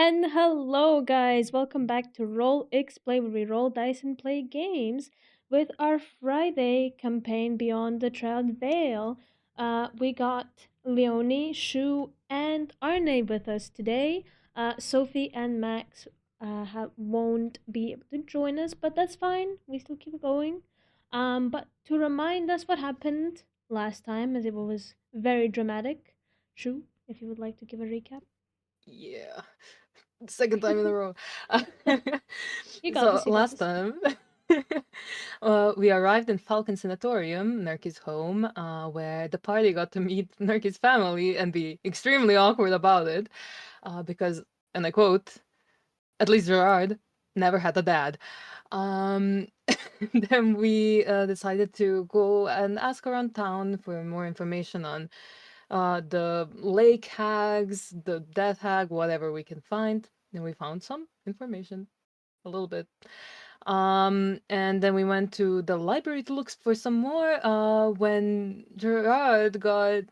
And hello, guys! Welcome back to rollxplay, where we roll dice and play games. With our Friday campaign Beyond the Triad Veil, we got Leonie, Shu, and Arne with us today. Sophie and Max won't be able to join us, but that's fine. We still keep going. But to remind us what happened last time, as it was very dramatic, Shu, if you would like to give a recap. Yeah, second time in a row. You got So this, you got last this. time, we arrived in Falcon Sanatorium, Nerky's home, where the party got to meet Nerky's family and be extremely awkward about it, because, and I quote, at least Gerhard never had a dad. Um, then we decided to go and ask around town for more information on the lake hags, the death hag, whatever we can find. And we found some information, a little bit. And then we went to the library to look for some more. When Gerard got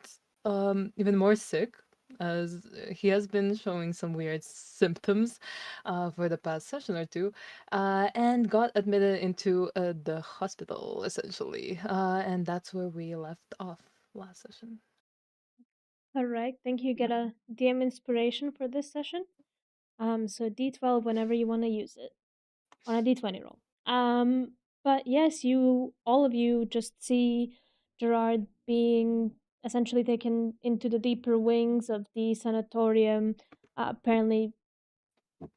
even more sick, as he has been showing some weird symptoms for the past session or two, and got admitted into the hospital essentially. And that's where we left off last session. Alright, thank you. Get a DM inspiration for this session. So D12 whenever you want to use it on a D20 roll. But yes, you all of you just see Gerard being essentially taken into the deeper wings of the sanatorium. Apparently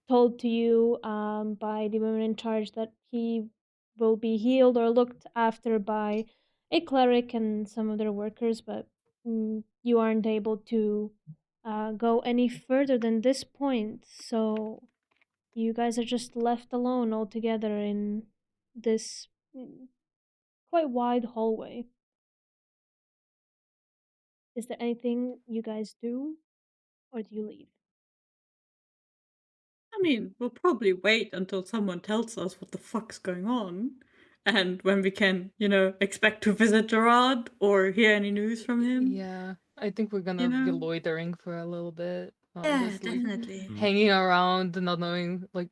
told to you by the women in charge that he will be healed or looked after by a cleric and some of their workers, but you aren't able to go any further than this point. So you guys are just left alone altogether in this quite wide hallway. Is there anything you guys do, or do you leave? I mean, we'll probably wait until someone tells us what the fuck's going on. And when we can, expect to visit Gerard or hear any news from him. Yeah, I think we're You gonna be know? loitering for a little bit. Yeah, Just like definitely. hanging around, not knowing. Like,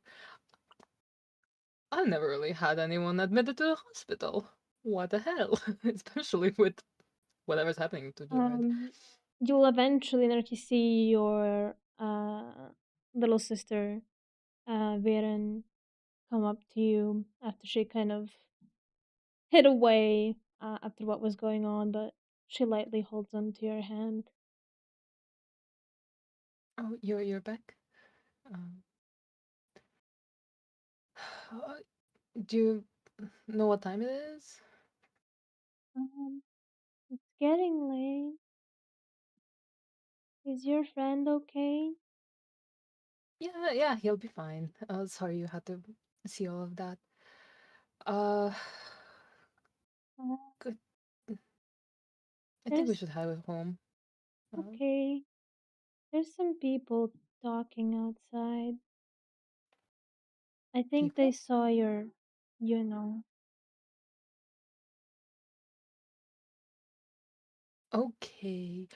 I've never really had anyone admitted to the hospital. What the hell? Especially with whatever's happening to Jared. Um, you'll eventually Nerky see your little sister, Viren, come up to you after she kind of hid away after what was going on, but she lightly holds onto your hand. Oh, you're back. Um, do you know what time it is? It's getting late. Is your friend okay? Yeah, he'll be fine. Sorry you had to see all of that. Uh, Uh, good. I think we there's should head home. Uh, okay. There's some people talking outside. I think they people? saw your, you know. Okay.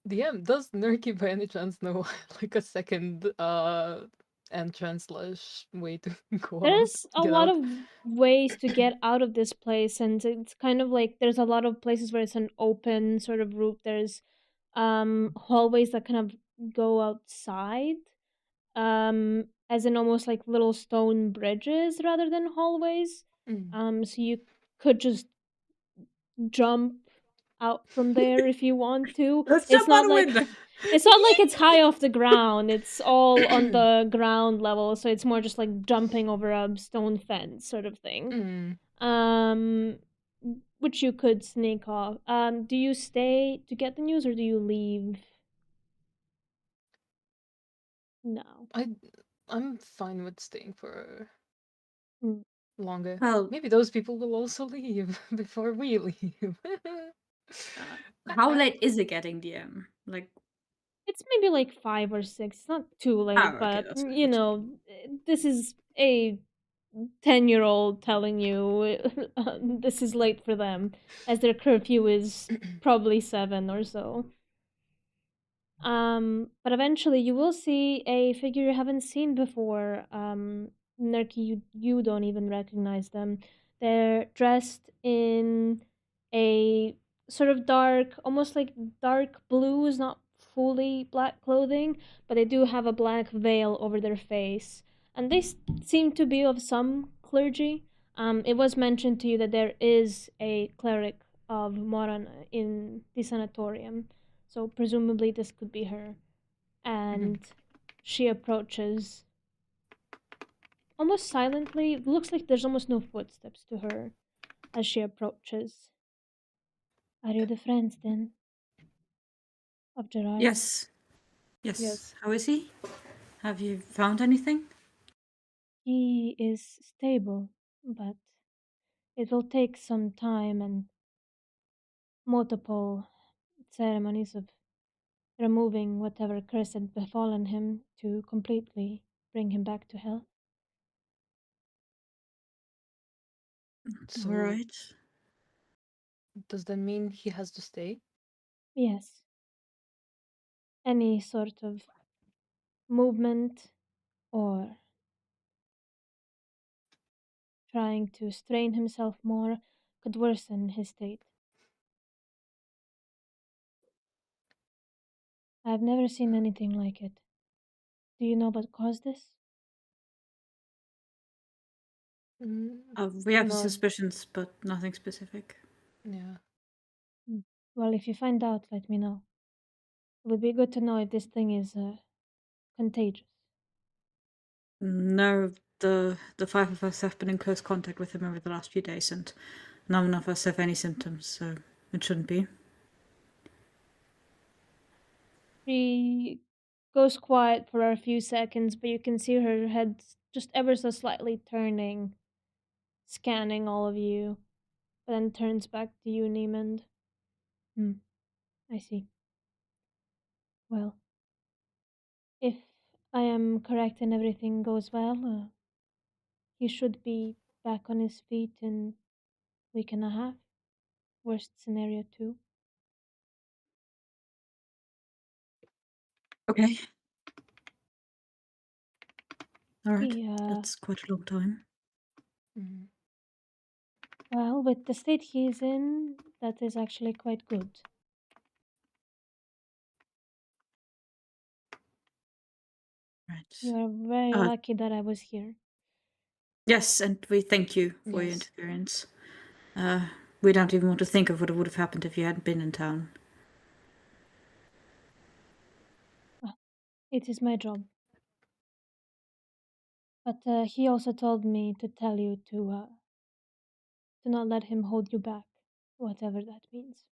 DM, does Nerky by any chance know like a second entrance slash way to go out, There's a get lot out? of ways to get out of this place, and it's kind of like there's a lot of places where it's an open sort of route. There's hallways that kind of go outside, as in almost like little stone bridges rather than hallways. Mm. So you could just jump out from there if you want to. Let's It's jump out not a like window. it's not like it's high off the ground. It's all on the ground level, so it's more just like jumping over a stone fence sort of thing. Mm. Um which you could sneak off. Do you stay to get the news or do you leave? No. I I'm fine with staying for Mm. longer. Well, Maybe those people will also leave before we leave. uh, how late is it getting, DM? Like, It's maybe like 5 or 6. It's not too oh, late, okay, but that's good. this is a 10-year-old telling you this is late for them, as their curfew is probably 7 or so. But eventually you will see a figure you haven't seen before. Nerky, you don't even recognize them. They're dressed in a sort of dark, almost like dark blues, not fully black clothing, but they do have a black veil over their face. And they seem to be of some clergy. It was mentioned to you that there is a cleric of Moran in the sanatorium, so presumably this could be her. And she approaches almost silently. It looks like there's almost no footsteps to her as she approaches. Are you the friends then of Gerhard? Yes. Yes. Yes. How is he? Have you found anything? He is stable, but it will take some time and multiple ceremonies of removing whatever curse had befallen him to completely bring him back to health. All So right. does that mean he has to stay? Yes, any sort of movement or trying to strain himself more could worsen his state. I've never seen anything like it. Do you know what caused this? Mm, We have no. suspicions, but nothing specific. Yeah. Hmm. Well, if you find out, let me know. It would be good to know if this thing is contagious. No, the five of us have been in close contact with him over the last few days, and none of us have any symptoms, so it shouldn't be. She goes quiet for a few seconds, but you can see her head just ever so slightly turning, scanning all of you, but then turns back to you, Niemand. Hmm, I see. Well, if I am correct and everything goes well, he should be back on his feet in week and a half. Worst scenario, too. Okay. All right. He, That's quite a long time. Mm. well, with the state he is in, that is actually quite good. Right. You are very Uh, lucky that I was here. yes, and we thank you for your Yes. interference. We don't even want to think of what would have happened if you hadn't been in town. Well, it is my job. But he also told me to tell you to not let him hold you back, whatever that means.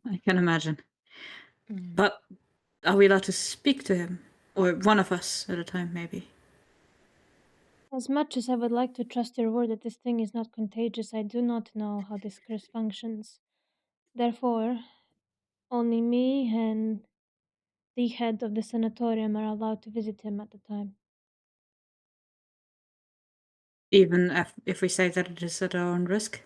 I can imagine. Mm. But are we allowed to speak to him? Or one of us at a time, maybe? As much as I would like to trust your word that this thing is not contagious, I do not know how this curse functions. Therefore, only me and the head of the sanatorium are allowed to visit him at the time. Even if we say that it is at our own risk?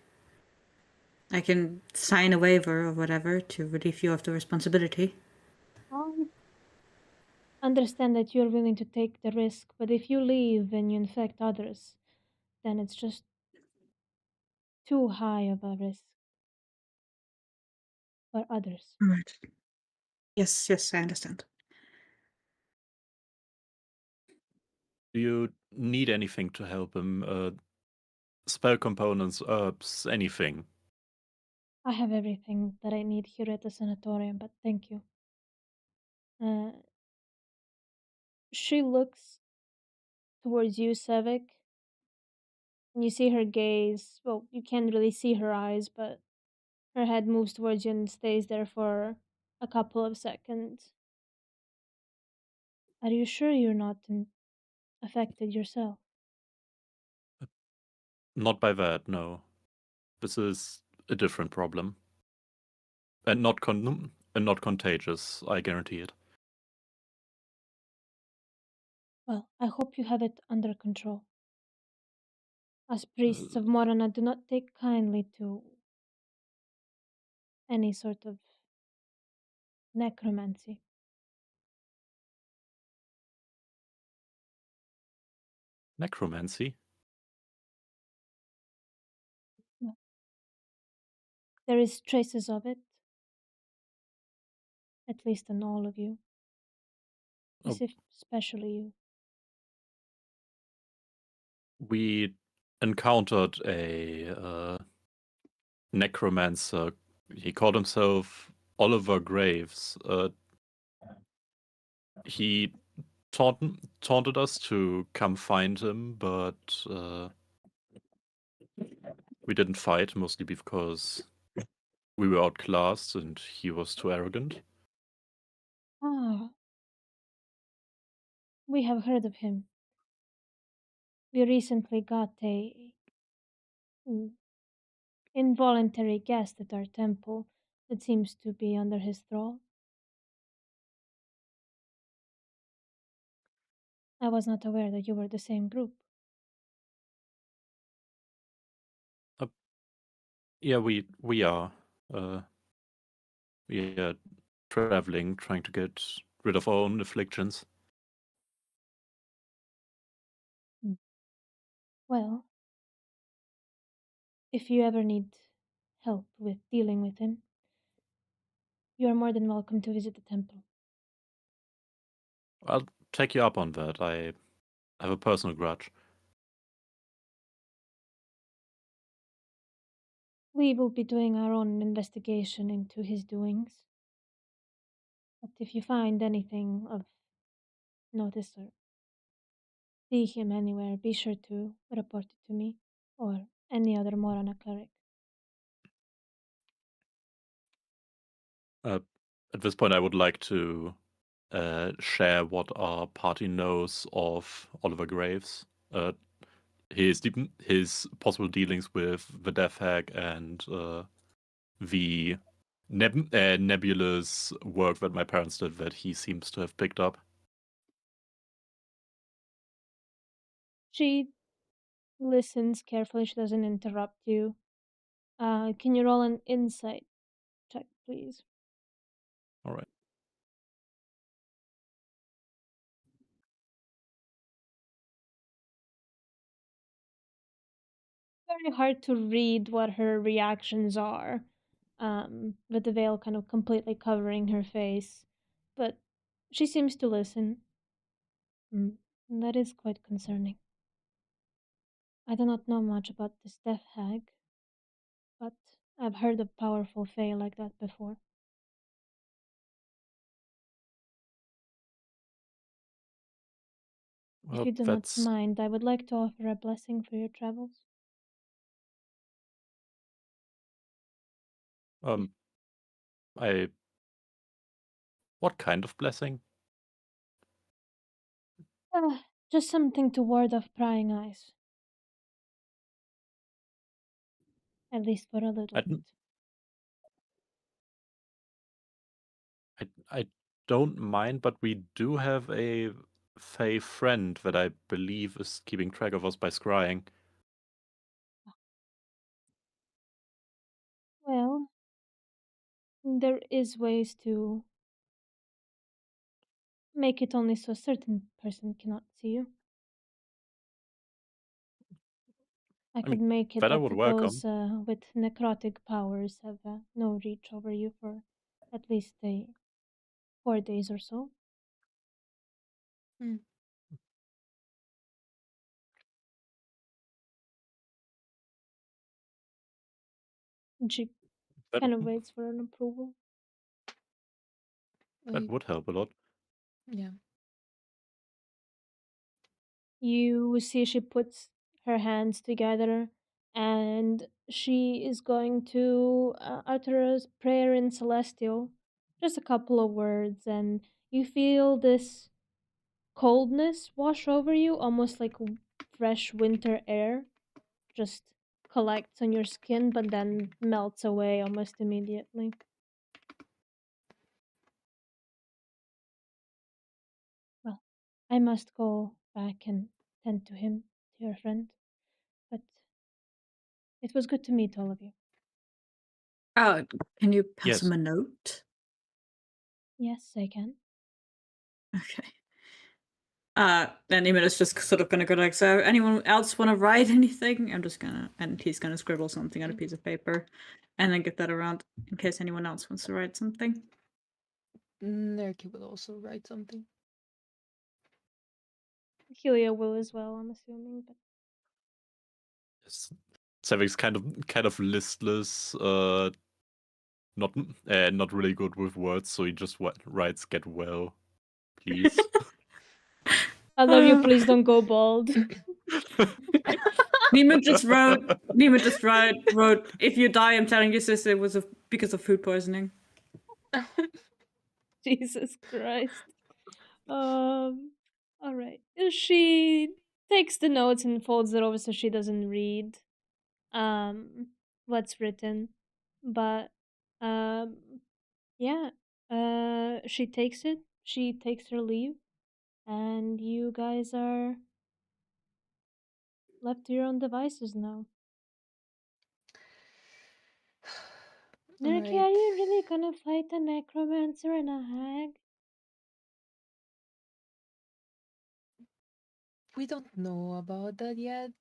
I can sign a waiver or whatever to relieve you of the responsibility. I understand that you're willing to take the risk, but if you leave and you infect others, then it's just too high of a risk for others. Right. Yes, yes, I understand. Do you need anything to help him? Spell components, herbs, anything? I have everything that I need here at the sanatorium, but thank you. Uh, she looks towards you, Sevik, and you see her gaze. Well, you can't really see her eyes, but her head moves towards you and stays there for a couple of seconds. Are you sure you're not affected yourself? Not by that, no. This is a different problem. And not contagious, I guarantee it. Well, I hope you have it under control. As Uh, priests of Morana do not take kindly to any sort of necromancy. Necromancy? Well, there is traces of it, at least in all of you, Oh, especially you. we encountered a necromancer. He called himself Oliver Graves. He taunted us to come find him, but we didn't fight, mostly because we were outclassed and he was too arrogant. Ah, we have heard of him. We recently got a mm, involuntary guest at our temple that seems to be under his thrall. I was not aware that you were the same group. Yeah, we are. We are traveling, trying to get rid of our own afflictions. Well, if you ever need help with dealing with him, you are more than welcome to visit the temple. I'll take you up on that. I have a personal grudge. We will be doing our own investigation into his doings. But if you find anything of notice or see him anywhere, be sure to report it to me or any other Morana cleric. At this point, I would like to share what our party knows of Oliver Graves. His possible dealings with the Death Hag and the nebulous work that my parents did that he seems to have picked up. She listens carefully, she doesn't interrupt you. Can you roll an insight check, please? All right. Very hard to read what her reactions are, with the veil kind of completely covering her face. But she seems to listen. That is quite concerning. I do not know much about this death hag, but I've heard of powerful fae like that before. If Well, you do not that's mind, I would like to offer a blessing for your travels. I. What kind of blessing? Just something to ward off prying eyes. At least for a little I, bit. I don't mind, but we do have a Fey friend that I believe is keeping track of us by scrying. Well, there is ways to make it only so a certain person cannot see you. I I could mean, make it that I that would those welcome. with necrotic powers have no reach over you for at least 4 days or so. Hmm. And she That, kind of waits for an approval. that I, would help a lot. yeah. You see she puts her hands together and she is going to utter a prayer in Celestial. Just a couple of words, and you feel this coldness wash over you, almost like fresh winter air just collects on your skin but then melts away almost immediately. Well, I must go back and tend to him, to your friend, but it was good to meet all of you. Can you pass Yes. him a note? Yes, I can. Okay. Then Eamon is just sort of gonna go like, so anyone else want to write anything? And he's gonna scribble something on a piece of paper, and then give that around in case anyone else wants to write something. Nerky will also write something. Helio will as well, I'm assuming. But Savic's kind of listless, not really good with words, so he just writes "get well, please." I love you. Please don't go bald. Neiman just wrote, if you die, I'm telling you, sis, it was because of food poisoning. Jesus Christ. All right. She takes the notes and folds it over so she doesn't read what's written. But yeah. She takes it. She takes her leave, and you guys are left to your own devices now. Nerky, Alright. are you really gonna fight a necromancer and a hag? We don't know about that yet.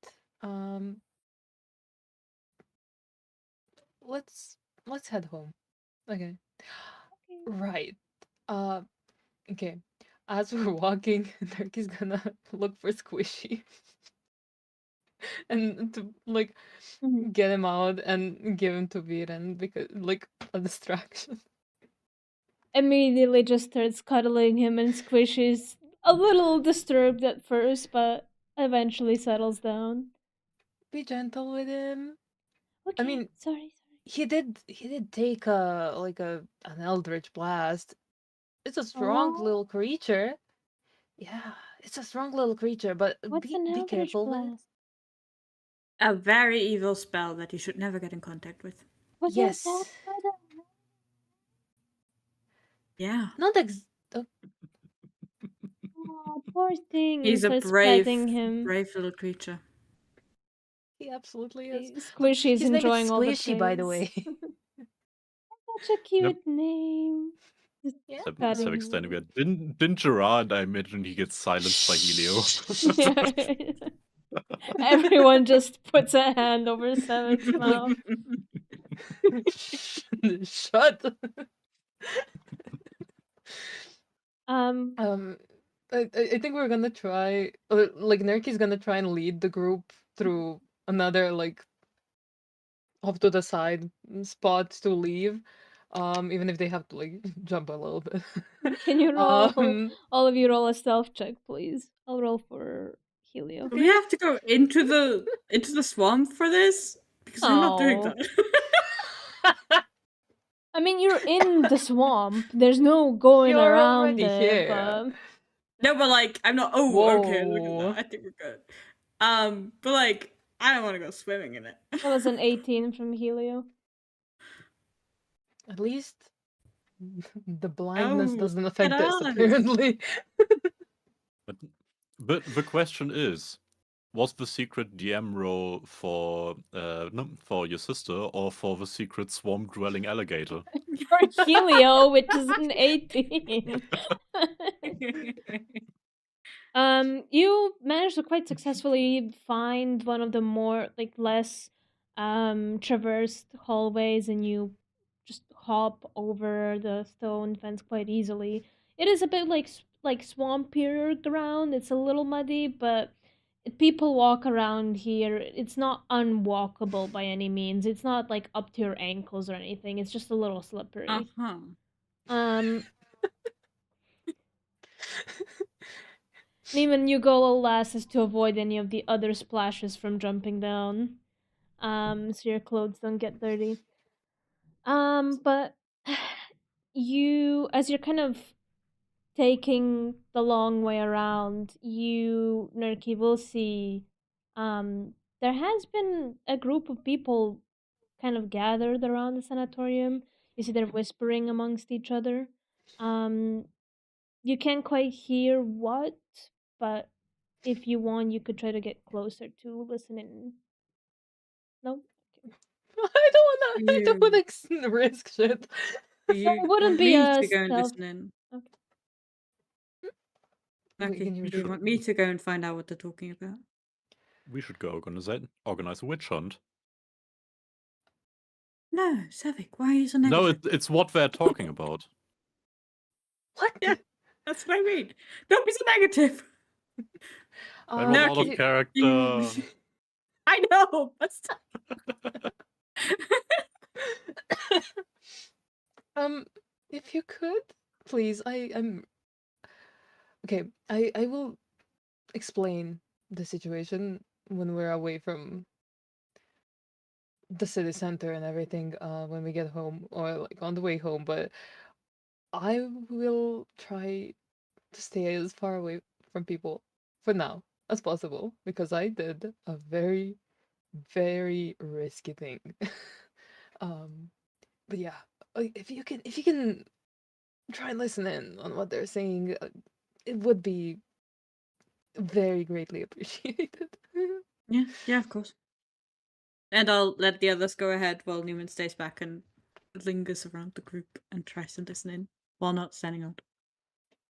Let's head home. Okay. Okay. Right. Uh okay. As we're walking, Nerky's gonna look for Squishy and to like Mhm. get him out and give him to Viren because like a distraction. Immediately just starts cuddling him, and Squishy's a little disturbed at first, but eventually settles down. Be gentle with him. Okay, mean, sorry. He did take an eldritch blast. It's a strong Oh, little creature. Yeah, it's a strong little creature, but what's an be eldritch careful with it. blast? A very evil spell that you should never get in contact with. What is that? Yes. Yeah. Not ex Oh, poor thing, and He's a starts brave petting him. little creature. He absolutely is. Squishy's His name is enjoying all the Squishy, by the praise. way. Such a cute name. Just Yeah. petting Savic's standing him. there. Didn't Gerhard? I imagine he gets silenced by Helio. Yeah. Everyone just puts a hand over Savic's mouth. Shut. Um, I think we're gonna try, like Nerky's gonna try and lead the group through another like off to the side spot to leave, even if they have to like jump a little bit. can you roll? um, All of you roll a stealth check, please. I'll roll for Helio. Do we have to go into the swamp for this? Because I'm not doing Oh. that. I mean, you're in the swamp. There's no going You're around already it, here. but No, but like I'm not. Oh, okay. Look at Whoa. that. I think we're good. But like I don't want to go swimming in it. that was an 18 from Helio. At least the blindness Oh, doesn't look affect at this, us. apparently. But the question is, was the secret DM role for for your sister or for the secret swamp dwelling alligator? For Helio, which is an 18. You managed to quite successfully find one of the more like less traversed hallways, and you just hop over the stone fence quite easily. It is a bit like swampier ground. It's a little muddy, but people walk around here. It's not unwalkable by any means. It's not like up to your ankles or anything. It's just a little slippery. Uh-huh. Um, Neiman, you go last as to avoid any of the other splashes from jumping down. So your clothes don't get dirty. But you, as you're kind of taking the long way around, you, Nerky, will see, there has been a group of people kind of gathered around the sanatorium. You see they're whispering amongst each other. Um, you can't quite hear what, but if you want, you could try to get closer to listen in. No? I don't wanna risk shit. Do you it wouldn't want be me a to go and stealth. listen in? Okay. Wait, Okay. can you Do you repeat? want me to go and find out what they're talking about? We should go organize a witch hunt. No, Savik, why are you so No, negative? it's what they're talking about. What? Yeah, that's what I mean. Don't be so negative. I'm No, out of you- character. I know. But If you could, please, I'm okay. I will explain the situation when we're away from the city center and everything. When we get home or like on the way home, but I will try to stay as far away from people for now as possible because I did a very, very risky thing. um, but yeah, if you can try and listen in on what they're saying, it would be very greatly appreciated. yeah, of course. And I'll let the others go ahead while Newman stays back and lingers around the group and tries to listen in while not standing out.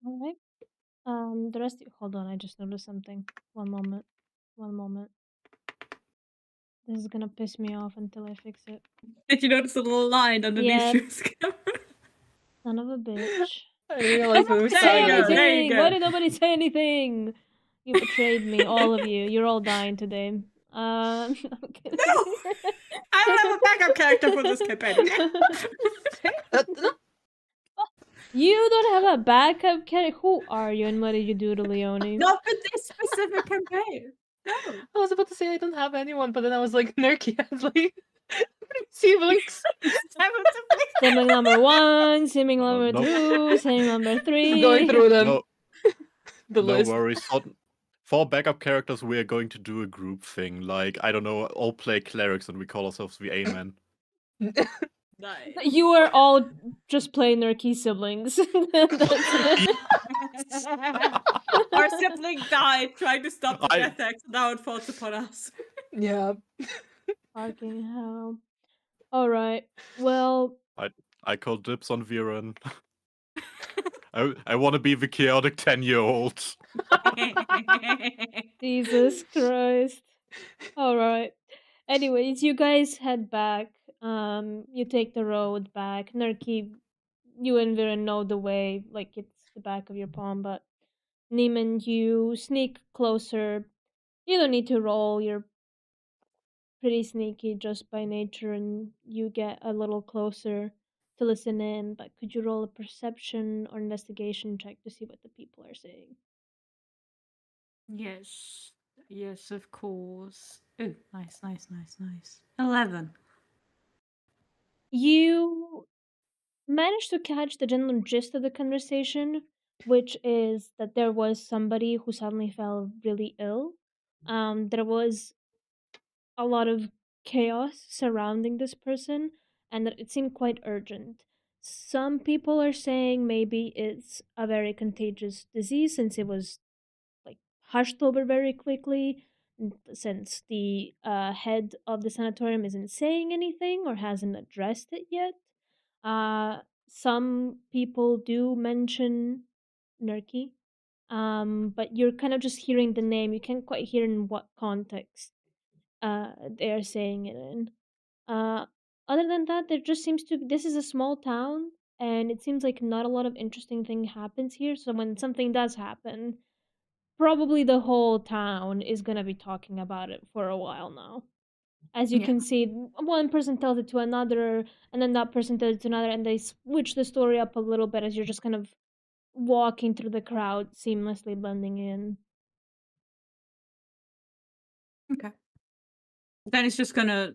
All right. The rest. Hold on. I just noticed something. One moment. One moment. This is gonna piss me off until I fix it. Did you notice the little line underneath Yes. Drew's camera? Son of a bitch. I realized when we Say There you started. go, there you anything! go. Why did nobody say anything? You betrayed me, all of you. You're all dying today. I'm kidding. No! I don't have a backup character for this campaign. No, You don't have a backup character. Who are you and what did you do to Leonie? Not for this specific campaign. No. I was about to say I don't have anyone, but then I was like, Nerky has like siblings. Sibling number 1, sibling No, number no. 2, sibling number 3. Going through them. No, The no list. worries. For backup characters, we are going to do a group thing. Like, I don't know, all play clerics and we call ourselves the A-Men. Nice. You are all just plain Nerky siblings. That's it. Our sibling died trying to stop the I- death X, and now it falls upon us. Yeah. Fucking hell. Alright. Well, I call dibs on Viren. I want to be the chaotic 10-year-old. Jesus Christ. Alright. Anyways, you guys head back. You take the road back. Nerky, you and Viren know the way, like it's the back of your palm, but Neiman, you sneak closer. You don't need to roll, you're pretty sneaky just by nature, and you get a little closer to listen in, but could you roll a perception or investigation check to see what the people are saying? Yes. Yes, of course. Ooh, nice. 11. You managed to catch the general gist of the conversation, which is that there was somebody who suddenly fell really ill. There was a lot of chaos surrounding this person, and that it seemed quite urgent. Some people are saying maybe it's a very contagious disease since it was like hushed over very quickly, since the head of the sanatorium isn't saying anything or hasn't addressed it yet. Some people do mention Nerky, but you're kind of just hearing the name. You can't quite hear in what context they are saying it in. Uh, Other than that, there just seems to this is a small town, and it seems like not a lot of interesting thing happens here. So when something does happen, probably the whole town is gonna be talking about it for a while now. As you Yeah. can see, one person tells it to another, and then that person tells it to another, and they switch the story up a little bit as you're just kind of walking through the crowd, seamlessly blending in. Okay. Then he's just gonna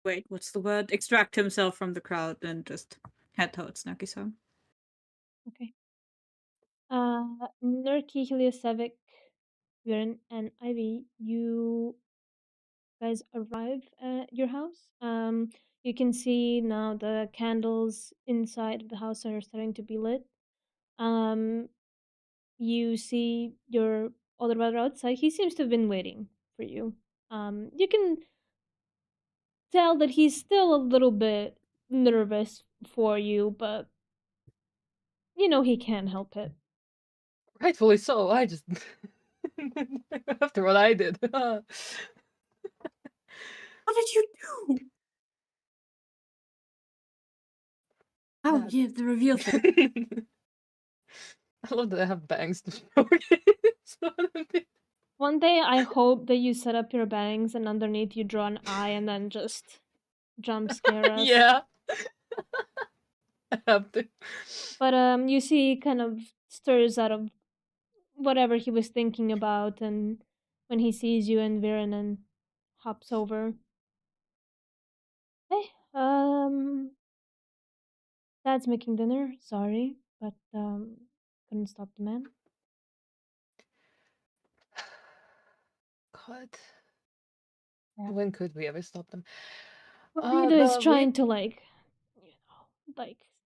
wait, what's the word? Extract himself from the crowd and just head towards Nuki's home. Okay. Nurki, Heliosevic, Viren, and Ivy, you guys arrive at your house. You can see now the candles inside of the house are starting to be lit. You see your older brother outside. He seems to have been waiting for you. You can tell that he's still a little bit nervous for you, but he can't help it. Rightfully so. I just after what I did. What did you do? Oh, That. yeah, the reveal thing. I love that I have bangs to show it. One day, I hope that you set up your bangs and underneath you draw an eye and then just jump scare us. Yeah. I have to. But you see, he kind of stirs out of whatever he was thinking about, and when he sees you and Viren, and hops over. Hey, Dad's making dinner. Sorry, but couldn't stop the man. God. Yeah. When could we ever stop them? Rita is But trying to like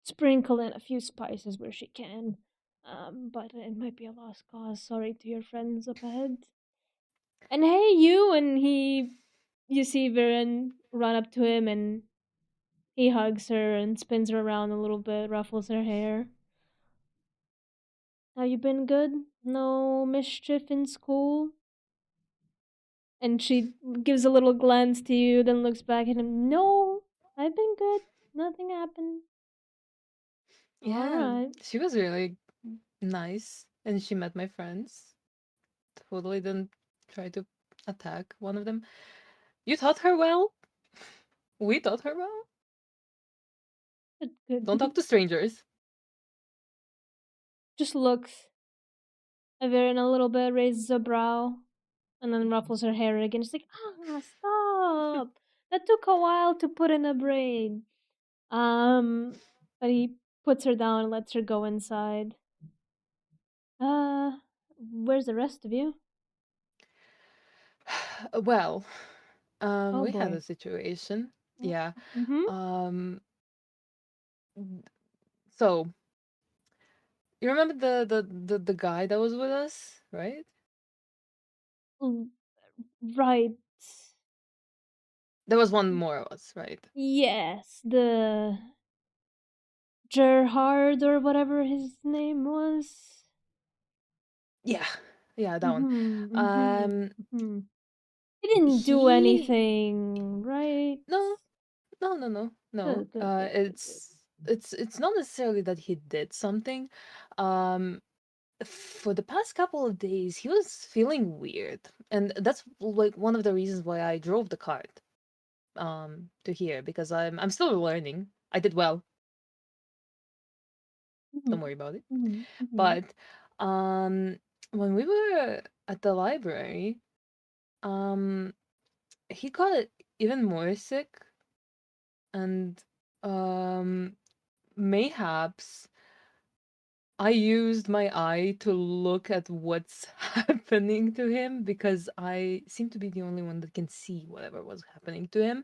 sprinkle in a few spices where she can. But it might be a lost cause. Sorry to your friends up ahead. And hey, you! And you see Viren run up to him, and he hugs her and spins her around a little bit, ruffles her hair. Have you been good? No mischief in school? And she gives a little glance to you, then looks back at him. No, I've been good. Nothing happened. yeah, Alright. she was really nice, and she met my friends. Totally didn't try to attack one of them. You taught her well. We taught her well. Good. Don't talk to strangers. Just looks at Viren a little bit, raises a brow, and then ruffles her hair again. She's like, stop! That took a while to put in a braid. But he puts her down and lets her go inside. Where's the rest of you? Well, Oh we had boy. a situation. Yeah. Mm-hmm. Um. So you remember the guy that was with us, right? Right. There was one more of us, right? Yes, the Gerhard or whatever his name was. Yeah, yeah, that one. Mm-hmm. Mm-hmm. He didn't do He anything, right? no, no. Good. It's not necessarily that he did something. Um, for the past couple of days, he was feeling weird, and that's like one of the reasons why I drove the cart to here, because I'm still learning. I did well. Don't worry about it. Mm-hmm. But when we were at the library, um he got even more sick, and um mayhaps I used my eye to look at what's happening to him, because I seem to be the only one that can see whatever was happening to him.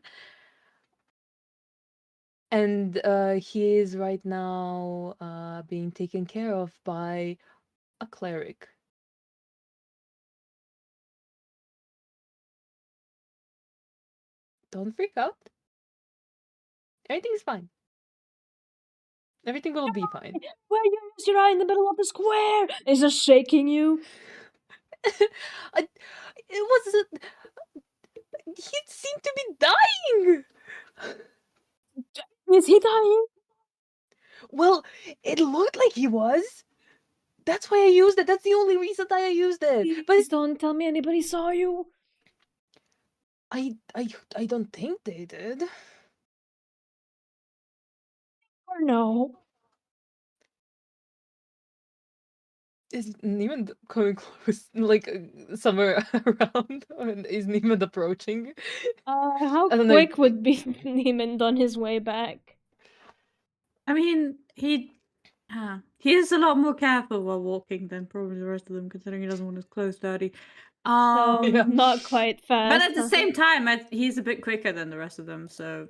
And he is right now being taken care of by a cleric. Don't freak out. Everything's fine. Everything will be fine. Where you use your eye in the middle of the square? Is it shaking you? I, it was. He seemed to be dying! Is he dying? Well, it looked like he was. That's why I used it. That's the only reason that I used it. But Please don't tell me anybody saw you. I don't think they did. Or no. Is Neiman coming close, like somewhere around, and is Neiman approaching? How I don't know. quick would be Neiman on his way back? I mean, he is a lot more careful while walking than probably the rest of them, considering he doesn't want his clothes dirty. So Yeah. not quite fast. But at the same time, he's a bit quicker than the rest of them, so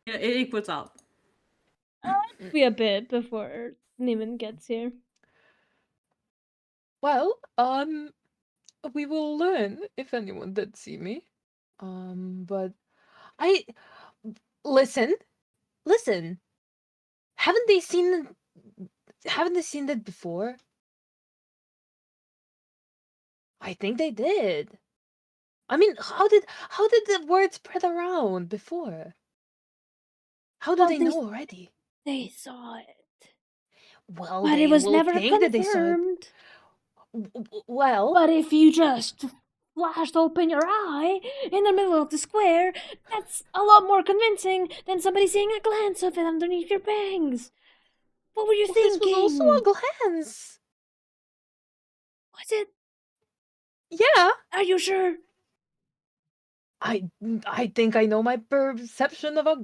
it equals up. Be a bit before Neiman gets here. Well, we will learn if anyone did see me. But I listen. listen, haven't they seen that before? I think they did. I mean, how did the word spread around before? How do Well, they know already? they saw it, Well, but it they was will never think that they saw it. confirmed. Well, But if you just flashed open your eye in the middle of the square, that's a lot more convincing than somebody seeing a glance of it underneath your bangs. What were you this was also a thinking? glance. Was it? Yeah, Are you sure? I think I know my perception of a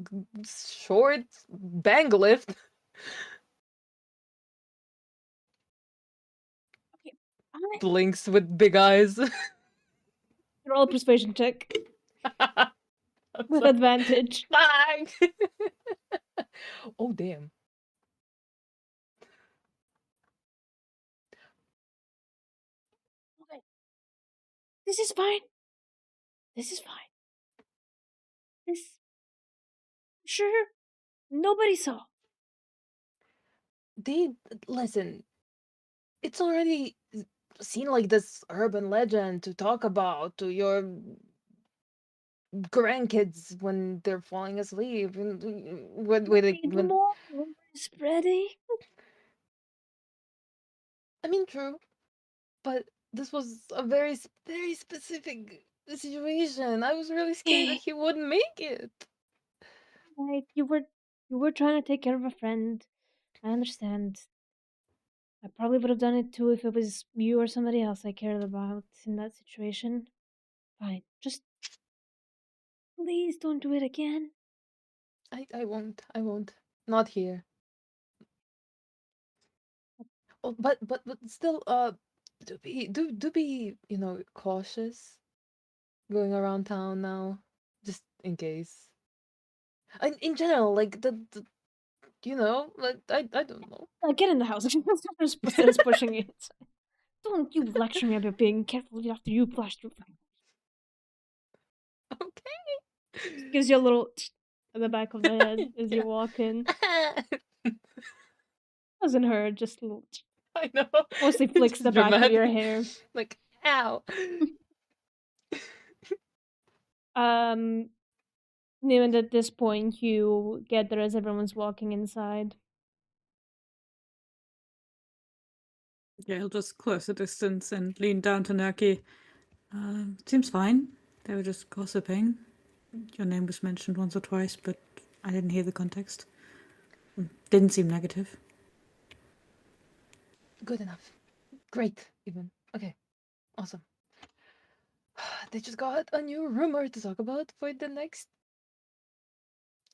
short bang lift. Okay, I Blinks with big eyes. roll a persuasion check with So- advantage. Bang! Oh damn. Okay, this is fine. This is fine. This sure nobody saw. They listen. It's already seen like this urban legend to talk about to your grandkids when they're falling asleep and Need when more rumor spreading. I mean true, but this was a very specific situation. I was really scared that he wouldn't make it. Like you were trying to take care of a friend. I understand. I probably would have done it too if it was you or somebody else I cared about in that situation. Fine. Just please don't do it again. I won't. Not here. Oh, but still, do be cautious going around town now, just in case. In general, like like I don't know. Get in the house. Just pushing you inside. Don't you lecture me about being careful after you flashed through. Okay. Gives you a little on the back of the head as you walk in. Doesn't hurt, just a little. I know. Mostly It's flicks just the back of your dramatic. hair. Like, ow. Even at this point, you get there as everyone's walking inside. Yeah, he'll just close the distance and lean down to Nerky. Seems fine. They were just gossiping. Your name was mentioned once or twice, but I didn't hear the context. Didn't seem negative. Good enough. Great, even. Okay, awesome. They just got a new rumor to talk about for the next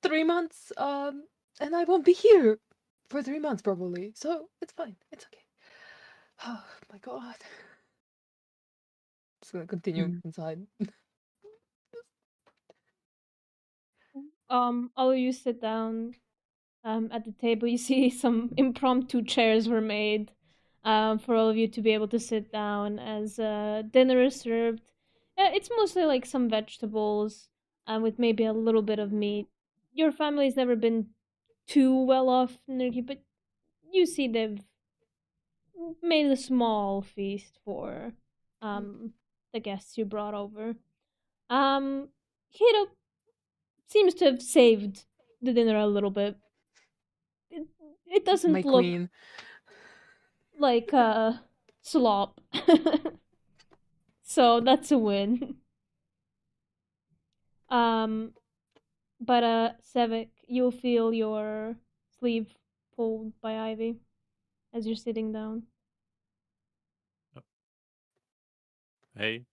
3 months. And I won't be here for 3 months probably. So it's fine. It's okay. Oh my god. Just gonna continue inside. All of you sit down at the table. You see some impromptu chairs were made for all of you to be able to sit down as dinner is served. It's mostly like some vegetables with maybe a little bit of meat. Your family's never been too well off, Nerky, but you see they've made a small feast for the guests you brought over. Hito seems to have saved the dinner a little bit. It My doesn't look queen. like slop. So that's a win. Um but Sevik, you'll feel your sleeve pulled by Ivy as you're sitting down. Hey,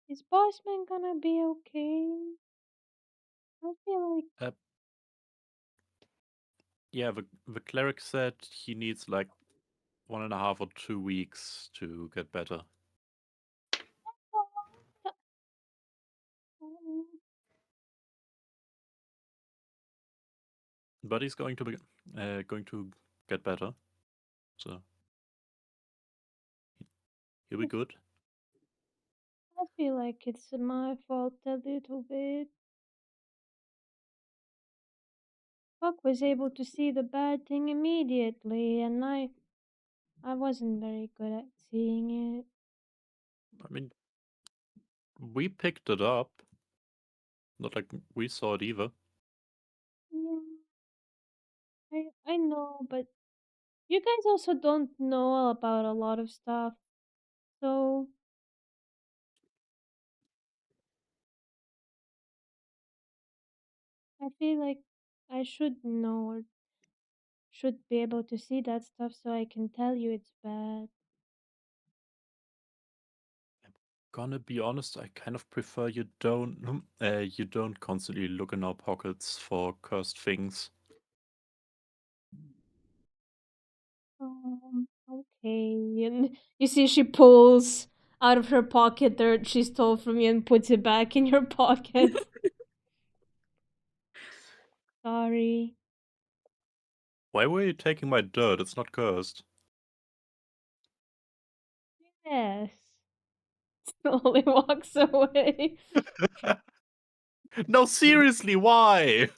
Is Bossman gonna be okay? I feel like uh, yeah, the cleric said he needs like 1.5 or 2 weeks to get better. But he's going to get better, so he'll be good. I feel like it's my fault a little bit. fuck was able to see the bad thing immediately, and I wasn't very good at seeing it. I mean, we picked it up. Not like we saw it either. Yeah, I know, but you guys also don't know about a lot of stuff, so I feel like I should know or should be able to see that stuff so I can tell you it's bad. Gonna be honest, I kind of prefer you don't constantly look in our pockets for cursed things. Okay. And you see she pulls out of her pocket dirt she stole from you and puts it back in your pocket. Sorry. Why were you taking my dirt? It's not cursed. Yes. Slowly walks away. No, seriously, why?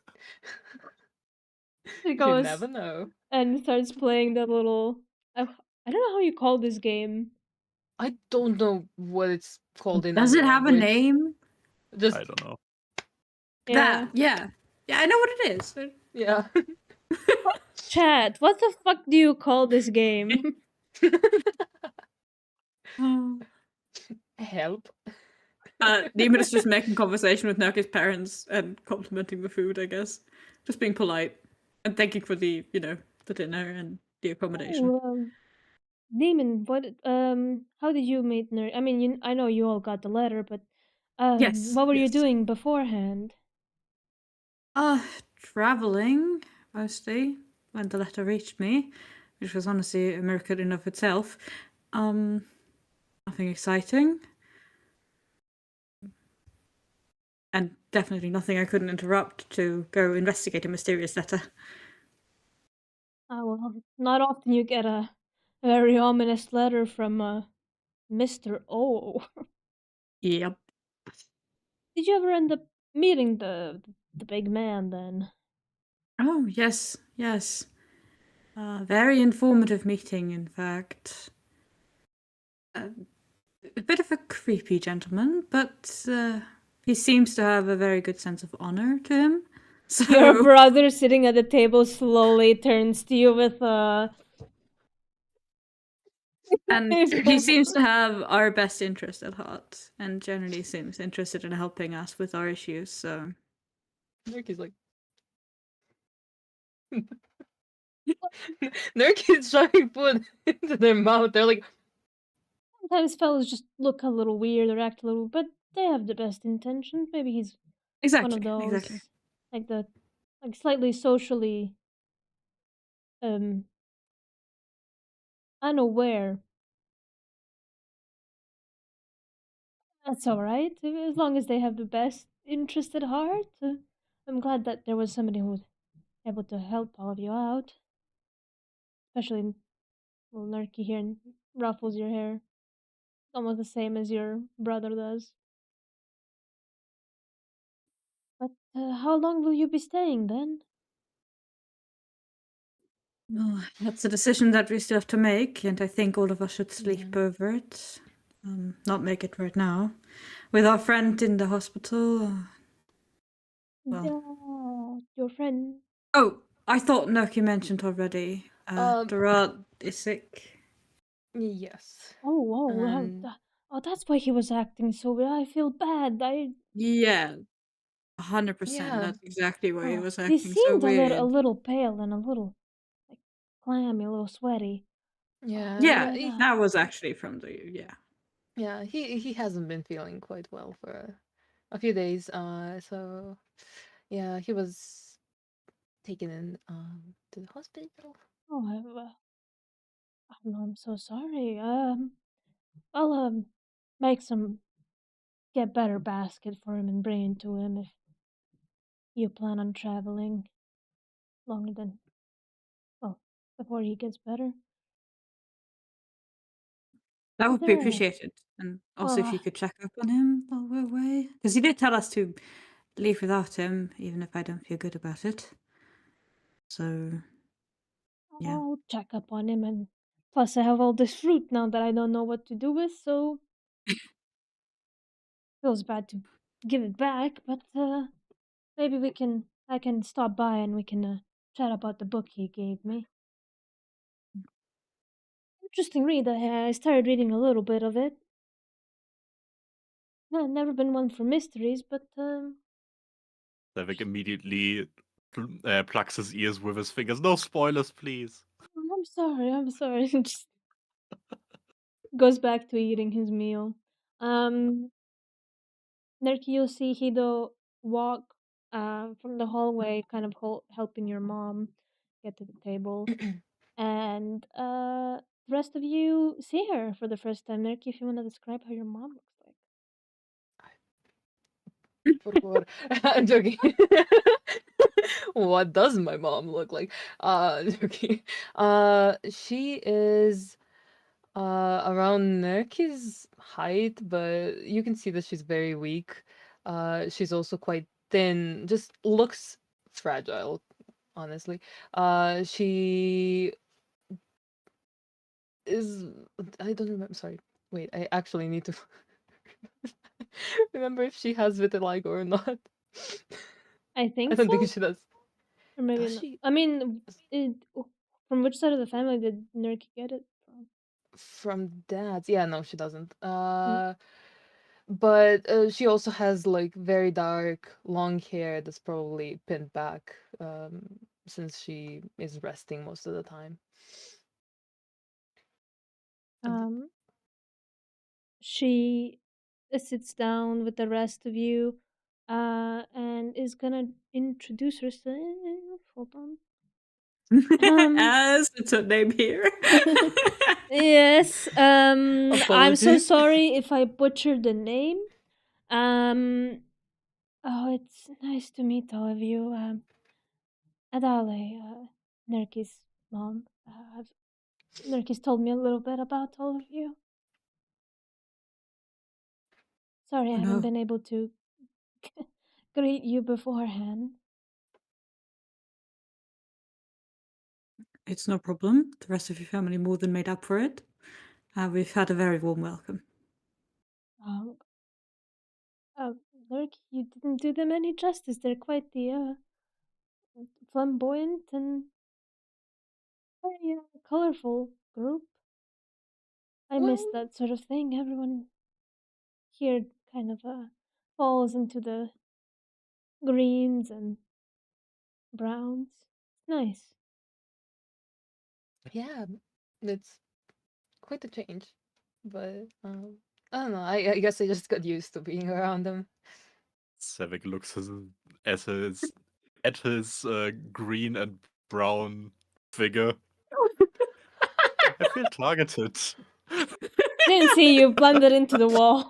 She You goes never know. and starts playing the little. I don't know how you call this game. I don't know what it's called in Does any it have a language. name? Just I don't know. Yeah. That, yeah. Yeah, I know what it is. yeah. Chat. What the fuck do you call this game? Help. Neiman is just making conversation with Naki's parents and complimenting the food, I guess. Just being polite. And thanking for the, the dinner and the accommodation. Oh, Damon, what? How did you meet Nerd? I mean, I know you all got the letter, but Yes, what were you yes. doing beforehand? Traveling, mostly, when the letter reached me, which was honestly a miracle in of itself. Nothing exciting. And definitely nothing I couldn't interrupt to go investigate a mysterious letter. Well, not often you get a very ominous letter from Mr. O. Yep. Did you ever end up meeting the big man then? Oh, yes, yes. Very informative meeting, in fact. A bit of a creepy gentleman, but he seems to have a very good sense of honor to him. So Your brother sitting at the table slowly turns to you with and he seems to have our best interest at heart, and generally seems interested in helping us with our issues. So Nerky's like. Nerky's shoving food into their mouth. They're like, Sometimes fellas just look a little weird or act a little, but they have the best intentions. Maybe he's one of those, exactly. like slightly socially unaware. That's all right, as long as they have the best interest at heart. I'm glad that there was somebody who was able to help all of you out, especially little Nerky here and ruffles your hair, almost the same as your brother does. But how long will you be staying then? Oh, that's a decision that we still have to make, and I think all of us should sleep over it. Not make it right now. With our friend in the hospital. Well. Yeah, your friend. Oh, I thought Noki mentioned already. Gerhard is sick. yes. That's why he was acting so weird. I feel bad. Yeah, 100%. Yeah. That's exactly why he was He acting so seemed a weird. little pale and a little like clammy, a little sweaty. Yeah. Yeah, But, that was actually from the Yeah, he hasn't been feeling quite well for a few days. So yeah, he was taken in to the hospital. oh, I'm so sorry. I'll make some get better basket for him and bring it to him if you plan on traveling longer than well before he gets better. That Is would be there? appreciated. And also if Well, you could check up on him while we're away. Because he did tell us to leave without him, even if I don't feel good about it. So yeah. I'll check up on him, and plus I have all this fruit now that I don't know what to do with, so feels bad to give it back, but maybe I can stop by and we can chat about the book he gave me. Interesting read. I started reading a little bit of it. No, never been one for mysteries, but Sevik immediately plucks his ears with his fingers. No spoilers, please. I'm sorry. Just goes back to eating his meal. Nerky, you'll see Hido walk from the hallway, kind of helping your mom get to the table. And the rest of you see her for the first time. Nerky, if you want to describe how your mom looks like. Por favor. I'm joking. What does my mom look like? Joking. She is around Nerky's height, but you can see that she's very weak. She's also quite thin, just looks fragile, honestly. She is, I don't remember, sorry. Wait, I actually need to remember if she has vitiligo or not. I think I don't so, think she does. or maybe Does not. she? I mean, from which side of the family did Nerky get it from? From dads? Yeah, no, she doesn't. Mm. But she also has like very dark, long hair that's probably pinned back, since she is resting most of the time. Um, she sits down with the rest of you, and is gonna introduce herself. Hold on. As it's her name here. Yes. I'm so Apologies. sorry if I butchered the name. Um. Oh, it's nice to meet all of you. Adale, Nerky's mom. Nerky's told me a little bit about all of you. Sorry, I Oh, haven't no. been able to greet you beforehand. It's no problem. The rest of your family more than made up for it. We've had a very warm welcome. Um, Nerky, you didn't do them any justice. They're quite the flamboyant and very colorful group. I miss Well, that sort of thing. Everyone here kind of falls into the greens and browns. It's nice. yeah, it's quite a change. But I don't know. I guess I just got used to being around them. Sevik looks at his green and brown figure. I feel targeted. Didn't see you blended into the walls.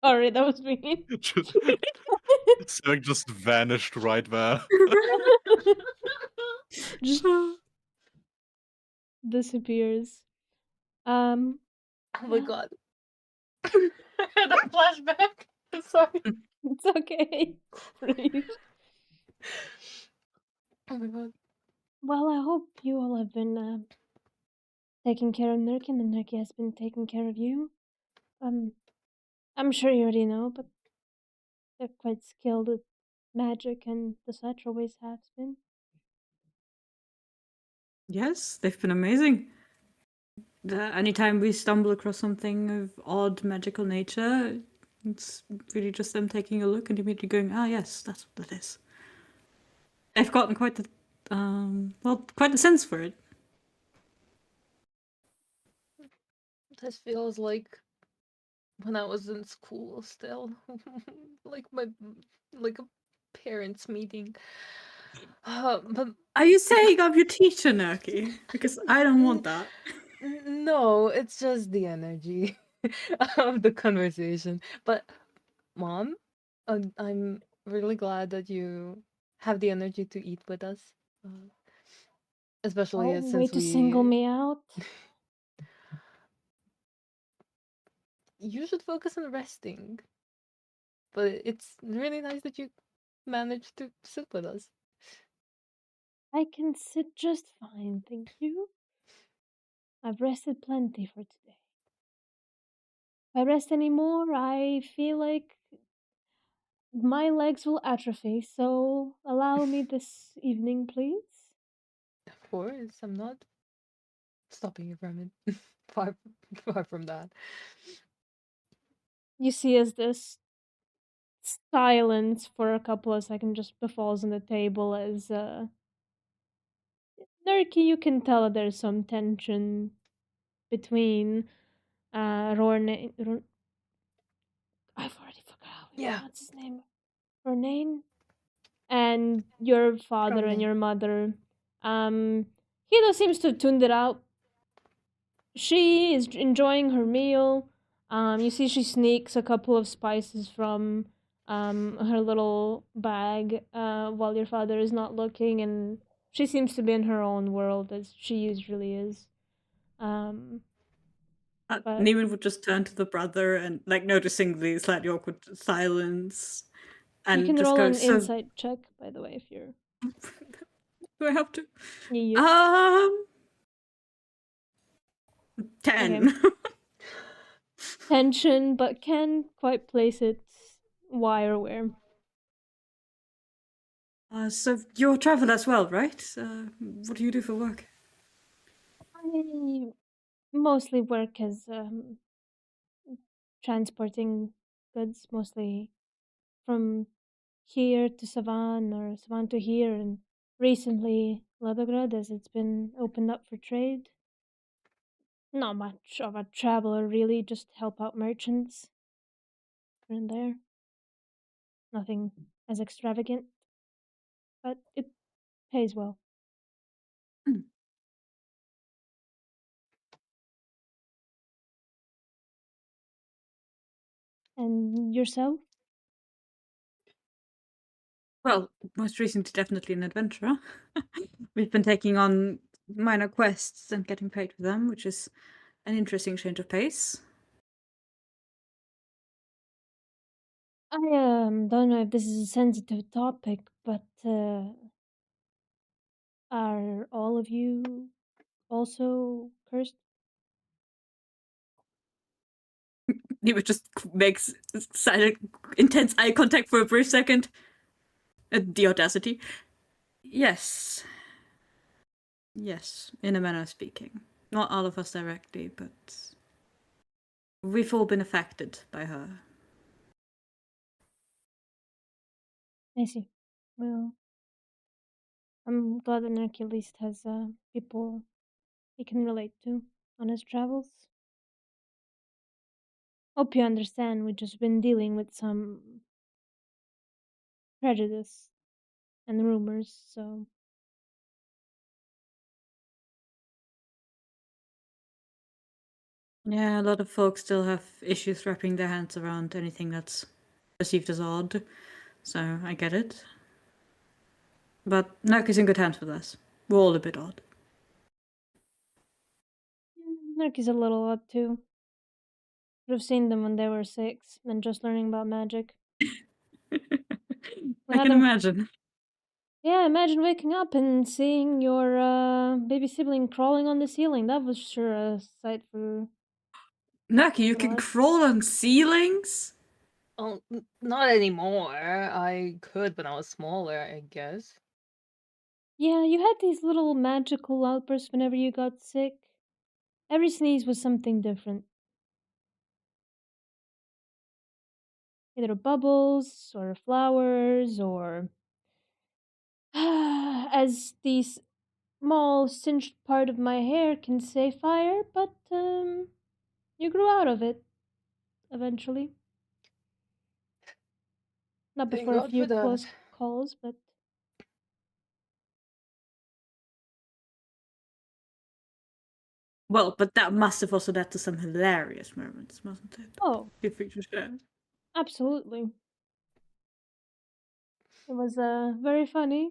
Sorry, that was mean. Sevik just vanished right there. Just disappears. Um, Oh my god. I had a flashback. I'm sorry. it's okay. Breathe. Oh my god. Well, I hope you all have been taking care of Nurkin, and Nurki has been taking care of you. I'm sure you already know, but they're quite skilled at magic, and the such always has been. Yes, they've been amazing. Anytime we stumble across something of odd magical nature, it's really just them taking a look and immediately going, "Ah, yes, that's what that is." They've gotten quite the, quite the sense for it. This feels like when I was in school still. like like a parents meeting. But Are you saying I'm your teacher, Nerky? Because I don't want that. no, it's just the energy of the conversation. But mom, I'm really glad that you have the energy to eat with us. Uh, especially Oh, way since to single we me out. you should focus on resting. but it's really nice that you managed to sit with us. I can sit just fine, thank you. I've rested plenty for today. If I rest anymore, I feel like my legs will atrophy, so allow me this evening, please. Of course, I'm not stopping you from it. Far from that. You see as this silence for a couple of seconds just befalls on the table as Nerky, you can tell that there's some tension between Rorne. I've already forgot how we Yeah. pronounce his name. Rornane? And your father and Rornane. your mother. Hilo seems to have tuned it out. She is enjoying her meal. You see she sneaks a couple of spices from her little bag while your father is not looking, and she seems to be in her own world as she usually is. But Neiman would just turn to the brother and, like, noticing the slightly awkward silence, you and can just roll go, an "So, insight check, by the way, if you're. do I have to?" Yep. 10. Tension, but can't quite place it why or where. So you're travel as well, right? What do you do for work? I mostly work as transporting goods, mostly from here to Savan or Savan to here, and recently Ladograd as it's been opened up for trade. Not much of a traveler, really, just help out merchants here and there. Nothing as extravagant, but it pays well. Hmm. And yourself? Well, most recently, definitely an adventurer. We've been taking on minor quests and getting paid for them, which is an interesting change of pace. I don't know if this is a sensitive topic, but are all of you also cursed? He would just makes silent, intense eye contact for a brief second. The audacity. Yes. Yes, in a manner of speaking. Not all of us directly, but we've all been affected by her. I see. Well, I'm glad that Nerky at least has people he can relate to on his travels. Hope you understand, we've just been dealing with some prejudice and rumors, so. Yeah, a lot of folks still have issues wrapping their hands around anything that's perceived as odd, so I get it. But Nerk is in good hands with us. We're all a bit odd. Nerky's a little odd too. Should have seen them when they were 6 and just learning about magic. I can imagine. Yeah, imagine waking up and seeing your baby sibling crawling on the ceiling. That was sure a sight for. Nerky, you can What? crawl on ceilings? Oh, not anymore. I could when I was smaller, I guess. Yeah, you had these little magical outbursts whenever you got sick. Every sneeze was something different. Either bubbles or flowers or. As the small singed part of my hair can say fire, but you grew out of it eventually. Not Thank before a God few for that. close calls, but. Well, but that must have also led to some hilarious moments, mustn't it? Oh, Feel free to share. absolutely. It was very funny,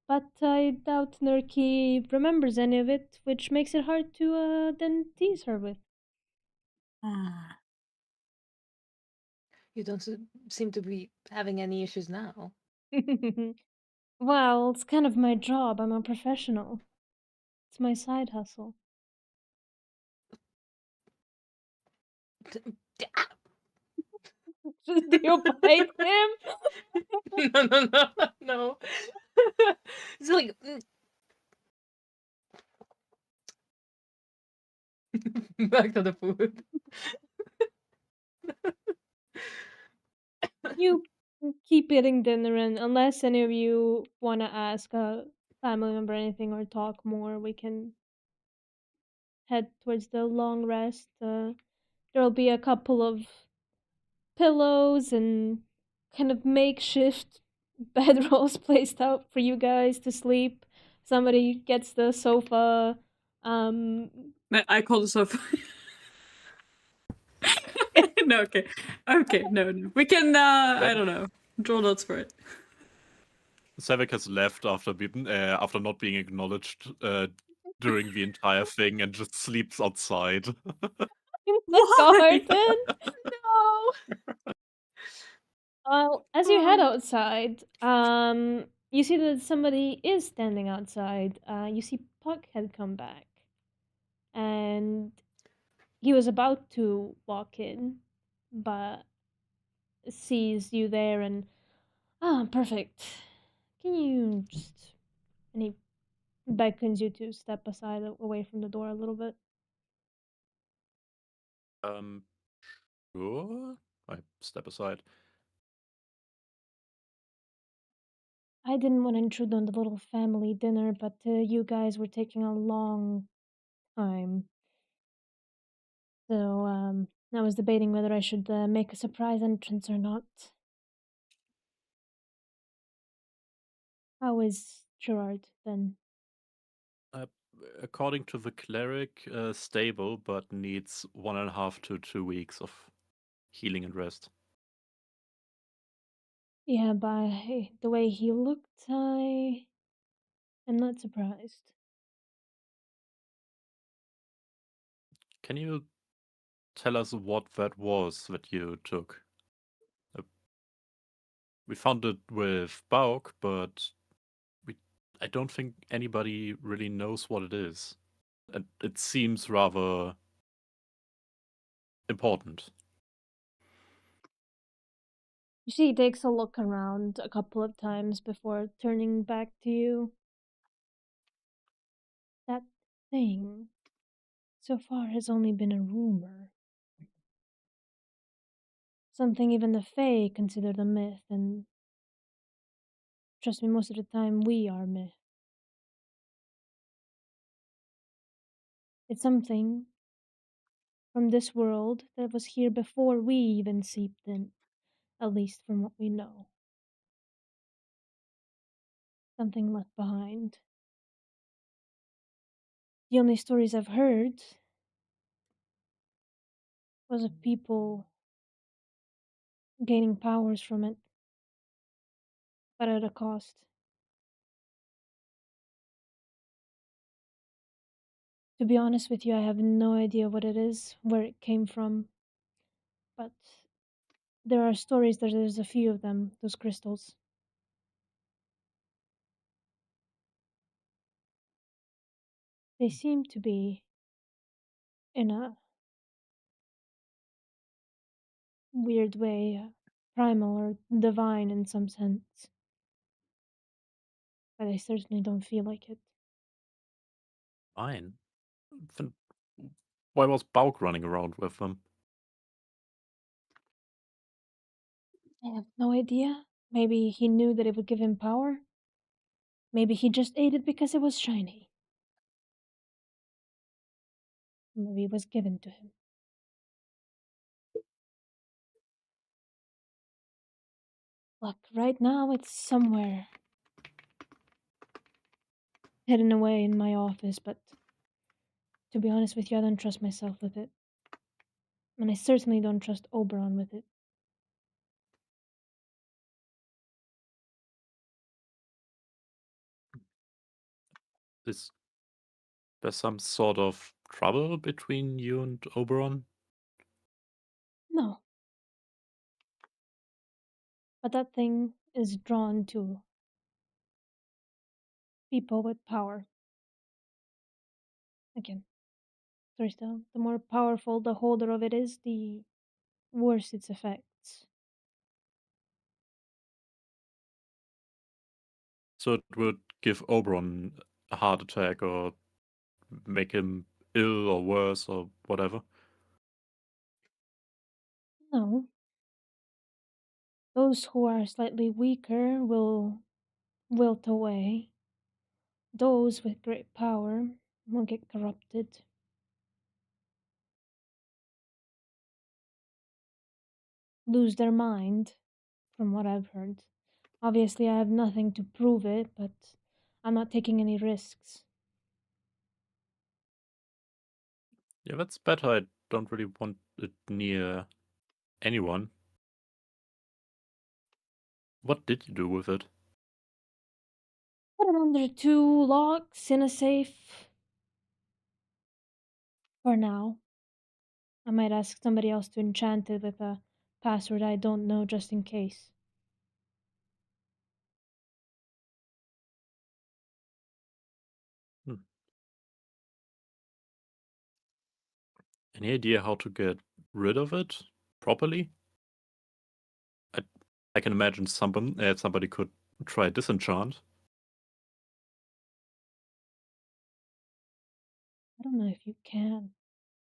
but I doubt Nerky remembers any of it, which makes it hard to then tease her with. Ah. You don't seem to be having any issues now. Well, it's kind of my job. I'm a professional. It's my side hustle. Do you bite him? No. It's like back to the food. You keep eating dinner, and unless any of you want to ask a family member anything or talk more, we can head towards the long rest. There'll be a couple of pillows and kind of makeshift bedrolls placed out for you guys to sleep. Somebody gets the sofa. I call the sofa. No, okay. Okay, no. We can, I don't know, draw notes for it. Savik has left after not being acknowledged during the entire thing and just sleeps outside. In the Why? garden. No. As you head outside, you see that somebody is standing outside. You see Puck had come back, and he was about to walk in, but sees you there and perfect. Can you just? And he beckons you to step aside, away from the door a little bit. Sure. I step aside. I didn't want to intrude on the little family dinner, but you guys were taking a long time. So, I was debating whether I should make a surprise entrance or not. How is Gerhard then? According to the cleric, stable, but needs 1.5 to 2 weeks of healing and rest. Yeah, by the way he looked, I am not surprised. Can you tell us what that was that you took? We found it with Bauk, but I don't think anybody really knows what it is. And it seems rather important. She takes a look around a couple of times before turning back to you. That thing, so far, has only been a rumor. Something even the Fae considered a myth, and trust me, most of the time we are myth. It's something from this world that was here before we even seeped in, at least from what we know. Something left behind. The only stories I've heard was of people gaining powers from it, but at a cost. To be honest with you, I have no idea what it is, where it came from, but there are stories that there's a few of them, those crystals. They seem to be in a weird way primal or divine in some sense, but I certainly don't feel like it. Fine. Then why was Bauk running around with them? I have no idea. Maybe he knew that it would give him power. Maybe he just ate it because it was shiny. Maybe it was given to him. Look, right now it's somewhere hidden away in my office, but to be honest with you, I don't trust myself with it. And I certainly don't trust Oberon with it. Is there some sort of trouble between you and Oberon? No. But that thing is drawn to people with power. Again, sorry, still, the more powerful the holder of it is, the worse its effects. So it would give Oberon a heart attack or make him ill or worse or whatever. No. Those who are slightly weaker will wilt away. Those with great power will get corrupted. Lose their mind, from what I've heard. Obviously, I have nothing to prove it, but I'm not taking any risks. Yeah, that's better. I don't really want it near anyone. What did you do with it? Put it under 2 locks in a safe. For now. I might ask somebody else to enchant it with a password I don't know just in case. Hmm. Any idea how to get rid of it properly? I can imagine somebody could try disenchant. I don't know if you can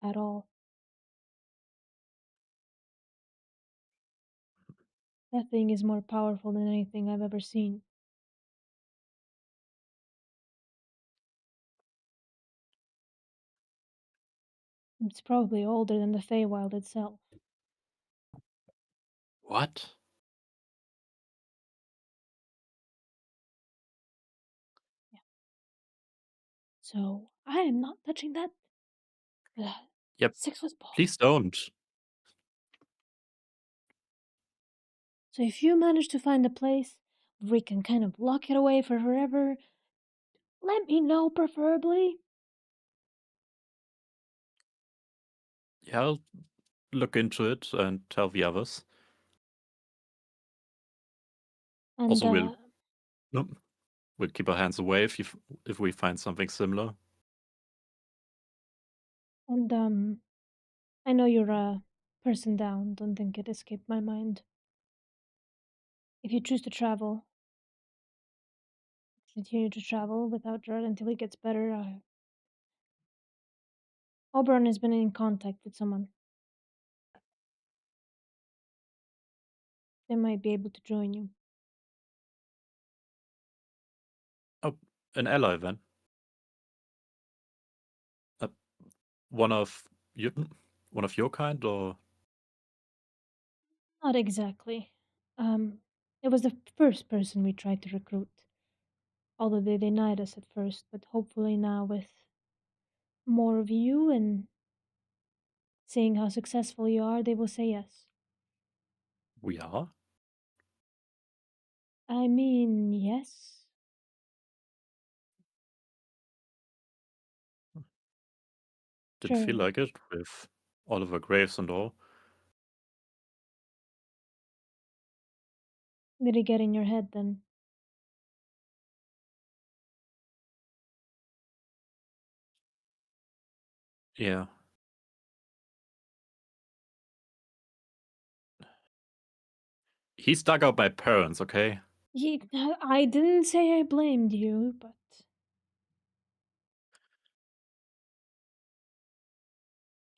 at all. That thing is more powerful than anything I've ever seen. It's probably older than the Feywild itself. What? Yeah. So I am not touching that. Yep. 6-foot ball. Please don't. So if you manage to find a place where we can kind of lock it away for forever, let me know, preferably. Yeah, I'll look into it and tell the others. And Also, we'll keep our hands away if we find something similar. I know you're a person down. Don't think it escaped my mind. If you choose to travel, continue to travel without Gerhard until he gets better. Oberon has been in contact with someone. They might be able to join you. Oh, an ally then. Uh, one of your kind, or Not exactly. It was the first person we tried to recruit. Although they denied us at first, but hopefully now with more of you and seeing how successful you are, they will say yes. we are? I mean, yes. Didn't feel Sure. like it with Oliver Graves and all. Did it get in your head then? Yeah. He's dug out my parents, okay? I didn't say I blamed you, but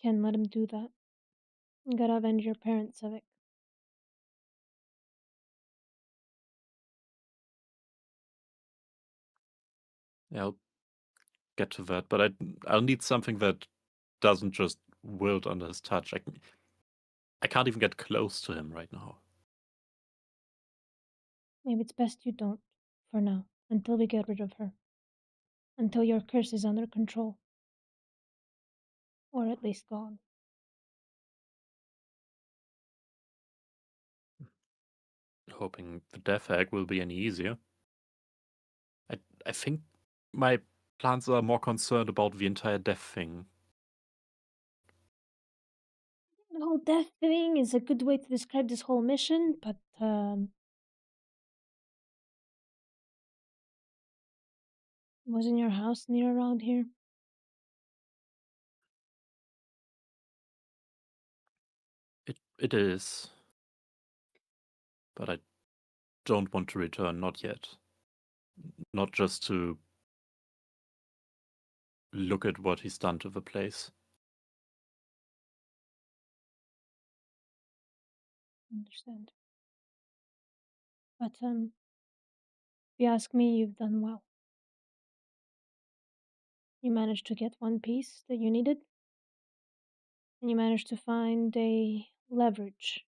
can't let him do that. You gotta avenge your parents, Sevik. Yeah, I'll get to that, but I'll need something that doesn't just wilt under his touch. I can't even get close to him right now. Maybe it's best you don't, for now, until we get rid of her. Until your curse is under control. Or at least gone. Hoping the death egg will be any easier. I think my plans are more concerned about the entire death thing. The whole death thing is a good way to describe this whole mission, but Wasn't your house near around here? It is. But I don't want to return, not yet. Not just to look at what he's done to the place. Understand. But if you ask me, you've done well. You managed to get one piece that you needed, and you managed to find a leverage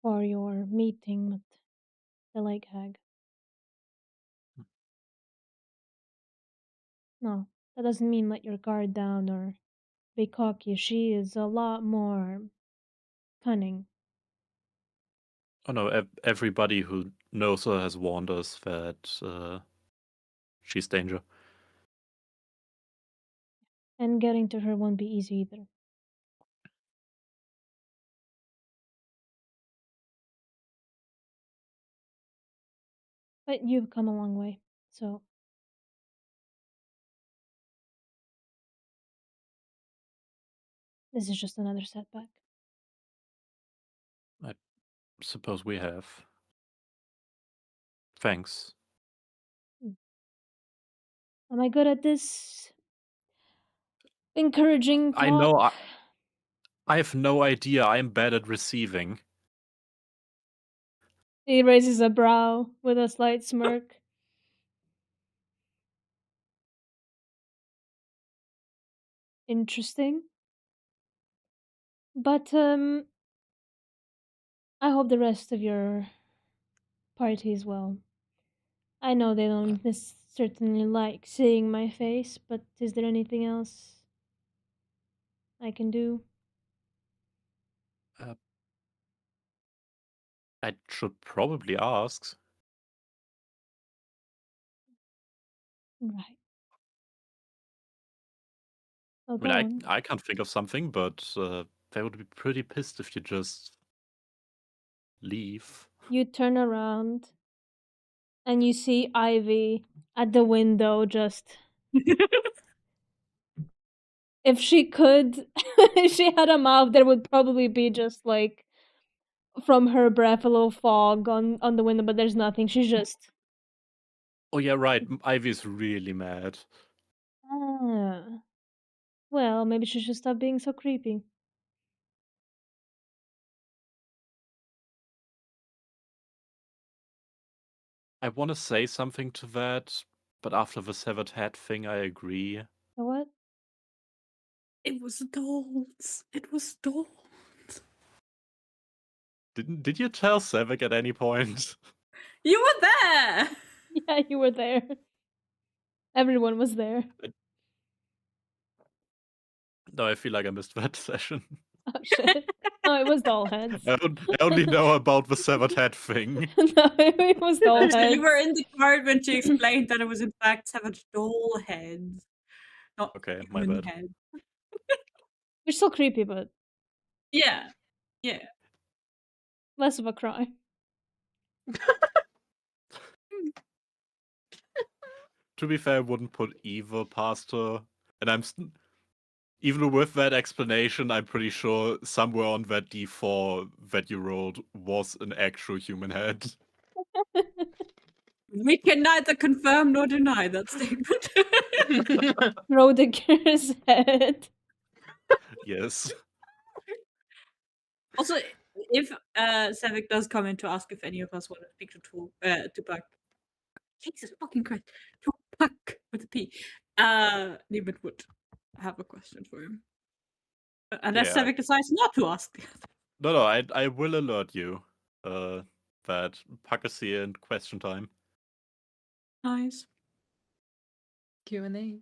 for your meeting with the lake hag. No, that doesn't mean let your guard down or be cocky. She is a lot more cunning. Oh no, everybody who knows her has warned us that she's danger. And getting to her won't be easy either. But you've come a long way, so this is just another setback. I suppose we have. Thanks. Am I good at this? Encouraging talk? I know I have no idea. I'm bad at receiving. He raises a brow with a slight smirk. Interesting. But I hope the rest of your party is well. I know they don't certainly like seeing my face, but is there anything else I can do? I should probably ask. Right. Oh, I go mean, on. I can't think of something, but they would be pretty pissed if you just leave. You turn around and you see Ivy at the window just. If she could, if she had a mouth, there would probably be just like from her breath a little fog on the window, but there's nothing. She's just. Oh yeah, right. Ivy's really mad. Ah. Well, maybe she should stop being so creepy. I want to say something to that, but after the severed head thing, I agree. You know what? It was dolls. It was dolls. Did you tell Sevik at any point? You were there. Yeah, you were there. Everyone was there. No, I feel like I missed that session. Oh shit. No, it was doll heads. I only know about the severed head thing. No, it was doll heads. You were in the card when she explained that it was in fact savage doll heads, not Okay, my human bad. heads. You're still creepy, but Yeah, yeah. less of a cry. To be fair, I wouldn't put evil past her. And even with that explanation, I'm pretty sure somewhere on that D4 that you rolled was an actual human head. We can neither confirm nor deny that statement. Rodeker's head. Yes. Also, if Savik does come in to ask if any of us want to speak to Tupac, Jesus fucking Christ, Tupac with a P, Neiman would have a question for him. Unless Yeah. Savik decides not to ask. No, I will alert you that Puck is here in question time. Nice. Q&A.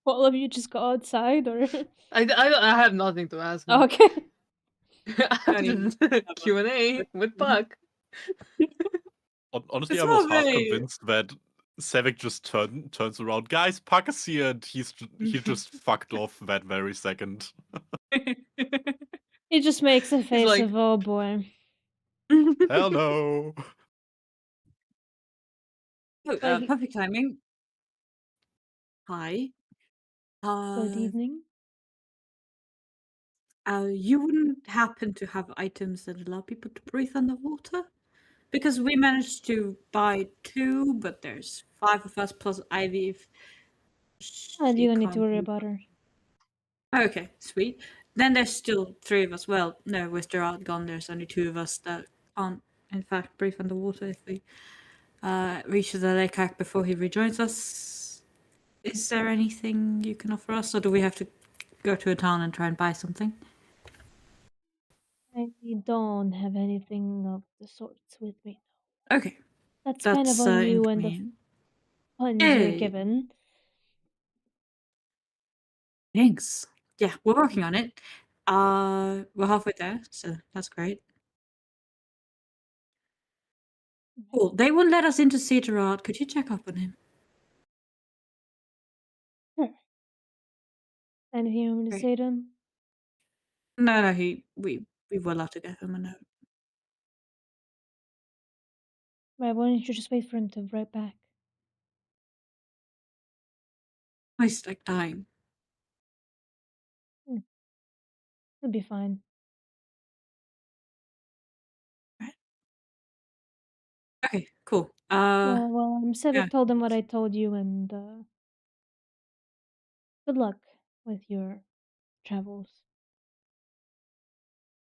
All of you just go outside, or I have nothing to ask him. okay. Q&A with Puck. Honestly, It's I was not half very- convinced that Savik just turns around. Guys, Puck is here, and he just fucked off that very second. He just makes a face like- of, oh boy. Hell no. Oh, Like, perfect timing. Hi. good evening. You wouldn't happen to have items that allow people to breathe underwater? Because we managed to buy 2, but there's 5 of us plus Ivy if And she you don't need to can't worry breathe. about her. Okay, sweet. Then there's still 3 of us. Well, no, with Gerhard gone, there's only 2 of us that can't, in fact, breathe underwater if we reach the lake hack before he rejoins us. Is there anything you can offer us, or do we have to go to a town and try and buy something? I don't have anything of the sorts with me. Okay, That's kind of that's on you and the inconvenient. funds you're Hey, given. thanks. Yeah, we're working on it. We're halfway there, so that's great. Cool. They won't let us in to see Gerard. Could you check up on him? Sure. Anything you want me to Great. say to him? No, we were allowed to give him a note. Right, why don't you just wait for him to write back? He's like dying. He'll be fine. Right. Okay, cool. Well, Civic yeah. told him what I told you, and good luck with your travels.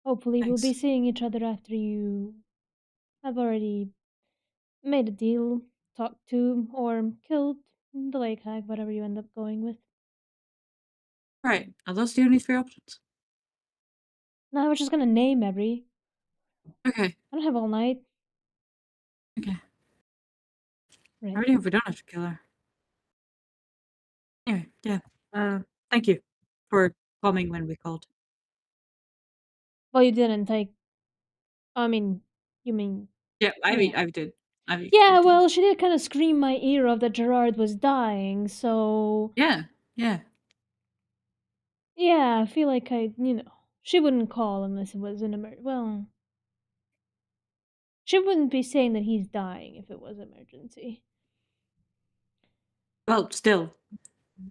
Hopefully, we'll be Thanks. seeing each other after you have already made a deal, talked to, or killed the lake hag, whatever you end up going with. Right. Are those the only 3 options? No, I was just gonna name every. Okay. I don't have all night. Okay. Right. I already hope we don't have to kill her. Anyway, yeah. Thank you for coming when we called. Well, you didn't. I mean, you mean. Yeah, Yeah. I did. Yeah, well, she did kind of scream my ear off that Gerard was dying, so. Yeah. Yeah, I feel like she wouldn't call unless it was an well, she wouldn't be saying that he's dying if it was an emergency. Well, still,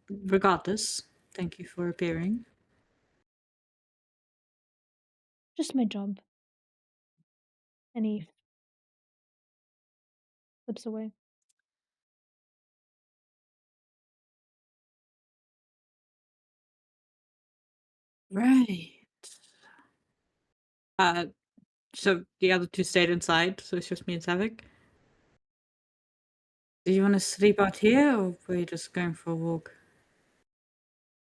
regardless, thank you for appearing. Just my job. And he flips away. Right. So the other 2 stayed inside, so it's just me and Savik. Do you want to sleep out here, or were you just going for a walk?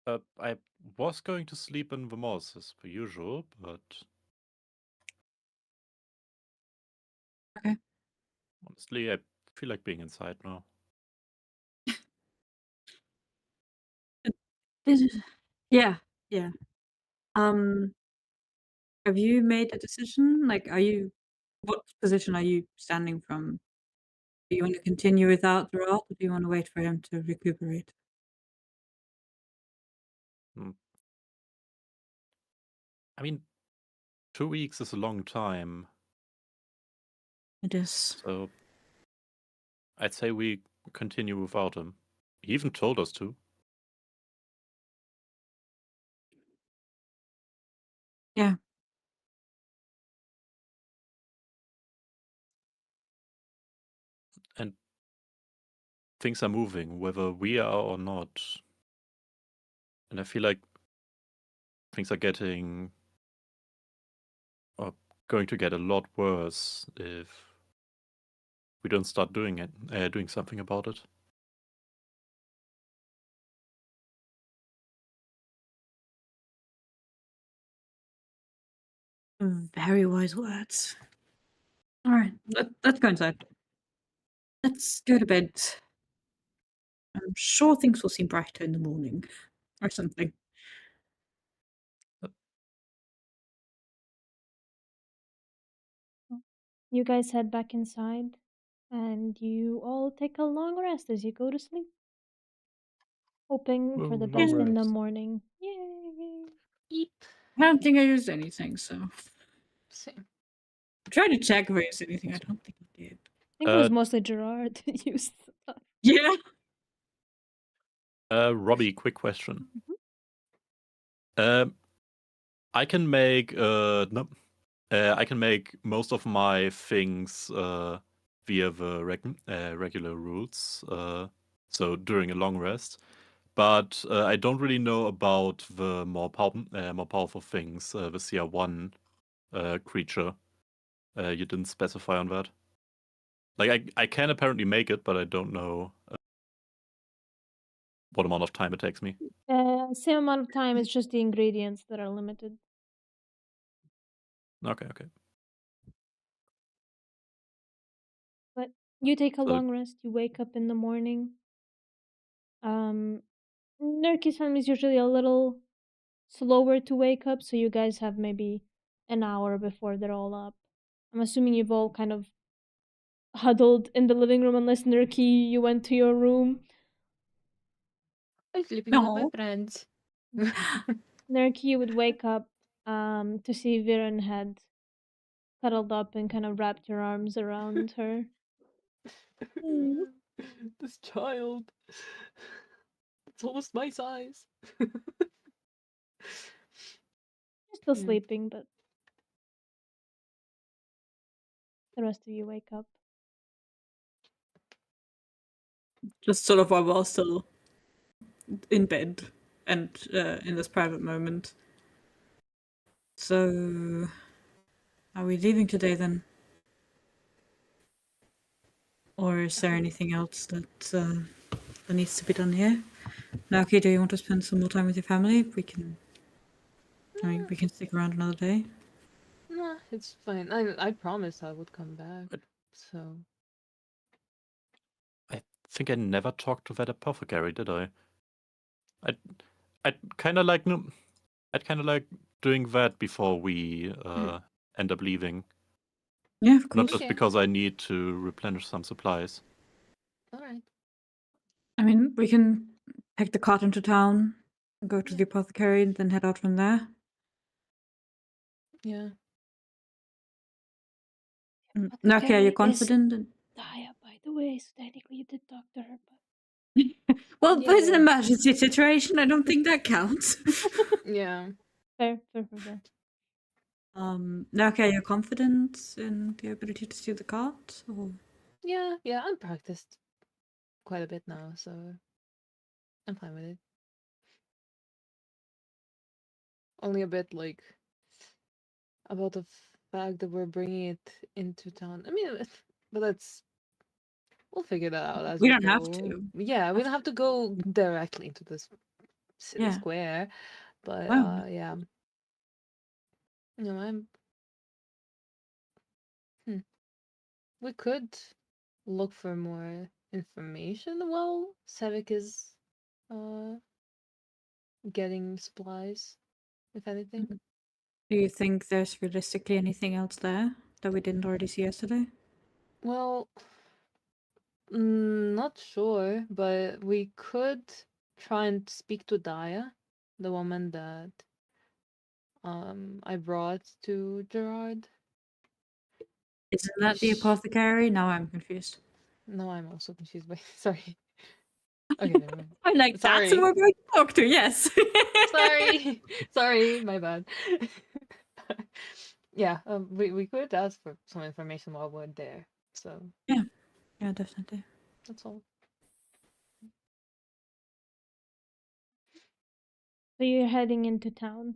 I was going to sleep in the moss as per usual, but Okay. honestly, I feel like being inside now. Yeah. Have you made a decision? Like, what position are you standing from? Do you want to continue without Gerard, or do you want to wait for him to recuperate? Hmm. I mean, 2 weeks is a long time, It is. so I'd say we continue without him. He even told us to. Yeah. And things are moving, whether we are or not. And I feel like things are getting or going to get a lot worse if we don't start doing something about it. Very wise words. All right, let's go inside. Let's go to bed. I'm sure things will seem brighter in the morning, or something. You guys head back inside, and you all take a long rest as you go to sleep, hoping for the long best in the rest. morning. Yay! Eep. I don't think I used anything, so Same. I'm trying to check if I used anything. I don't think I did. think it was Uh, mostly Gerard that used stuff. Yeah. Robbie, quick question. I can make no, I can make most of my things via the regular rules. So during a long rest, but I don't really know about the more powerful things. The CR1 creature. You didn't specify on that. Like I can apparently make it, but I don't know what amount of time it takes me. Same amount of time. It's just the ingredients that are limited. Okay. But you take a So- long rest. You wake up in the morning. Nerky's family is usually a little slower to wake up, so you guys have maybe an hour before they're all up. I'm assuming you've all kind of huddled in the living room, unless Nerky, you went to your room. I'm sleeping with my No. friends. Nerky would wake up to see Viren had cuddled up and kind of wrapped your arms around her. This child. It's almost my size. You're still Yeah. sleeping, but the rest of you wake up. Just sort of while we're still in bed and in this private moment. So, are we leaving today then? Or is there anything else that needs to be done here? Naoki, do you want to spend some more time with your family? We can. I mean, we can stick around another day. Nah, it's fine. I promised I would come back. So I think I never talked to that apothecary, did I? I'd kind of like doing that before we end up leaving. Yeah, of Not course. just Okay. because I need to replenish some supplies. alright. I mean, we can take the cart into town, go to the apothecary, and then head out from there. Yeah. Naoki, are you Apothecary is confident? Daya, by the way, so technically you did talk to her, but Well, there's an Yeah. emergency situation. I don't think that counts. Yeah. fair. Naoki, are you confident in the ability to steal the cart? Or... Yeah, I'm practiced quite a bit now, so I'm fine with it. Only a bit like about the fact that we're bringing it into town. I mean, but we'll figure that out as We we don't go. have to. Yeah, we don't have to go directly into this city Yeah. square, but Well, yeah. No, we could look for more information while Sevik is uh getting supplies, if anything. do you think there's realistically anything else there that we didn't already see yesterday? Well, not sure, but we could try and speak to Daya, the woman that I brought to Gerard. Isn't that the apothecary? Now I'm confused. No, I'm also confused by sorry. Okay, never mind. I'm like, that's who Sorry. we're going to talk to, yes. Sorry. Sorry, my bad. Yeah, we could ask for some information while we're there. So Yeah, definitely. that's all. So you're heading into town.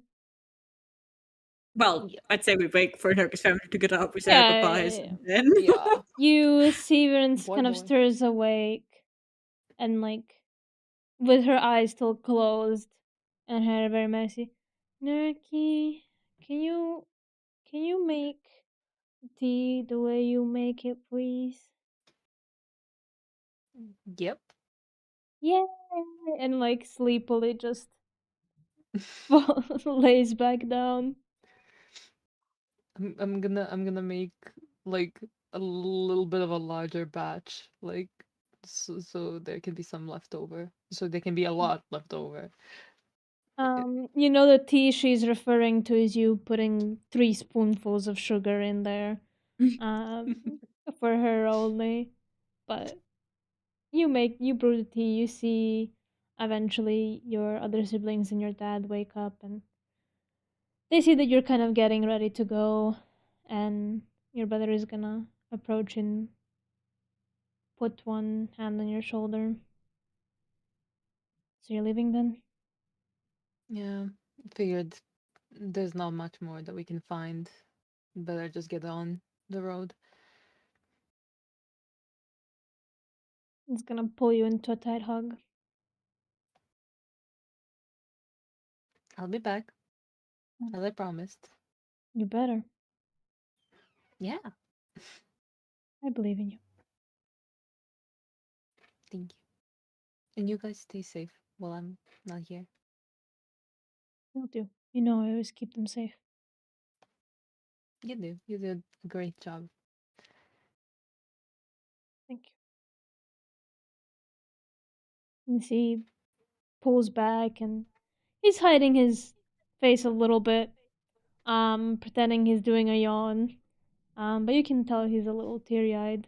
Well, Yeah. I'd say we wait for Noki's family to get up, we say our goodbyes, and then... Yeah. You see Viren Boy, kind of boy. stirs awake, and like with her eyes still closed and her hair very messy. Nerky, can you make tea the way you make it, please? Yep. Yeah, and like sleepily just lays back down. I'm gonna make like a little bit of a larger batch, like so there can be some left over. So there can be a lot left over. You know the tea she's referring to is you putting 3 spoonfuls of sugar in there. for her only. But you brew the tea. You see, eventually your other siblings and your dad wake up, and they see that you're kind of getting ready to go, and your brother is gonna approach and put one hand on your shoulder. So you're leaving then? Yeah, figured there's not much more that we can find. Better just get on the road. It's gonna pull you into a tight hug. I'll be back, as I promised. You better. Yeah, I believe in you. thank you. And you guys stay safe while I'm not here. Will do. You know I always keep them safe. You do. You did a great job. Thank you. You see, he pulls back and he's hiding his face a little bit, pretending he's doing a yawn. But you can tell he's a little teary-eyed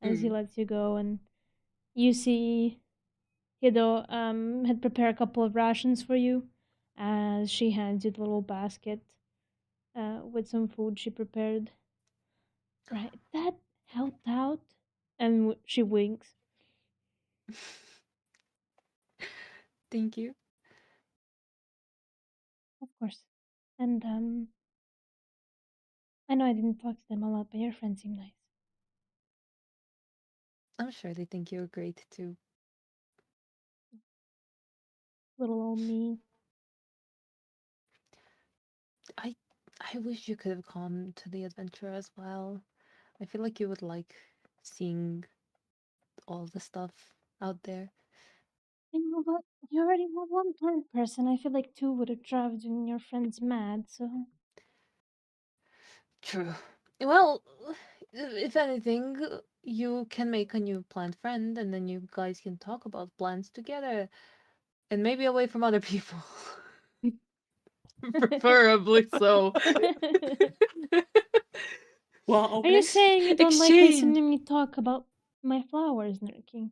as he lets you go, and you see Hido had prepared a couple of rations for you as she hands you the little basket with some food she prepared. Right, that helped out. And she winks. Thank you. Of course. And I know I didn't talk to them a lot, but your friends seem nice. I'm sure they think you're great too. Little old me. I I wish you could have come to the adventure as well. I feel like you would like seeing all the stuff out there. You know what? You already have one plant person. I feel like two would have driven your friends mad, so. True. Well, if anything, you can make a new plant friend and then you guys can talk about plants together. And maybe away from other people. Preferably so. Well, Are you saying you don't like Exchange. listening me talk about my flowers, Nerky?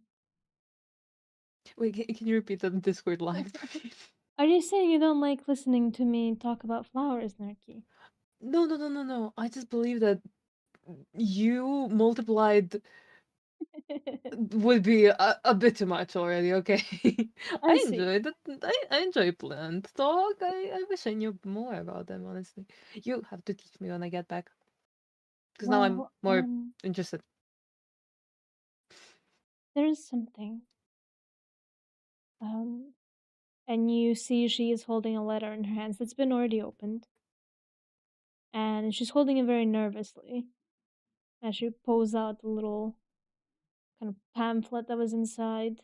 Wait, can you repeat that Discord live? Are you saying you don't like listening to me talk about flowers, Nerky? No. I just believe that you multiplied would be a bit too much already, okay? I I see. enjoy that. I enjoy plant talk. I wish I knew more about them, honestly. You have to teach me when I get back. Because now I'm Well, more interested. there's something. Um, and you see she is holding a letter in her hands that's been already opened. And she's holding it very nervously as she pulls out the little kind of pamphlet that was inside.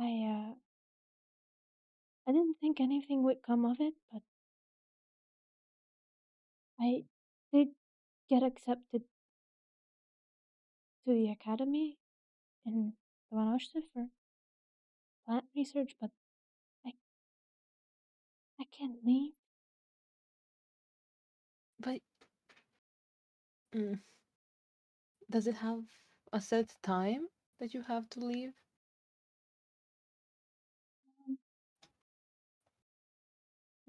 I didn't think anything would come of it, but I did get accepted to the academy in Ivanoshte for plant research, but I I can't leave. But does it have a set time that you have to leave? Um,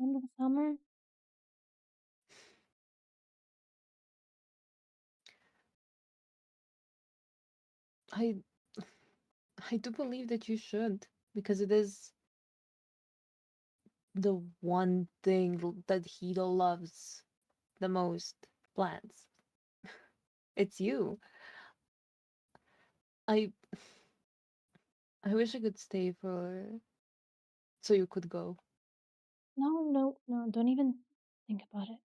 End of summer. I I do believe that you should, because it is the one thing that Hito loves the most. Plants. It's you. I I wish I could stay for so you could go. No, don't even think about it.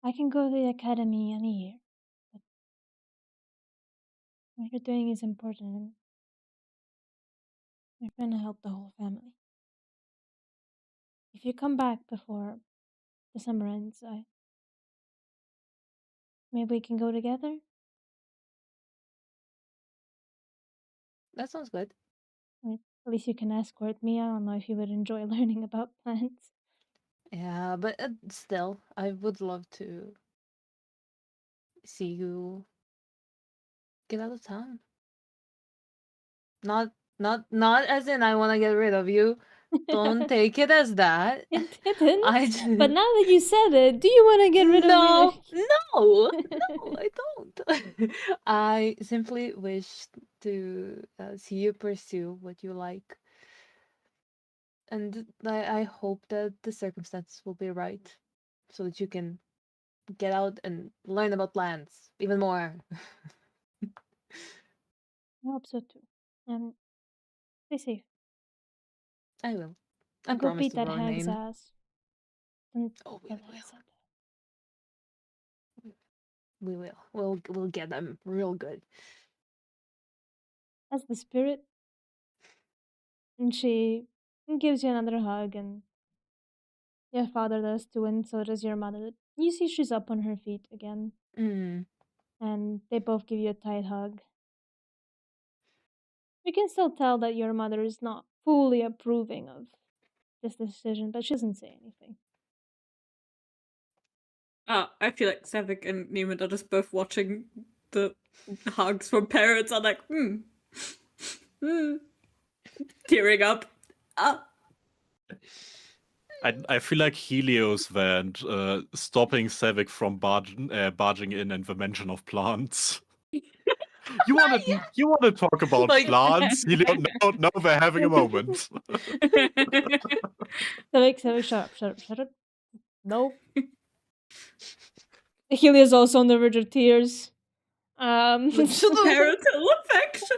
I can go to the academy any year, but what you're doing is important and you're trying to help the whole family. If you come back before the summer ends, maybe we can go together. That sounds good. Or at least you can escort me. I don't know if you would enjoy learning about plants. Yeah, but still, I would love to see you get out of town. Not as in I want to get rid of you. Don't take it as that. It didn't. I But now that you said it, do you want to get rid of no, me? no, I don't. I simply wish to see you pursue what you like, and I hope that the circumstances will be right, so that you can get out and learn about lands even more. I hope so too. Stay safe. I will. I And go promise beat to that our hag's name. ass. Don't Oh, we tell her I will. said that. We will. We'll get them real good. That's the spirit. And she gives you another hug, and your father does too, and so does your mother. You see she's up on her feet again, Mm. and they both give you a tight hug. You can still tell that your mother is not fully approving of this decision, but she doesn't say anything. I feel like Sevik and Neiman are just both watching the hugs from parents are like, tearing up. I feel like Helios went stopping Sevik from barging in and the mention of plants. You want to talk about Like- plants? Helios, no, they're having a moment. Sevik, shut up. No. Healy is also on the verge of tears. Parental affection.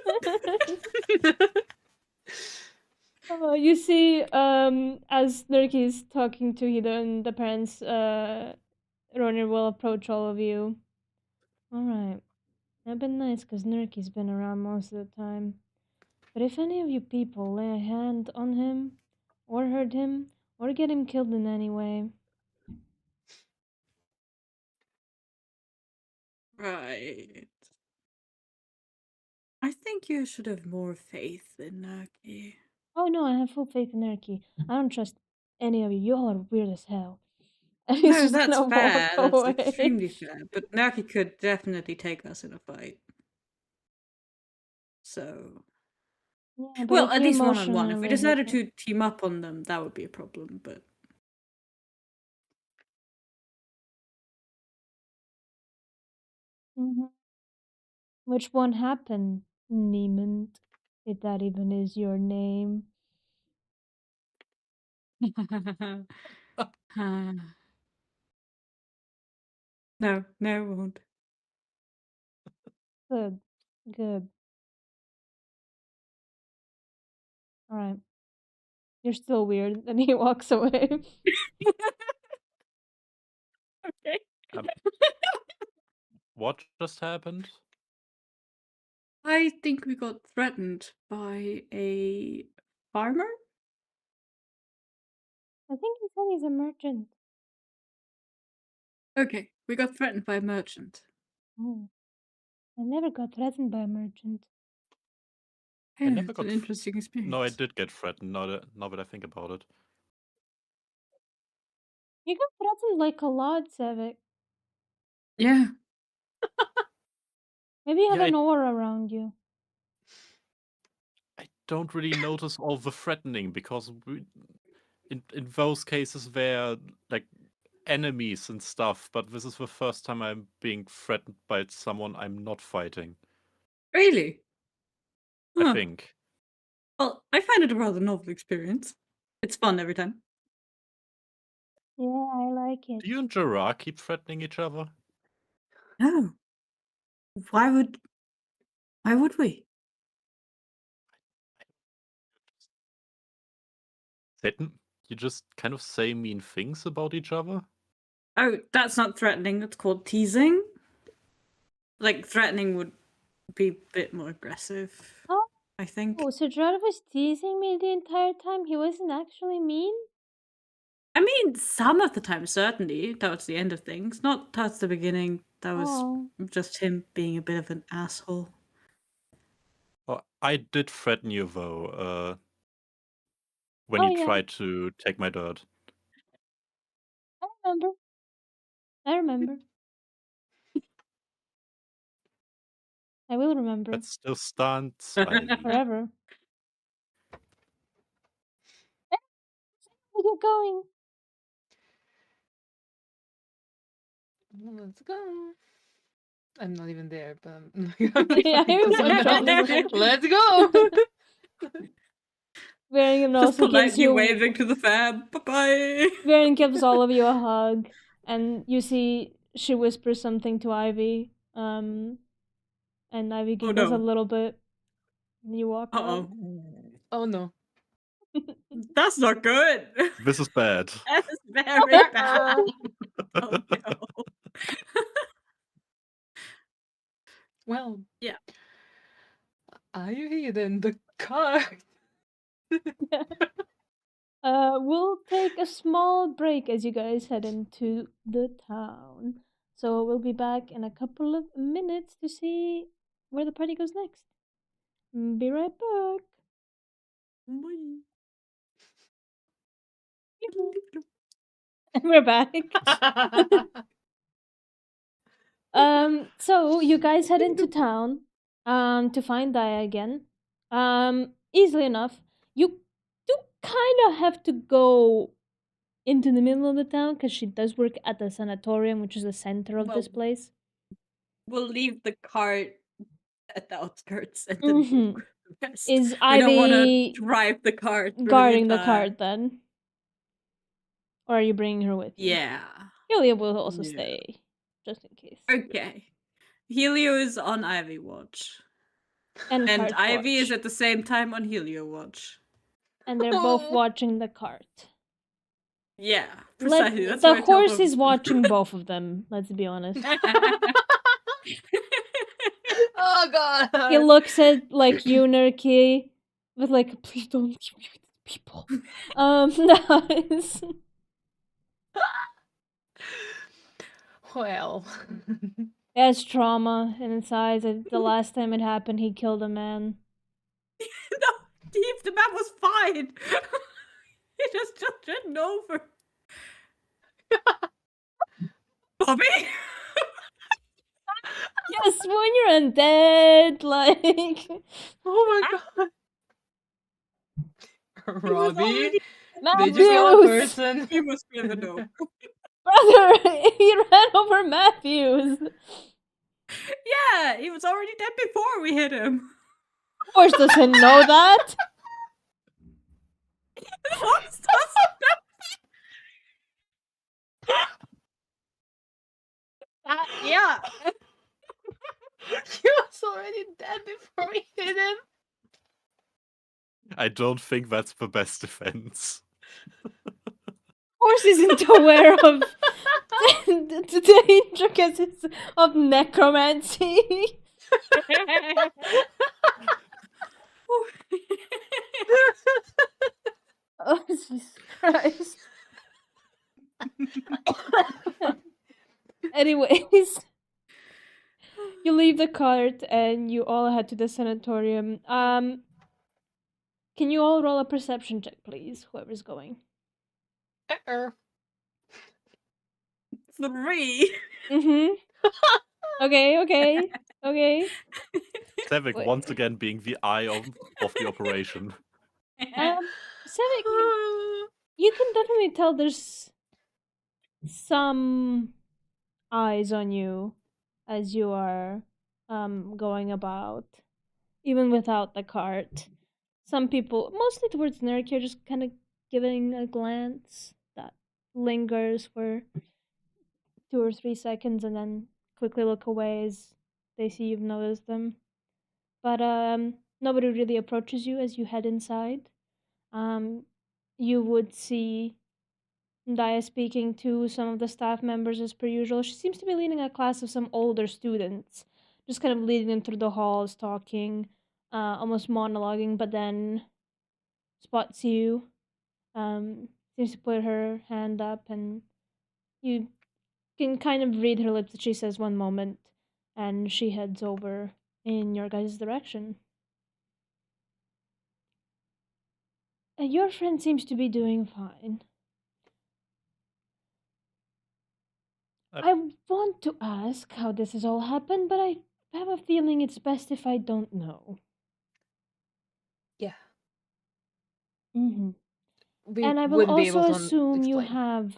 You see, as Nurki is talking to Hida and the parents, Ronir will approach all of you. Alright. That'd been nice, because Nurki's been around most of the time. But if any of you people lay a hand on him, or hurt him, or get him killed in any way, Right. I think you should have more faith in Naki. oh no, I have full faith in Nurki. I don't trust any of you. You all are weird as hell. And he's No, just that's gonna fair. walk That's away. extremely fair. But Naki could definitely take us in a fight. So, Yeah, but well, if at you least one-on-one. If we emotionally hit decided him. to team up on them, that would be a problem. But Which one happened, Neiman? If that even is your name. no, it won't. Good. Good. Alright. You're still weird. And he walks away. Okay. What just happened? I think we got threatened by a farmer. I think he said he's a merchant. Okay, we got threatened by a merchant. Oh. I never got threatened by a merchant. I Yeah, never it's got an interesting experience. No, I did get threatened. Now that I think about it. You got threatened like a lot, Sevik. Yeah. Maybe you have Yeah, an aura around you. I don't really notice all the threatening because in those cases they're like enemies and stuff. But this is the first time I'm being threatened by someone I'm not fighting. Really? I Huh. think. Well, I find it a rather novel experience. It's fun every time. Yeah, I like it. Do you and Gerhard keep threatening each other? No. Why would we? Didn't you just kind of say mean things about each other? Oh, that's not threatening. That's called teasing. Like, threatening would be a bit more aggressive, Oh, I think. so Gerhard was teasing me the entire time? He wasn't actually mean? I mean, some of the time, certainly, towards the end of things. Not towards the beginning. That was Oh. just him being a bit of an asshole. Well, I did threaten you though, when Oh, you yeah. tried to take my dirt. I remember. I will remember That still stands, Ivy. forever. Where are you going? Let's go. I'm not even there, but Yeah, I was let's go. Varian Just also gives politely you waving to the fam. Bye-bye. Varian gives all of you a hug, and you see she whispers something to Ivy. And Ivy Oh, giggles a no. little bit. And you walk out. Uh-oh. Oh no. That's not good. This is bad. That is very bad. Oh, no. Well. Yeah. Are you hidden the car? We'll take a small break as you guys head into the town. So we'll be back in a couple of minutes to see where the party goes next. Be right back. Bye. And we're back. So you guys head into town to find Daya again. Easily enough. You do kind of have to go into the middle of the town because she does work at the sanatorium, which is the center of this Well, place. We'll leave the cart at the outskirts and then walk the rest. Is We don't want to Ivy drive the cart through guarding the entire... cart then? Or are you bringing her with you? Yeah. Yulia will also Yeah. stay, just in case. Okay. Helio is on Ivy watch. And And cart Ivy is watch. at the same time on Helio watch. And they're both watching the cart. Yeah, precisely. That's The what I tell horse both is of them. watching both of them, let's be honest. Oh god. He looks at like Unarchy with like, please don't give me with these people. Nice. Well. He has trauma inside. The last time it happened, he killed a man. No, Steve, the map was fine. He just ridden over. Bobby? Yes, when you're undead, like. Oh my god. He was Robbie, already... did you kill a Matthews! person? He must be able to know. Brother, he ran over Matthews. Yeah, he was already dead before we hit him. Horse doesn't know that. Horse doesn't know. Yeah. He was already dead before we hit him. I don't think that's the best defense. Horse isn't aware of the intricacies of necromancy. Oh, Jesus Christ. Anyways, you leave the cart and you all head to the sanatorium. Can you all roll a perception check, please? Whoever's going. 3. Mm-hmm. Okay. Sevik Wait. once again being the eye of the operation. Sevik, you can definitely tell there's some eyes on you as you are going about, even without the cart. Some people, mostly towards Nerk, you're just kind of giving a glance that lingers for 2 or 3 seconds and then quickly look away as they see you've noticed them. But nobody really approaches you as you head inside. You would see Daya speaking to some of the staff members as per usual. She seems to be leading a class of some older students, just kind of leading them through the halls, talking, almost monologuing, but then spots you, seems to put her hand up, and you can kind of read her lips that she says one moment, and she heads over in your guys' direction. Your friend seems to be doing fine. I want to ask how this has all happened, but I I have a feeling it's best if I don't know. Yeah. Mm-hmm. We And I will wouldn't be also able to assume you explain. have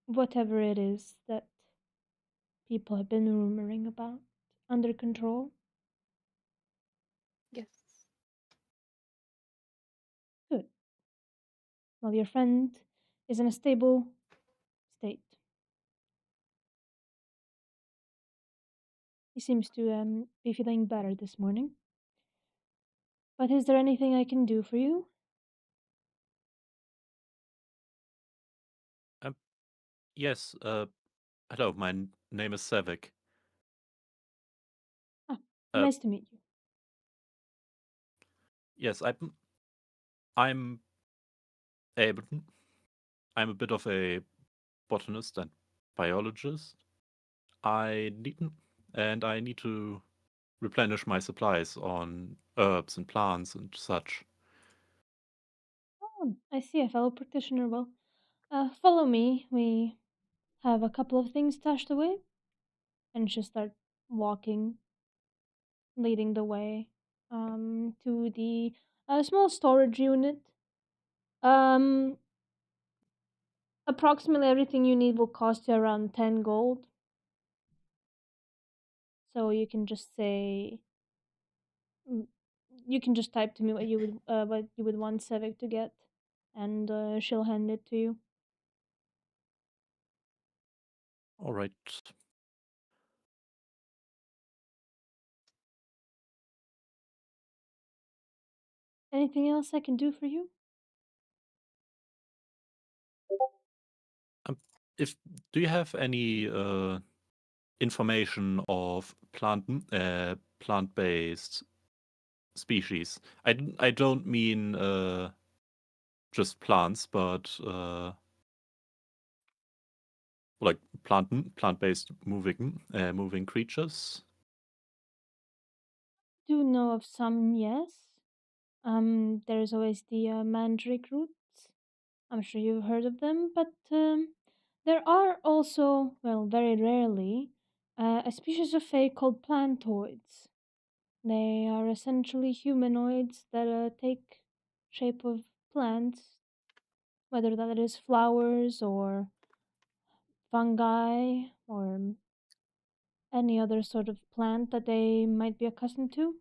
whatever it is that people have been rumoring about under control. Yes. Good. Well, your friend is in a stable state. He seems to be feeling better this morning. But is there anything I can do for you? Yes, hello, my name is Savik. Ah, Uh, nice to meet you. yes, I'm a, I'm a bit of a botanist and biologist. I need to replenish my supplies on herbs and plants and such. Oh, I see a fellow practitioner. Well, follow me. We have a couple of things stashed away. And she'll start walking, leading the way to the small storage unit. Um, Approximately everything you need will cost you around 10 gold. So you can just say, mm, you can just type to me what you would want Sevik to get, and she'll hand it to you. All right. Anything else I can do for you? Um, if do you have any information of plant-based species? I don't mean just plants, but like plant-based moving creatures. Do know of some, yes. There's always the mandrake roots. I'm sure you've heard of them, but there are also, well, very rarely, a species of fae called plantoids. They are essentially humanoids that take shape of plants, whether that is flowers or fungi or any other sort of plant that they might be accustomed to.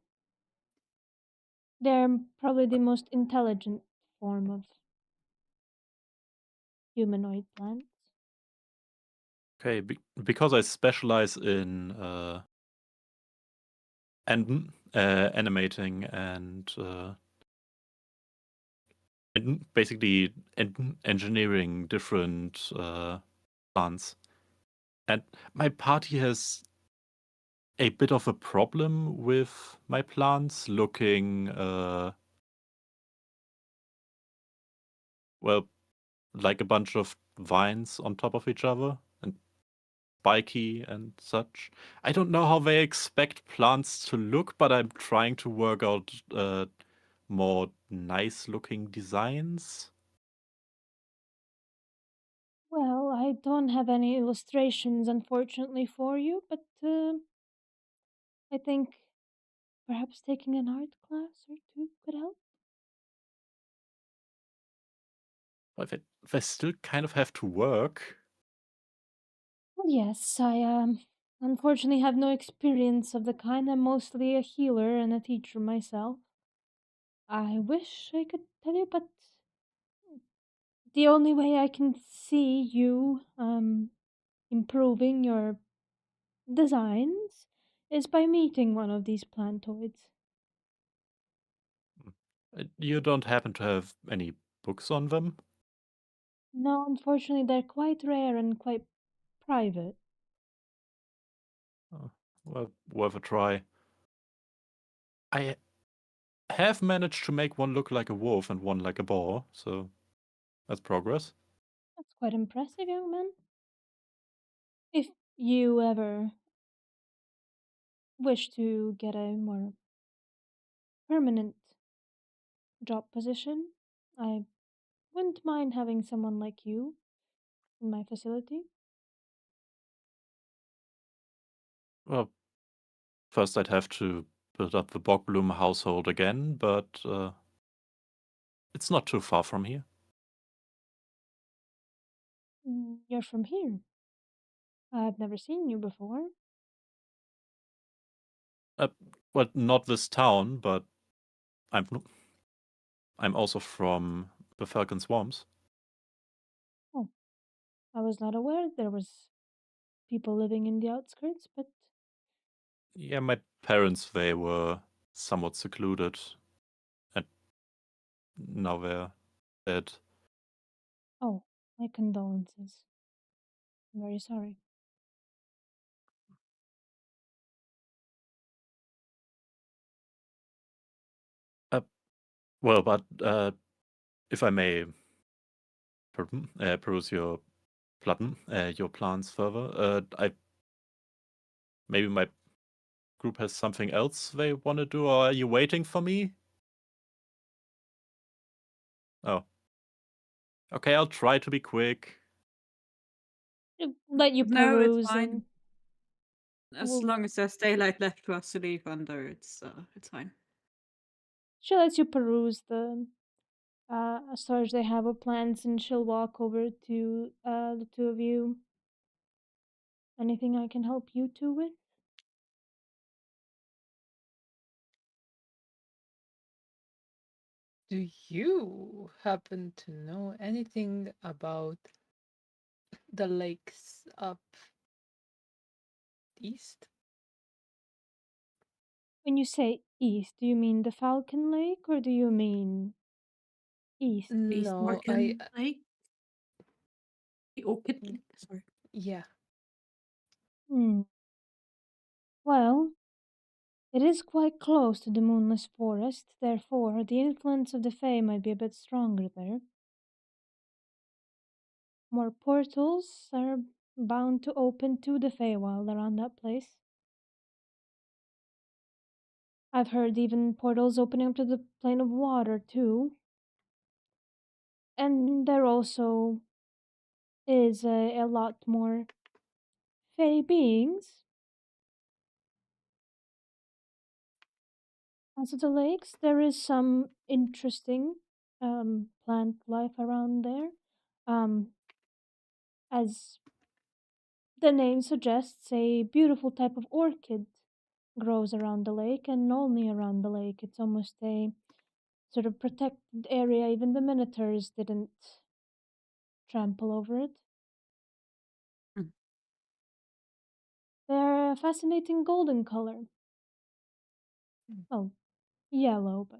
They're probably the most intelligent form of humanoid plants. Okay, because I specialize in animating and basically engineering different plants. And my party has a bit of a problem with my plants looking, well, like a bunch of vines on top of each other and spiky and such. I don't know how they expect plants to look, but I'm trying to work out more nice looking designs. Well, I don't have any illustrations, unfortunately, for you, but I think perhaps taking an art class or two could help. But they still kind of have to work. Well, yes, I unfortunately have no experience of the kind. I'm mostly a healer and a teacher myself. I wish I could tell you, but the only way I can see you improving your designs is by meeting one of these plantoids. You don't happen to have any books on them? No, unfortunately, they're quite rare and quite private. Oh, well, worth a try. I have managed to make one look like a wolf and one like a boar, so that's progress. That's quite impressive, young man. If you ever wish to get a more permanent job position, I wouldn't mind having someone like you in my facility. Well, First, I'd have to build up the Bogbloom household again, but it's not too far from here. You're from here. I've never seen you before. Well, not this town, but I'm also from the Falcon Swarms. Oh, I was not aware there was people living in the outskirts, but Yeah, my parents, they were somewhat secluded, and now they're dead. oh, my condolences. I'm very sorry. Well, but if I may peruse your plans further, maybe my group has something else they want to do, or are you waiting for me? Oh. Okay, I'll try to be quick. Let you No, it's peruse fine. and As Well- long as there's daylight left for us to leave under, it's fine. she lets you peruse the storage they have of plants, and she'll walk over to the two of you. Anything I can help you two with? Do you happen to know anything about the lakes up east? When you say east, do you mean the Falcon Lake or do you mean east? East No, Markin Lake? The Orchid Mm. Lake, sorry. yeah. Hmm. Well, it is quite close to the Moonless Forest, therefore the influence of the Fae might be a bit stronger there. More portals are bound to open to the Feywild around that place. I've heard even portals opening up to the plane of water too. And there also is a lot more Fey beings. As to the lakes, there is some interesting plant life around there. As the name suggests, a beautiful type of orchid grows around the lake and only around the lake. It's almost a sort of protected area. Even the minotaurs didn't trample over it. Hmm. They're a fascinating golden color. Well, yellow, but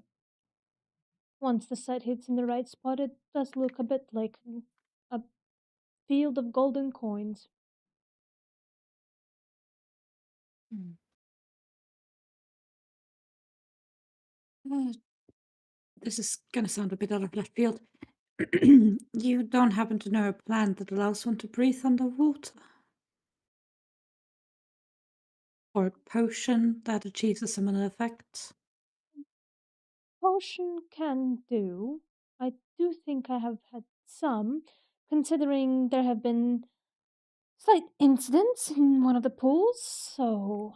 once the set hits in the right spot, it does look a bit like a field of golden coins. Mm. This is gonna sound a bit out of left field. You don't happen to know a plant that allows one to breathe underwater? Or a potion that achieves a similar effect? Potion can do. I do think I have had some, considering there have been slight incidents in one of the pools, so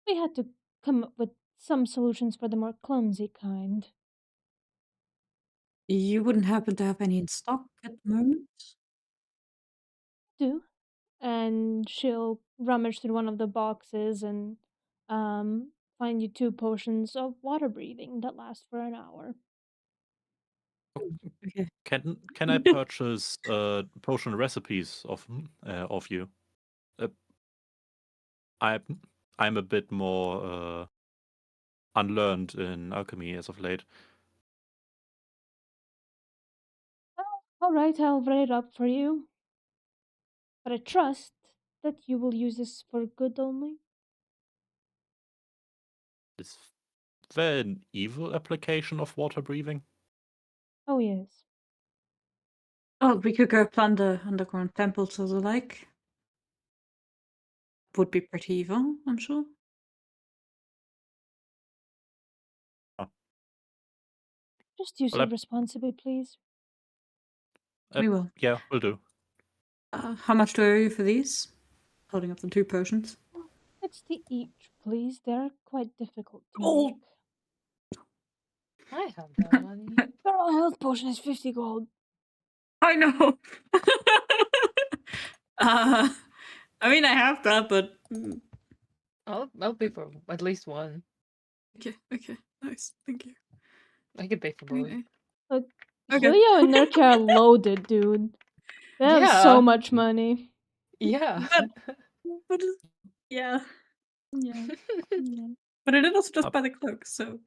we had to come up with some solutions for the more clumsy kind. You wouldn't happen to have any in stock at the moment? Do. And she'll rummage through one of the boxes and find you two potions of water breathing that last for an hour. Okay. Can I purchase potion recipes of you? I'm a bit more unlearned in alchemy as of late. All right, I'll write it up for you. But I trust that you will use this for good only. Is there an evil application of water breathing? Oh, yes. Oh, we could go plunder underground temples or the like. Would be pretty evil, I'm sure. Just use Well, it responsibly, please. We will. Yeah, will do. How much do I owe you for these? Holding up the two potions. 60 each, please. They're quite difficult to Gold. make. I have that money. Girl, a health potion is 50 gold. I know. I mean, I have that, but I'll pay for at least one. okay, nice, thank you. I could pay for both. Okay. Look, Okay. Julio and Nerky are loaded, dude. They have Yeah. so much money. Yeah. But yeah. But I did also just buy the cloak, so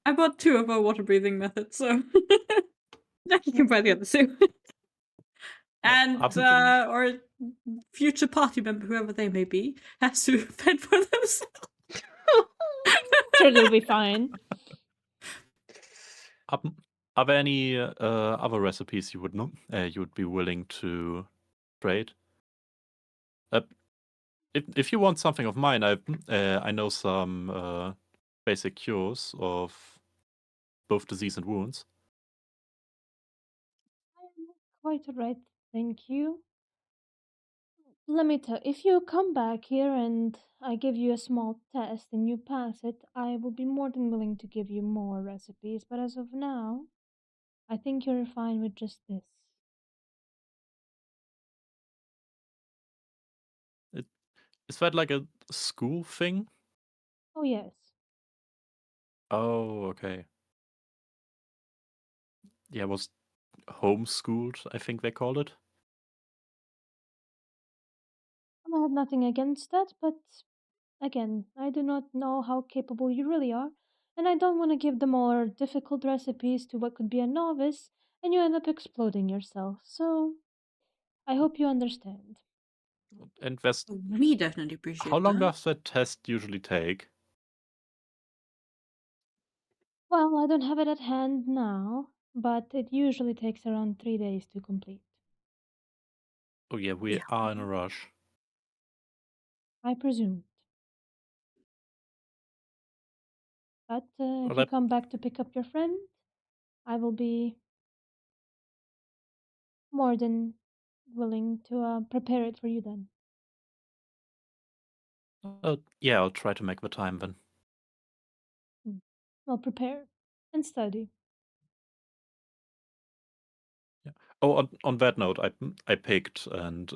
I bought 2 of our water breathing methods, so now you can buy the other 2. And or future party member, whoever they may be, has to fend for themselves. Sure, they'll be fine. Are there any other recipes you would be willing to trade? If you want something of mine, I know some basic cures of both disease and wounds. Quite alright, thank you. Let me tell, if you come back here and I give you a small test and you pass it, I will be more than willing to give you more recipes, but as of now, I think you're fine with just this. Is that like a school thing? Oh, yes. Oh, okay. Yeah, it was homeschooled, I think they called it. I have nothing against that, but again, I do not know how capable you really are, and I don't want to give the more difficult recipes to what could be a novice, and you end up exploding yourself. So, I hope you understand. And there's We definitely appreciate how long that. does that test usually take? Well, I don't have it at hand now, but it usually takes around 3 days to complete. Oh yeah, we are in a rush. I presumed. But if Well, you come back to pick up your friend, I will be more than willing to prepare it for you then. yeah, I'll try to make the time then. Well, prepare and study. Yeah. Oh, on that note, I picked, and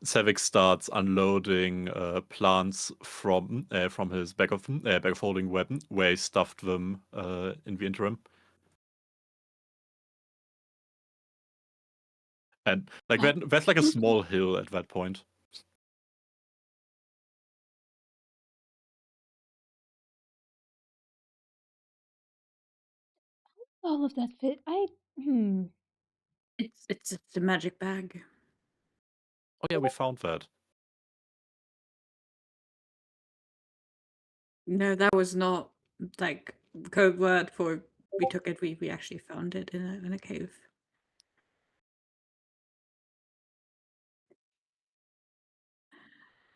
Sevik starts unloading plants from his bag of holding weapon, where he stuffed them in the interim. And like that's like a small hill at that point. All of that fit. It's a magic bag. Oh yeah, we found that. No, that was not like code word for we took it. We actually found it in a cave.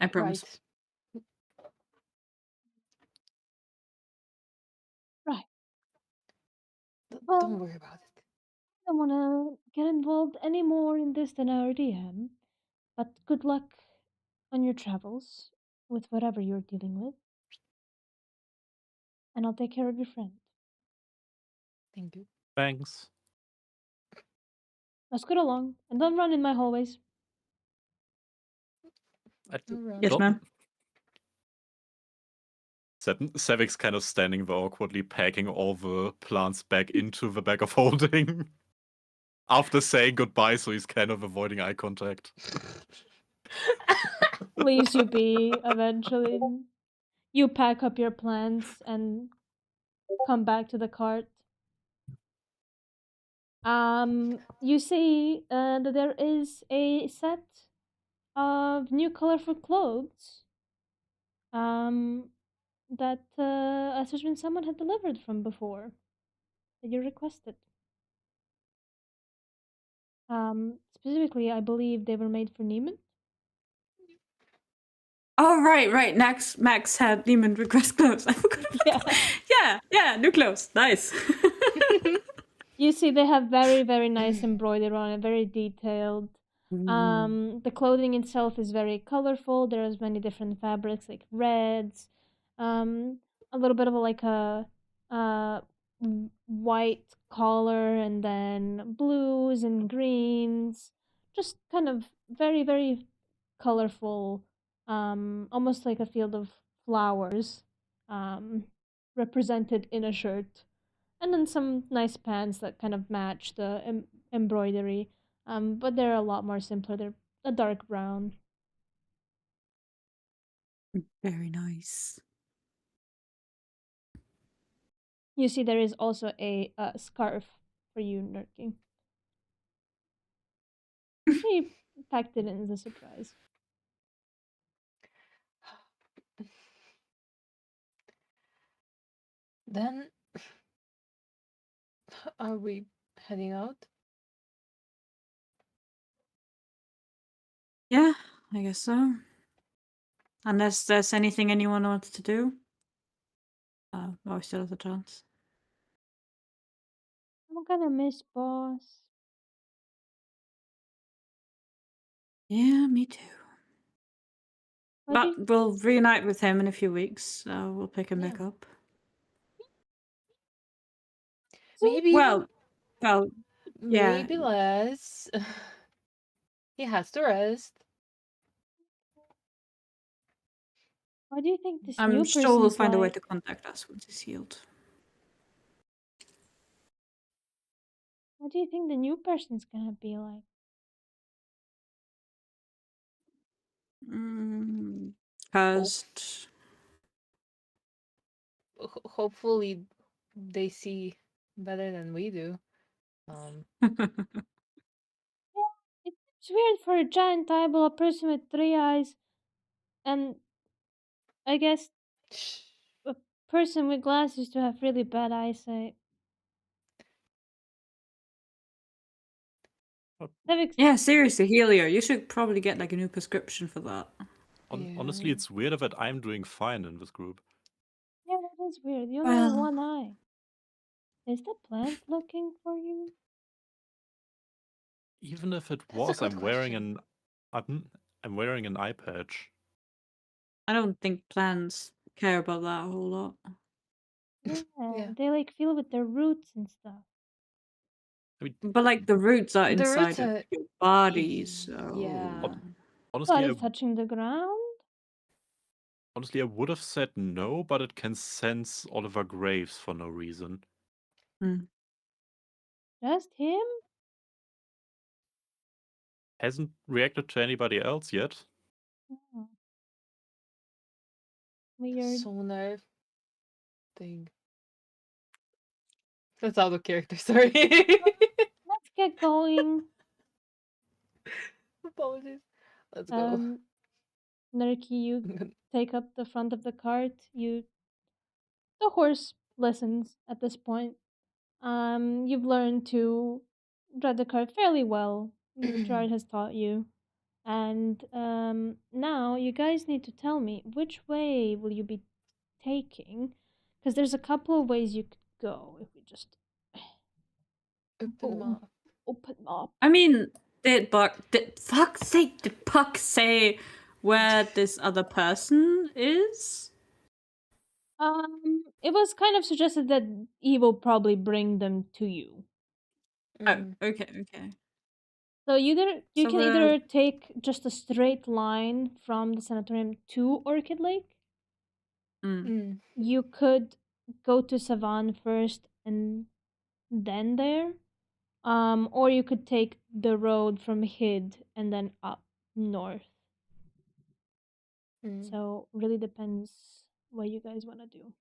I promise. Right. Don't worry about it. I don't want to get involved any more in this than I already am. But good luck on your travels with whatever you're dealing with. And I'll take care of your friend. Thank you. Thanks. Now scoot along and don't run in my hallways. Yes, ma'am. Sevik's kind of standing there awkwardly, packing all the plants back into the bag of holding. After saying goodbye, so he's kind of avoiding eye contact. Leaves you be eventually. You pack up your plants and come back to the cart. You see that there is a set of new colorful clothes. That a certain someone had delivered from before that you requested. Specifically, I believe they were made for Neiman. Oh, right. Max had Neiman request clothes. I forgot about that. Yeah, new clothes. Nice. You see, they have very, very nice embroidery on it, very detailed. The clothing itself is very colorful. There's many different fabrics like reds, a little bit of like a white collar, and then blues and greens. Just kind of very, very colorful, almost like a field of flowers, um, represented in a shirt. And then some nice pants that kind of match the embroidery. But they're a lot more simpler. They're a dark brown. Very nice. You see, there is also a scarf for you, Nurking. She packed it in as a surprise. Then, are we heading out? Yeah, I guess so. Unless there's anything anyone wants to do. We still have the chance. I'm gonna miss boss. Yeah, me too. What do But we'll reunite with him in a few weeks, so we'll pick him Yeah. back up. Maybe Well, yeah. maybe less. He has to rest. What do you think this I'm new sure person's we'll find a way like? to contact us once he's healed. What do you think the new person's gonna be like? Cursed. Hopefully, they see better than we do. Yeah, it's weird for a giant eyeball, a person with 3 eyes, and I guess a person with glasses to have really bad eyesight. Yeah, seriously, Helio, you should probably get like a new prescription for that. Honestly, Yeah. it's weirder that I'm doing fine in this group. Yeah, that is weird. You only have Well, one eye. Is the plant looking for you? Even if it That's a was, good I'm wearing an eye patch. I don't think plants care about that a whole lot. Yeah, Yeah. they like feel with their roots and stuff. I mean, But like the roots are The roots inside of are. your body, so Yeah. honestly, Body touching the ground? I would have said no, but it can sense Oliver Graves for no reason. Just him? Hasn't reacted to anybody else yet. Oh. Weird. Sonar thing. That's out of character, sorry. Let's get going. Apologies. Let's go. Nerky, you take up the front of the cart. The horse listens at this point. You've learned to drive the cart fairly well. Gerhard has taught you. And now you guys need to tell me which way will you be taking? Because there's a couple of ways you could go if we just Open map. open up. I mean, did fuck's sake, did Puck say where this other person is? It was kind of suggested that he will probably bring them to you. Oh, okay. So you So can either take just a straight line from the sanatorium to Orchid Lake. You could go to Savan first and then there. Or you could take the road from Hid and then up north. So really depends what you guys want to do.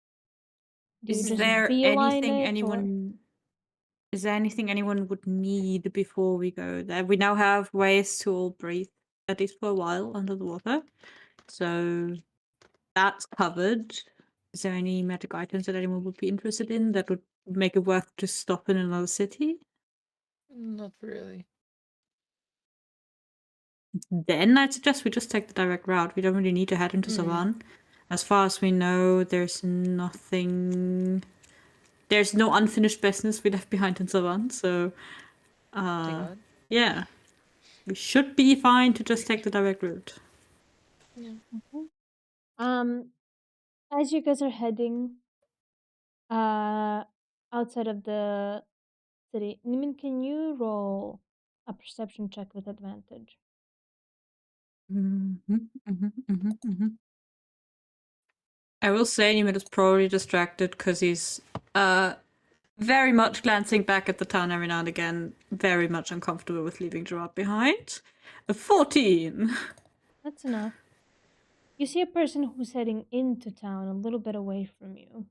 Do you Is just there beeline anything it, or? Is there anything anyone would need before we go there? We now have ways to all breathe, at least for a while, under the water. So that's covered. Is there any magic items that anyone would be interested in that would make it worth to stop in another city? Not really. Then I'd suggest we just take the direct route. We don't really need to head into Savan. As far as we know, there's nothing. There's no unfinished business we left behind in Savan, so Thank God. yeah. we should be fine to just take the direct route. Yeah. As you guys are heading outside of the city, Nimin, can you roll a perception check with advantage? I will say Neiman is probably distracted because he's very much glancing back at the town every now and again, very much uncomfortable with leaving Gerhard behind. A 14. That's enough. You see a person who's heading into town a little bit away from you.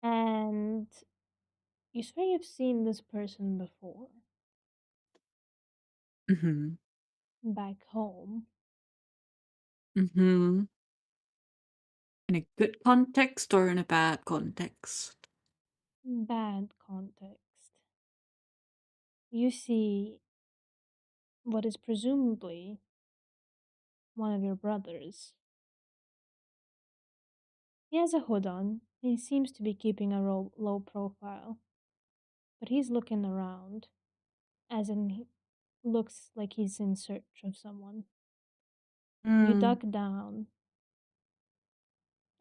And you swear you've seen this person before. Mm-hmm. Back home. Mm-hmm. In a good context or in a bad context? Bad context. You see what is presumably one of your brothers. He has a hood on. He seems to be keeping a low profile. But he's looking around, as in he looks like he's in search of someone. You duck down,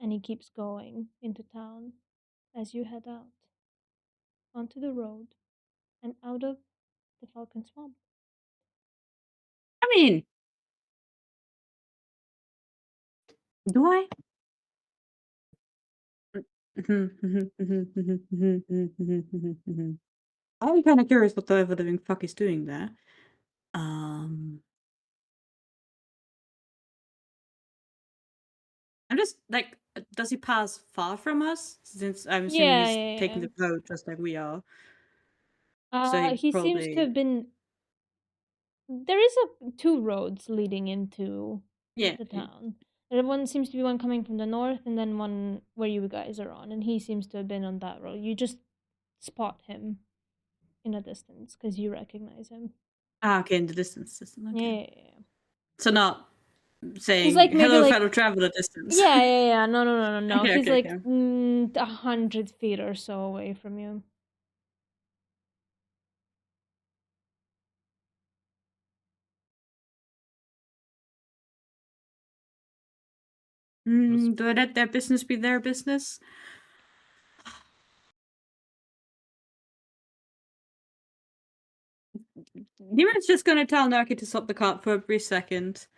and he keeps going into town as you head out onto the road and out of the Falcon Swamp. I mean, do I? I'm kind of curious what the ever living fuck is doing there. I'm just like, does he pass far from us? Since I'm assuming he's taking the boat just like we are. So He seems to have been. There is two roads leading into the town. One seems to be one coming from the north, and then one where you guys are on. And he seems to have been on that road. You just spot him in a distance because you recognize him. Ah, okay, in the distance. Okay. Yeah. So not saying He's like maybe hello, like fellow traveler distance. Yeah. No. Okay, He's okay, like okay. 100 feet or so away from you. Do I let their business be their business? Niman's just gonna tell Narki to stop the cart for a brief second,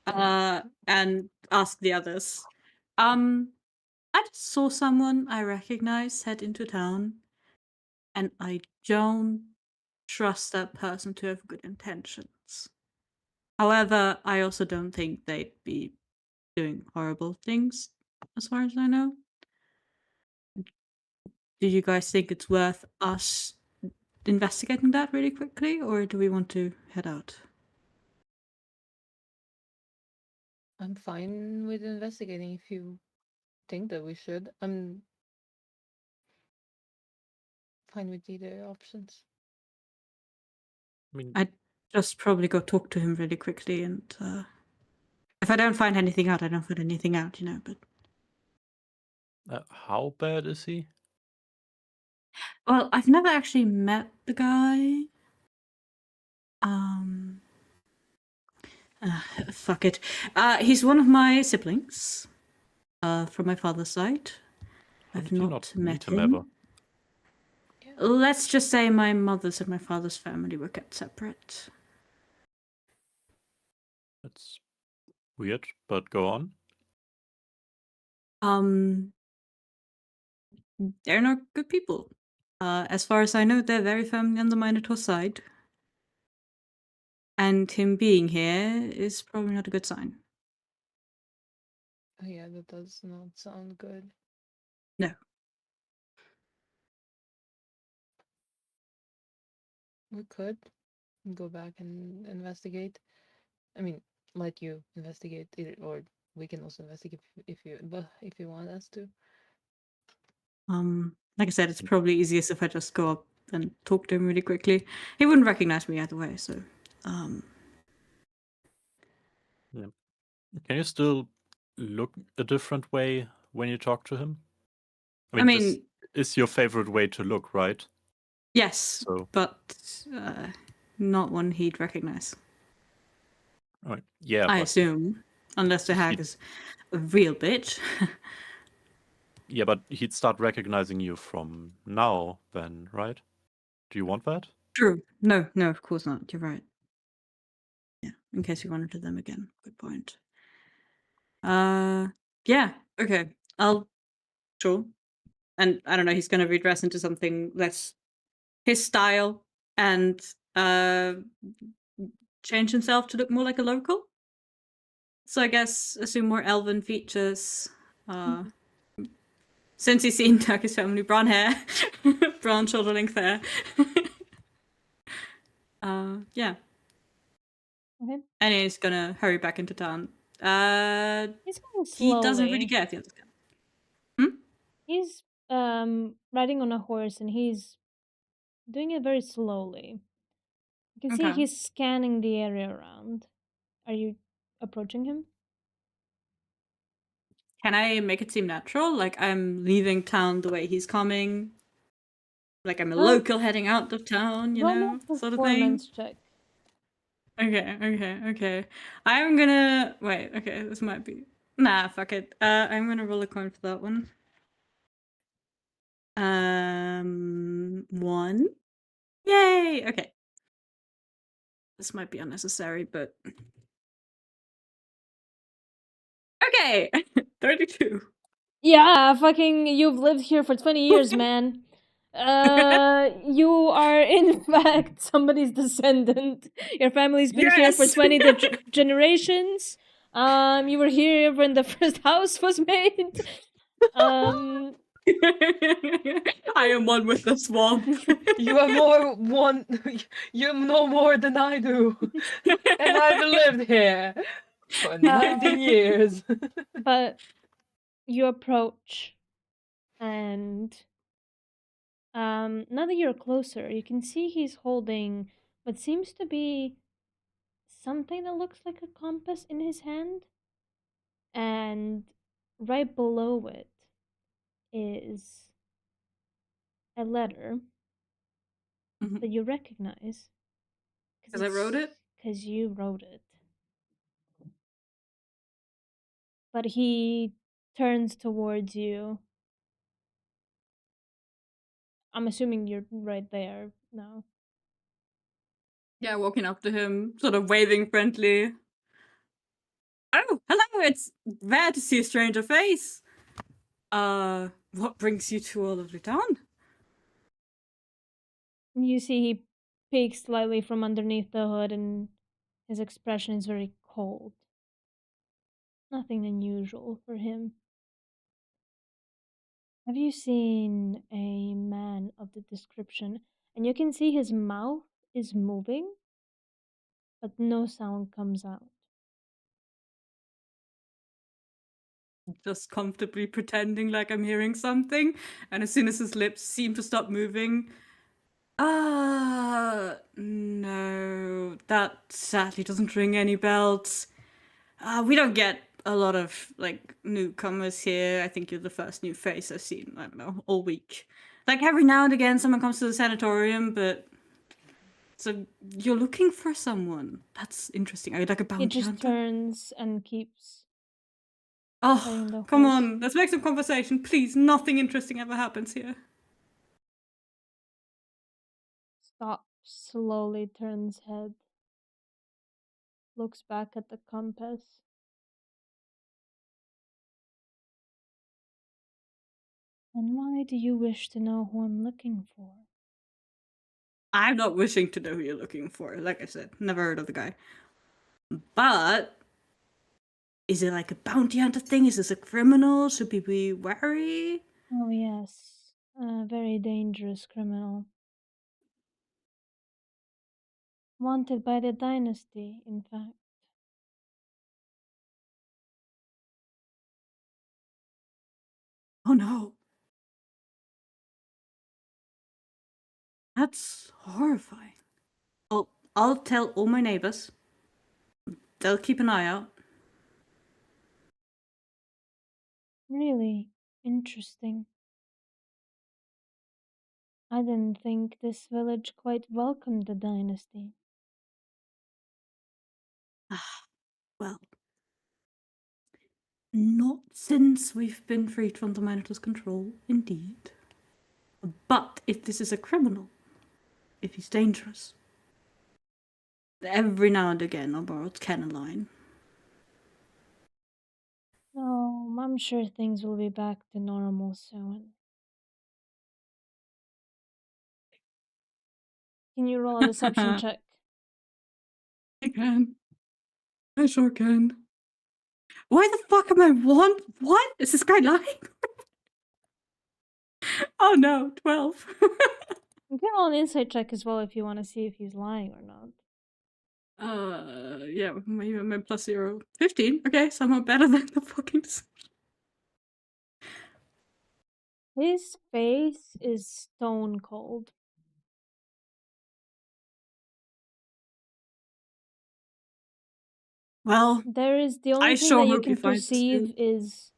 and ask the others. I just saw someone I recognize head into town, and I don't trust that person to have good intentions. However, I also don't think they'd be doing horrible things, as far as I know. Do you guys think it's worth us investigating that really quickly, or do we want to head out? I'm fine with investigating if you think that we should. I'm fine with either options. I mean, I'd just probably go talk to him really quickly, and if I don't find anything out, I don't find anything out, you know, but... how bad is he? Well, I've never actually met the guy. Fuck it. He's one of my siblings, from my father's side. How I've did you not not met meet him him. ever? Let's just say my mother's and my father's family were kept separate. That's weird, but go on. They're not good people. As far as I know, they're very firmly on the Minotaur side. And him being here is probably not a good sign. Oh yeah, that does not sound good. No. We could go back and investigate. I mean, let you investigate it, or we can also investigate if you want us to. Like I said, it's probably easiest if I just go up and talk to him really quickly. He wouldn't recognize me either way, so Yeah. Can you still look a different way when you talk to him? I mean, this is your favorite way to look, right? Yes, So but not one he'd recognize. Right. Yeah, I but assume, unless the hag is a real bitch. yeah, but he'd start recognizing you from now, then, right? Do you want that? True. No, of course not. You're right. Yeah, in case you run into them again. Good point. Yeah, okay. Sure. And I don't know, he's gonna redress into something less his style and change himself to look more like a local. So I guess assume more elven features. Since he's seen Turkish family, brown hair, brown shoulder length hair. Yeah. Okay. And he's gonna hurry back into town. He's going He doesn't really slowly. care if he understands. He's riding on a horse and he's doing it very slowly. You can see Okay. he's scanning the area around. Are you approaching him? Can I make it seem natural? Like I'm leaving town the way he's coming. Like I'm a local heading out of town, you Roll me know, a sort of thing. performance check. Okay. I'm gonna wait. Okay, this might be. Nah, fuck it. I'm gonna roll a coin for that one. 1. Yay! Okay. This might be unnecessary, but okay. 32. Yeah, fucking, you've lived here for 20 years, man. You are in fact somebody's descendant. Your family's been here for Yes! 20 generations. You were here when the first house was made. I am one with the swamp. You are you know more than I do. And I've lived here for 19 years. But you approach, and now that you're closer, you can see he's holding what seems to be something that looks like a compass in his hand, and right below it is a letter that you recognize Because I wrote it? because you wrote it. But he turns towards you. I'm assuming you're right there now. Yeah, walking up to him, sort of waving friendly. Oh, hello, it's rare to see a stranger face. What brings you to all of the town? You see he peeks slightly from underneath the hood, and his expression is very cold. Nothing unusual for him. Have you seen a man of the description? And you can see his mouth is moving, but no sound comes out. Just comfortably pretending like I'm hearing something, and as soon as his lips seem to stop moving, no, that sadly doesn't ring any bells. We don't get a lot of like newcomers here. I think you're the first new face I've seen, I don't know, all week. Like every now and again someone comes to the sanatorium, but so you're looking for someone. That's interesting. Are you like a He bounty just hunter? turns and keeps Oh, petting the come horse. on. Let's make some conversation. Please, nothing interesting ever happens here. Stops, slowly turns head, looks back at the compass. And why do you wish to know who I'm looking for? I'm not wishing to know who you're looking for. Like I said, never heard of the guy. But is it like a bounty hunter thing? Is this a criminal? Should we be wary? Oh, yes, a very dangerous criminal. Wanted by the dynasty, in fact. Oh no. That's horrifying. I'll tell all my neighbors. They'll keep an eye out. Really interesting. I didn't think this village quite welcomed the dynasty. Well, not since we've been freed from the Minotaur's control, indeed. But if this is a criminal, if he's dangerous, every now and again our borrowed cannon line. No, I'm sure things will be back to normal soon. Can you roll a deception check? I can. I sure can. Why the fuck am I one? What? Is this guy lying? Oh no, 12. You can roll an insight check as well if you want to see if he's lying or not. Yeah, my plus 0. 15. Okay, somewhat better than the fucking. His face is stone cold. Well, There is the I only thing sure that you hope he can finds it perceive soon. is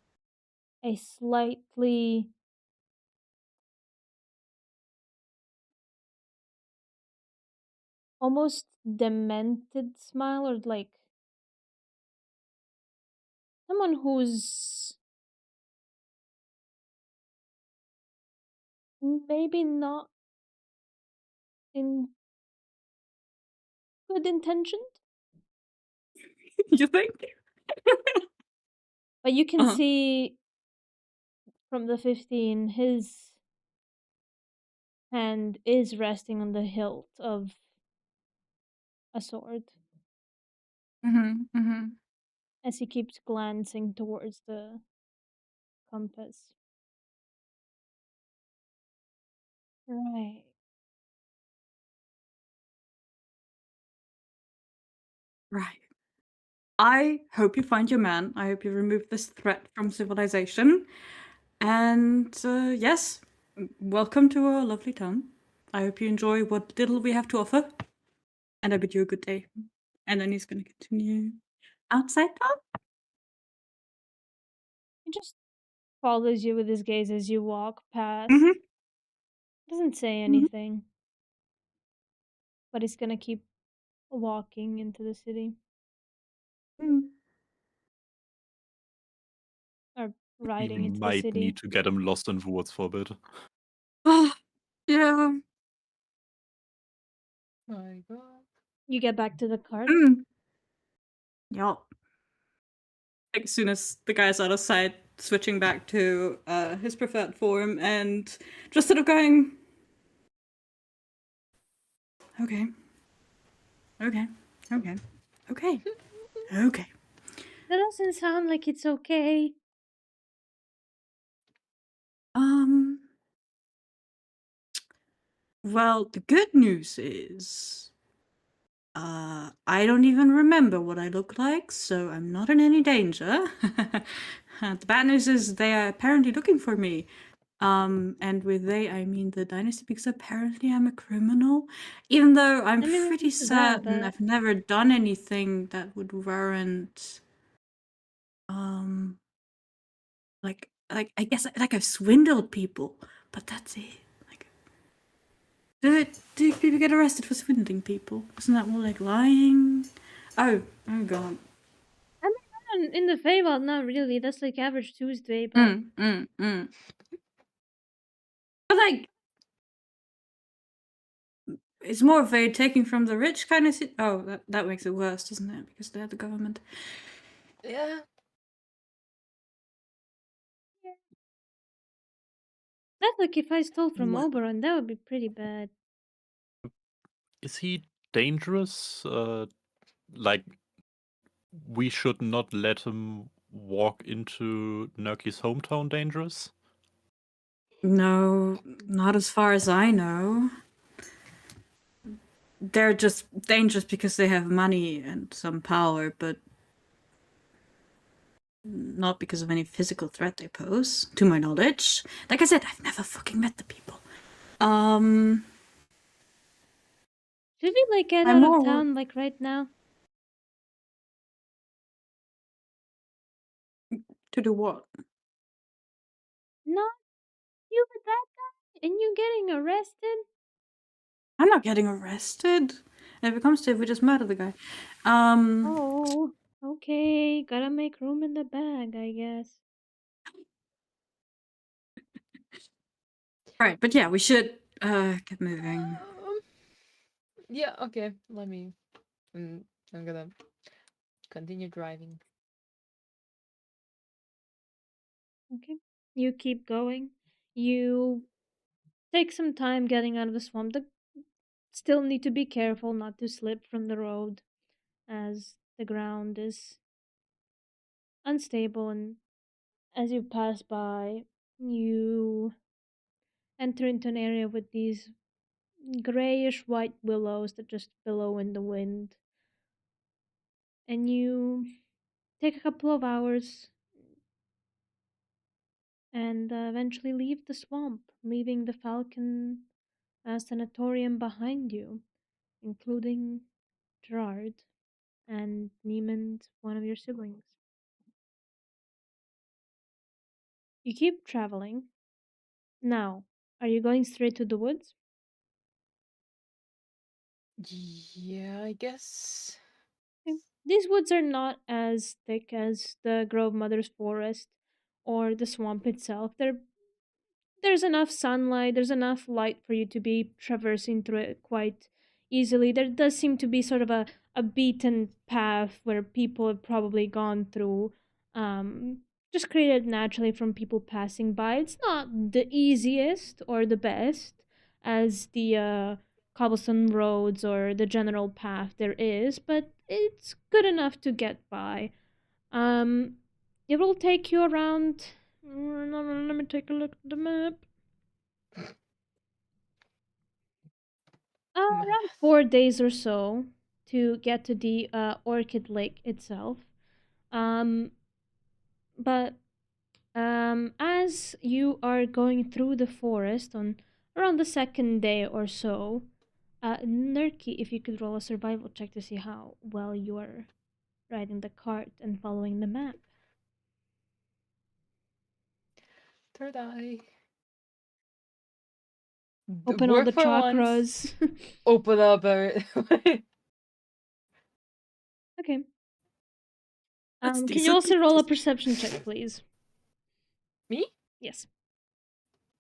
a slightly almost demented smile, or like someone who's maybe not in good intention, You think? but you can Uh-huh. see from the 15 his hand is resting on the hilt of a sword as he keeps glancing towards the compass. Right. Right. I hope you find your man. I hope you remove this threat from civilization. And yes, welcome to our lovely town. I hope you enjoy what little we have to offer. And I bid you a good day. And then he's going to continue outside town. He just follows you with his gaze as you walk past. Mhm. Doesn't say anything. But he's gonna keep walking into the city. Or riding Even into the might city. need to get him lost in the woods for a bit. Yeah. My god. You get back to the cart. Yup. Like, as soon as the guy's out of sight, switching back to his preferred form and just sort of going, okay. Okay. Okay. Okay. Okay. That doesn't sound like it's okay. Well, the good news is, I don't even remember what I look like, so I'm not in any danger. The bad news is they are apparently looking for me. And with they, I mean the dynasty, because apparently I'm a criminal. Even though I'm I mean, pretty that, certain but I've never done anything that would warrant, like I guess like I've swindled people, but that's it. Like, do people get arrested for swindling people? Isn't that more like lying? Oh god. I mean, in the Feywild, not really. That's like average Tuesday, but But like, it's more of a taking from the rich kind of. Oh, that makes it worse, doesn't it? Because they're the government. Yeah. that's like if I stole from What? Oberon, that would be pretty bad. Is he dangerous? Like, we should not let him walk into Nerky's hometown dangerous? No, not as far as I know. They're just dangerous because they have money and some power, but not because of any physical threat they pose, to my knowledge. Like I said, I've never fucking met the people. Should we like get I'm out of more town like right now? to do what? Not you with that guy and you getting arrested? I'm not getting arrested. And if it comes to it, we just murder the guy. Oh, okay. Gotta make room in the bag, I guess. Alright, but yeah, we should get moving. Yeah, okay. Let me. I'm gonna continue driving. Okay. You keep going. You take some time getting out of the swamp. Still need to be careful not to slip from the road as the ground is unstable, and as you pass by, you enter into an area with these grayish white willows that just billow in the wind. And you take a couple of hours and eventually leave the swamp, leaving the Falcon sanatorium behind you, including Gerard and Neiman, one of your siblings. You keep traveling. Now, are you going straight to the woods? Yeah, I guess. Okay. These woods are not as thick as the Grove Mother's Forest or the swamp itself. There's enough sunlight, there's enough light for you to be traversing through it quite easily. There does seem to be sort of a beaten path where people have probably gone through, just created naturally from people passing by. It's not the easiest or the best as the cobblestone roads or the general path there is, but it's good enough to get by. Um, it will take you around. Let me take a look at the map. Around Math. 4 days or so to get to the Orchid Lake itself. Um, but as you are going through the forest on around the second day or so, Nurki, if you could roll a survival check to see how well you are riding the cart and following the map. Third eye. Open all Work the for once. chakras. Open up every. Okay. That's Can you decent. also roll a perception check, please? Me? Yes.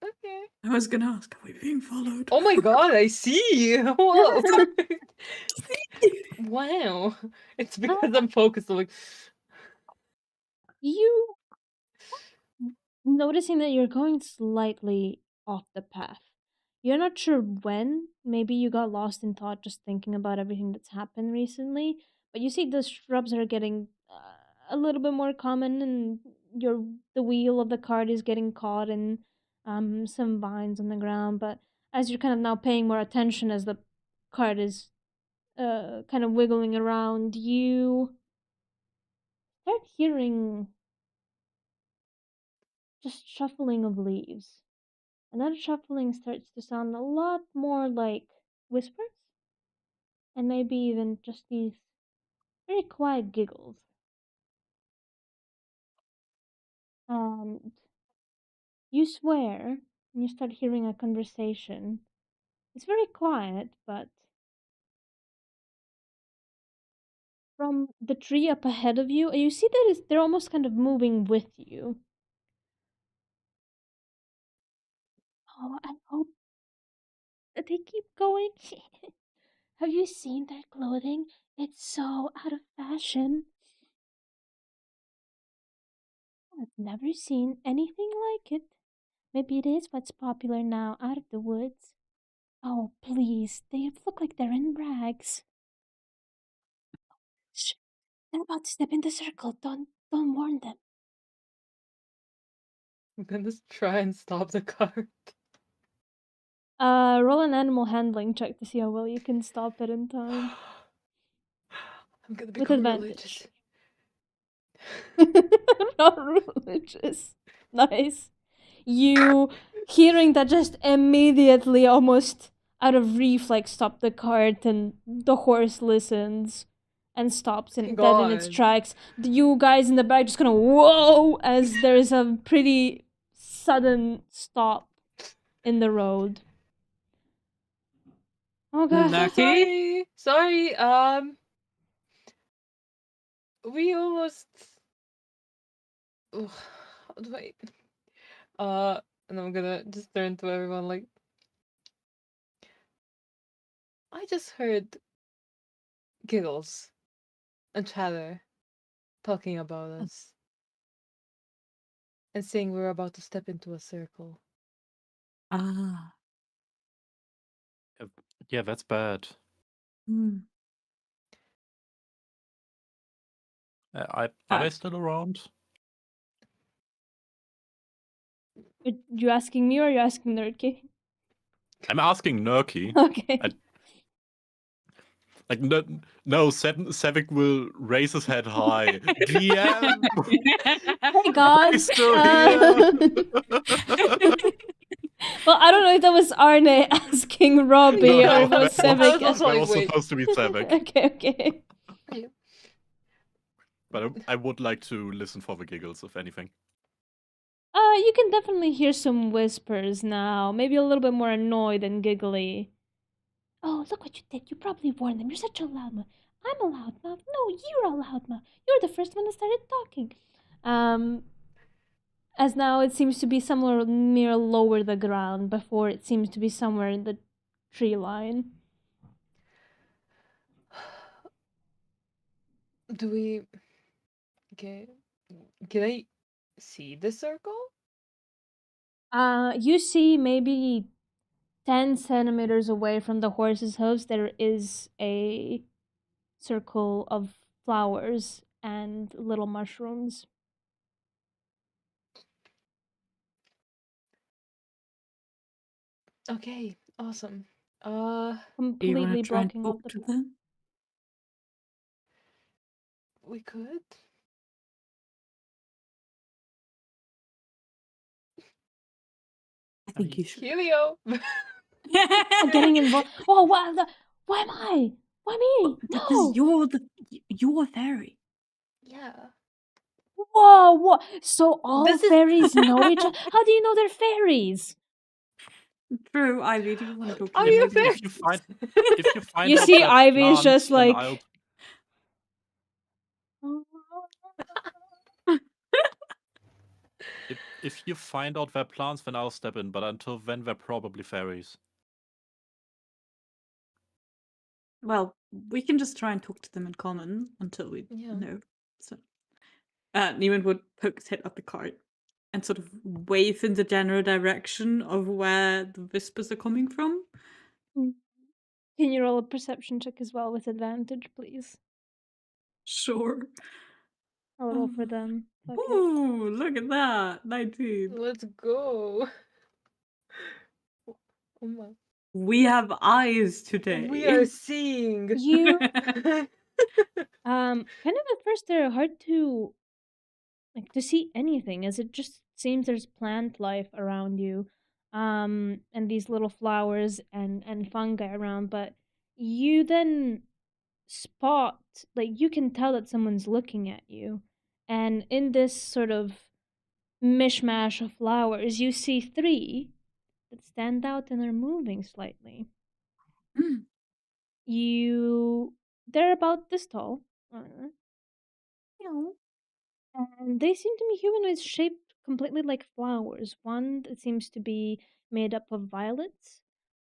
Okay. I was gonna ask, are we being followed? Oh my god, I see! Whoa! Wow. It's because I'm focused. Like, You noticing that you're going slightly off the path. You're not sure when. Maybe you got lost in thought just thinking about everything that's happened recently. But you see the shrubs are getting a little bit more common, and the wheel of the cart is getting caught in some vines on the ground. But as you're kind of now paying more attention as the cart is kind of wiggling around, you start hearing just shuffling of leaves. And that shuffling starts to sound a lot more like whispers, and maybe even just these very quiet giggles. And you swear, and you start hearing a conversation. It's very quiet, but from the tree up ahead of you, you see that they're almost kind of moving with you. Oh, I hope that they keep going. Have you seen their clothing? It's so out of fashion. I've never seen anything like it. Maybe it is what's popular now, out of the woods. Oh, please, they look like they're in rags. Shh, they're about to step in the circle. Don't warn them. I'm gonna try and stop the cart. Roll an animal handling check to see how well you can stop it in time. I'm gonna With become advantage. religious. Not religious. Nice. You hearing that just immediately, almost out of reflex, stop the cart, and the horse listens and stops Thank dead in its God. tracks. You guys in the back just kind of whoa as there is a pretty sudden stop in the road. Oh god. Nerky? Sorry. We almost. Ugh, how do I? And I'm gonna just turn to everyone like. I just heard giggles and chatter talking about us and saying we're about to step into a circle. Ah. Yeah, that's bad. Hmm. Are they still around? Are you asking me or are you asking Nerdkey? I'm asking Nerky. Okay. Like no, Sevik will raise his head high. GM, Hey God. he's still here. Well, I don't know if that was Arne asking Robbie No, or it was that Sevik. also like, was wait. supposed to be Sevik. Okay. But I would like to listen for the giggles, if anything. You can definitely hear some whispers now. Maybe a little bit more annoyed than giggly. Oh, look what you did. You probably warned them. You're such a loudmouth. I'm a loudmouth. No, you're a loudmouth. You're the first one that started talking. As now it seems to be somewhere near lower the ground. Before it seems to be somewhere in the tree line. Do we? Okay. Can I see the circle? You see maybe 10 centimeters away from the horse's hooves, there is a circle of flowers and little mushrooms. Okay, awesome. Do you want Completely to try and blocking talk off the to path. them? We could. I think you should. Helio. Oh, getting involved. Oh, why am I? Why me? Because No. you're a fairy. Yeah. Whoa, what? So all This is- fairies know each other? How do you know they're fairies? True, Ivy. Do you want to talk to Are them? you Maybe fair? If you find You out see that Ivy is plants, just then like... I'll. If you find out they're plants, then I'll step in. But until then, they're probably fairies. Well, we can just try and talk to them in common until we know. So, Neiman would poke his head up the cart and sort of wave in the general direction of where the whispers are coming from. Can you roll a perception check as well with advantage, please? Sure. I'll roll for them. Okay. Ooh, look at that. 19. Let's go. Oh my. We have eyes today. We are seeing. You kind of at first they're hard to see anything, as it just seems there's plant life around you, and these little flowers and fungi around, but you then spot, like, you can tell that someone's looking at you, and in this sort of mishmash of flowers you see 3 that stand out and are moving slightly. They're about this tall. And they seem to be humanoids shaped completely like flowers. One that seems to be made up of violets,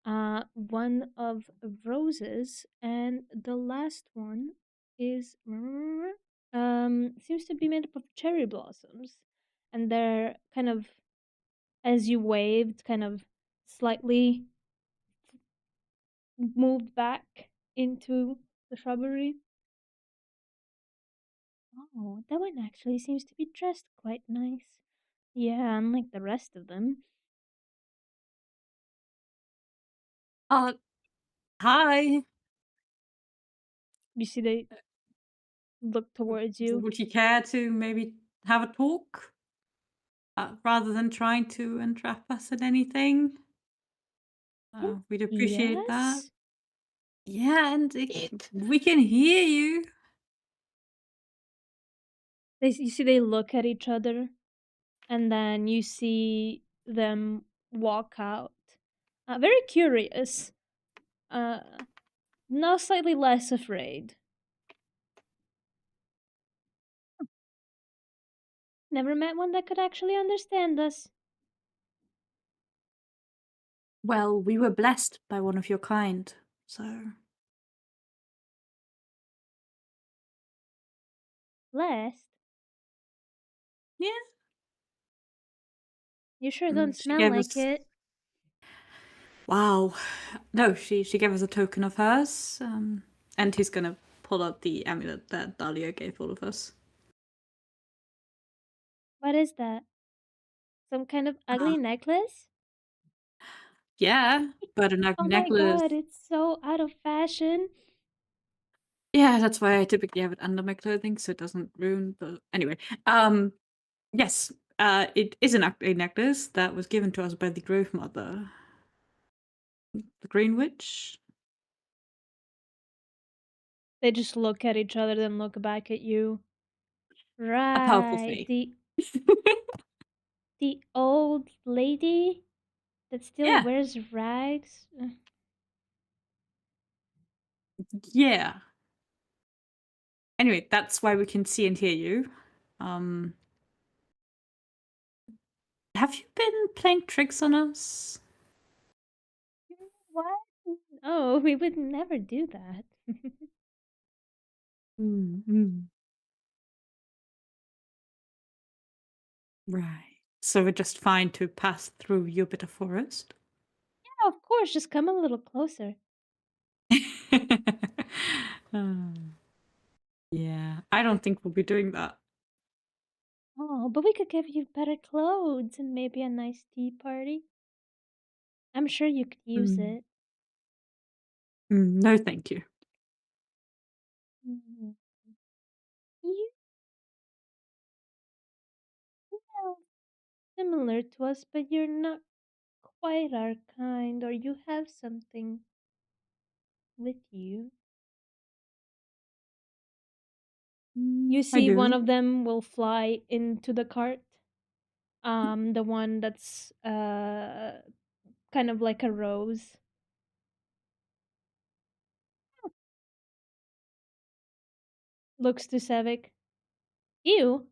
one of roses, and the last one is seems to be made up of cherry blossoms. And they're kind of, as you waved, kind of slightly moved back into the shrubbery. Oh, that one actually seems to be dressed quite nice. Yeah, unlike the rest of them. Hi. You see they look towards you. Would you care to maybe have a talk? Rather than trying to entrap us in anything? We'd appreciate that. Yes? Yeah, and we can hear you. You see they look at each other, and then you see them walk out. Very curious. Now slightly less afraid. Never met one that could actually understand us. Well, we were blessed by one of your kind, so. Blessed? Yeah. You sure don't She smell gave like us. it. Wow. No, she gave us a token of hers, and he's gonna pull out the amulet that Dahlia gave all of us. What is that? Some kind of ugly necklace? Yeah, but an Oh ugly my necklace. god, it's so out of fashion. Yeah, that's why I typically have it under my clothing so it doesn't ruin. But anyway, yes, it is an ugly necklace that was given to us by the Grove Mother, the Green Witch. They just look at each other, then look back at you. A powerful Right, fae. the old lady that still Yeah, wears rags. yeah. Anyway, that's why we can see and hear you. Have you been playing tricks on us? What? Oh, we would never do that. Mm-hmm. Right. So we're just fine to pass through your bit of forest? Yeah, of course, just come a little closer. Yeah, I don't think we'll be doing that. Oh, but we could give you better clothes and maybe a nice tea party. I'm sure you could use it. No, thank you. Mhm. You sound similar to us, but you're not quite our kind, or you have something with you. You I see, one do. of them will fly into the cart. The one that's kind of like a rose. Looks to Sevik. You?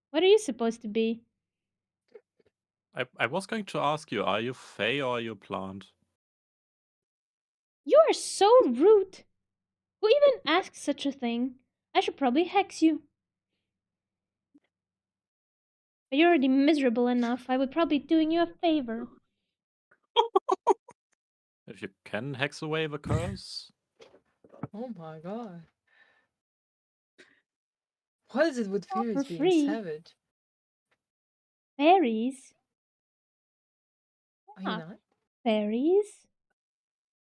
What are you supposed to be? I was going to ask you, are you Fae or are you a plant? You are so rude. Who even asks such a thing? I should probably hex you. But you're already miserable enough. I would probably be doing you a favor. If you can hex away the curse? Oh my god. What is it with Not for fairies being free. savage? Fairies? Are you Not not? fairies?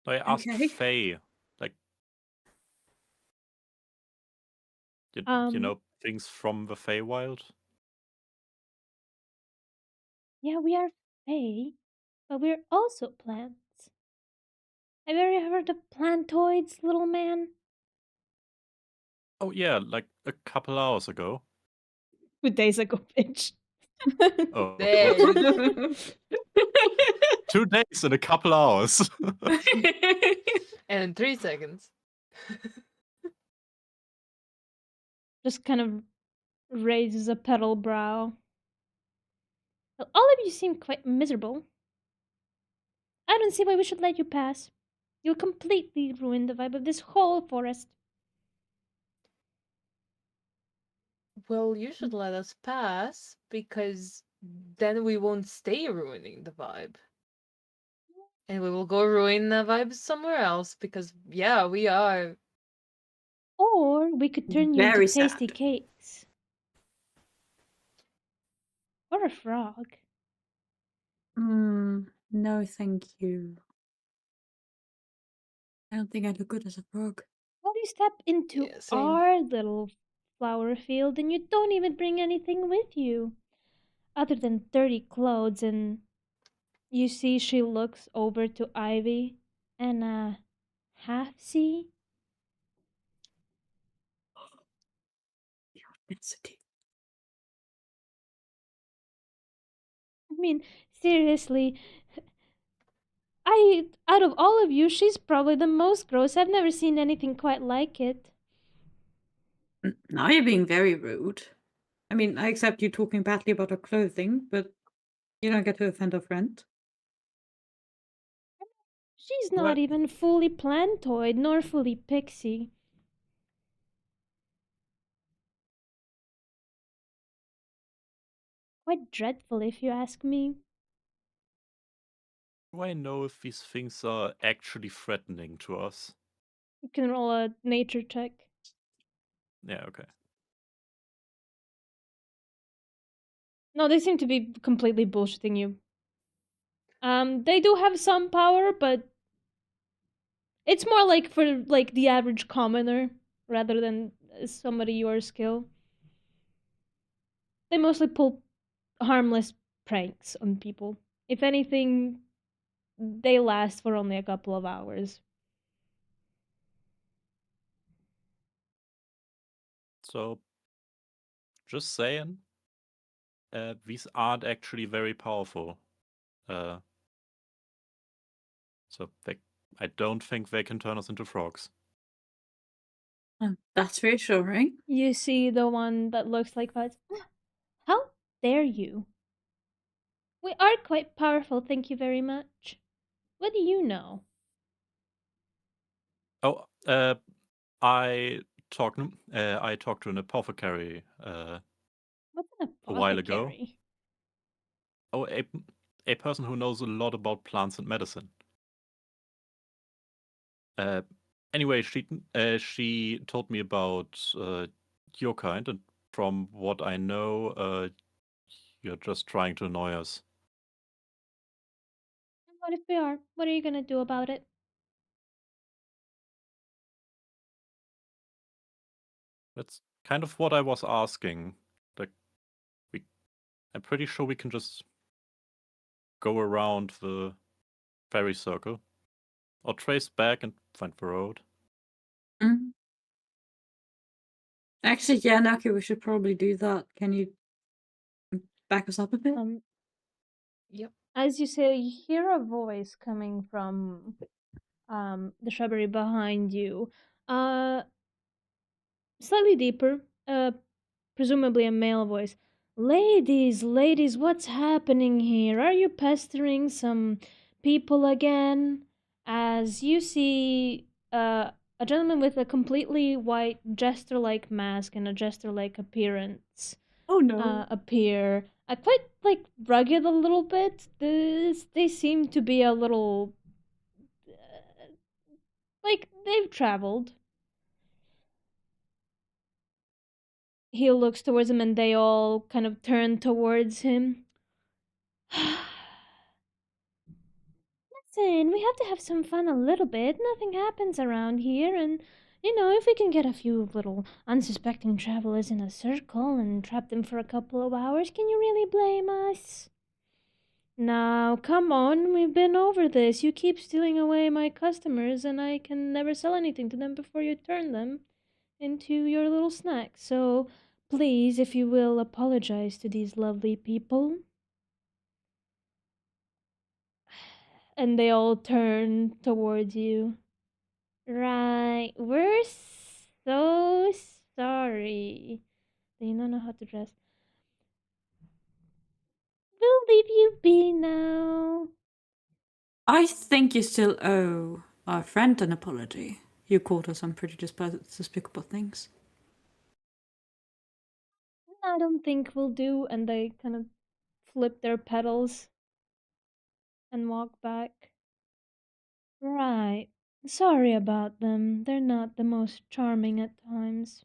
I asked Okay. Fae. Like, you Um, know, things from the Feywild? yeah, we are fae, but we're also plants. Have you ever heard of plantoids, little man? Oh, yeah, like a couple hours ago. 2 days ago, bitch. Oh, There whoops. you go. 2 days in a couple hours. And in 3 seconds. Just kind of raises a petal brow. Well, all of you seem quite miserable. I don't see why we should let you pass. You'll completely ruin the vibe of this whole forest. Well, you should let us pass because then we won't stay ruining the vibe. And we will go ruin the vibe somewhere else because, yeah, we are. Or we could turn you into Very tasty sad. cakes. Or a frog. No, thank you. I don't think I look good as a frog. Well, you step into Yeah, same. our little flower field and you don't even bring anything with you. Other than dirty clothes, and you see she looks over to Ivy and half see. Density. I mean, seriously, Out of all of you, she's probably the most gross. I've never seen anything quite like it. Now you're being very rude. I mean, I accept you talking badly about her clothing, but you don't get to offend her friend. She's not What? even fully plantoid nor fully pixie. Quite dreadful, if you ask me. Do I know if these things are actually threatening to us? You can roll a nature check. Yeah, okay. No, they seem to be completely bullshitting you. They do have some power, but it's more like for like the average commoner rather than somebody your skill. They mostly pull harmless pranks on people. If anything, they last for only a couple of hours. So, just saying, these aren't actually very powerful. Uh, so I don't think they can turn us into frogs. That's reassuring. You see the one that looks like that. How dare you? We are quite powerful, thank you very much. What do you know? Oh, I talked to an apothecary What's an a while ago. apothecary? Oh, a person who knows a lot about plants and medicine. Anyway, she told me about your kind, and from what I know, you're just trying to annoy us. And what if we are? What are you gonna do about it? That's kind of what I was asking. Like, I'm pretty sure we can just go around the fairy circle, or trace back and find the road. Mm. Actually, yeah, Naki, we should probably do that. Can you back us up a bit? Yep. As you say, you hear a voice coming from the shrubbery behind you. Uh, Slightly deeper, presumably a male voice. Ladies, ladies, what's happening here? Are you pestering some people again? As you see a gentleman with a completely white jester like mask and a jester like appearance Oh no. appear. Quite like rugged a little bit. They seem to be a little like they've traveled. He looks towards him and they all kind of turn towards him. Listen, we have to have some fun a little bit. Nothing happens around here, and if we can get a few little unsuspecting travelers in a circle and trap them for a couple of hours, can you really blame us? Now, come on, we've been over this. You keep stealing away my customers, and I can never sell anything to them before you turn them into your little snacks. So, please, if you will, apologize to these lovely people. And they all turn towards you. Right, we're so sorry. They don't know how to dress. We'll leave you be now. I think you still owe our friend an apology. You called her some pretty despicable things. I don't think we'll do. And they kind of flip their petals and walk back. Right. Sorry about them. They're not the most charming at times.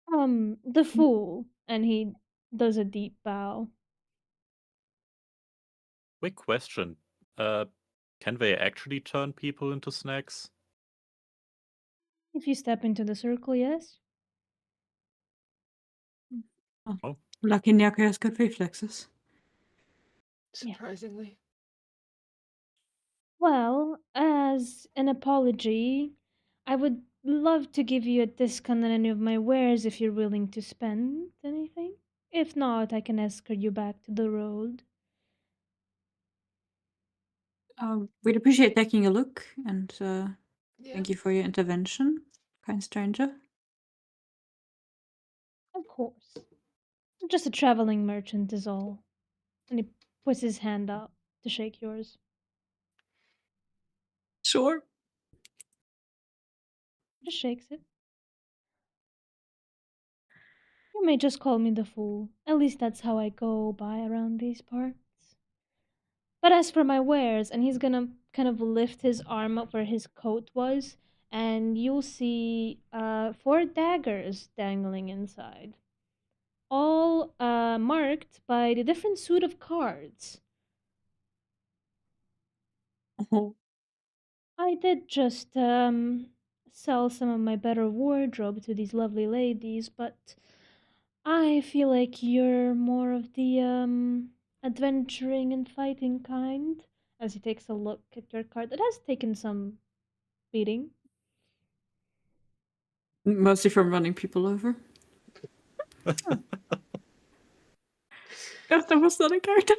The fool. And he does a deep bow. Quick question. Uh, can they actually turn people into snacks? If you step into the circle, yes. Oh. Lucky Nyako has good reflexes. Yeah. Surprisingly. Well, as an apology, I would love to give you a discount on any of my wares if you're willing to spend anything. If not, I can escort you back to the road. We'd appreciate taking a look, and Yeah. thank you for your intervention, kind stranger. Of course. Just a traveling merchant is all. And he puts his hand out to shake yours. Sure. Just shakes it. You may just call me the fool. At least that's how I go by around these parts. But as for my wares, and he's gonna kind of lift his arm up where his coat was, and you'll see 4 daggers dangling inside. All marked by the different suit of cards. Oh. I did just sell some of my better wardrobe to these lovely ladies, but I feel like you're more of the adventuring and fighting kind. As he takes a look at your card, that has taken some beating. Mostly from running people over. That was not a character.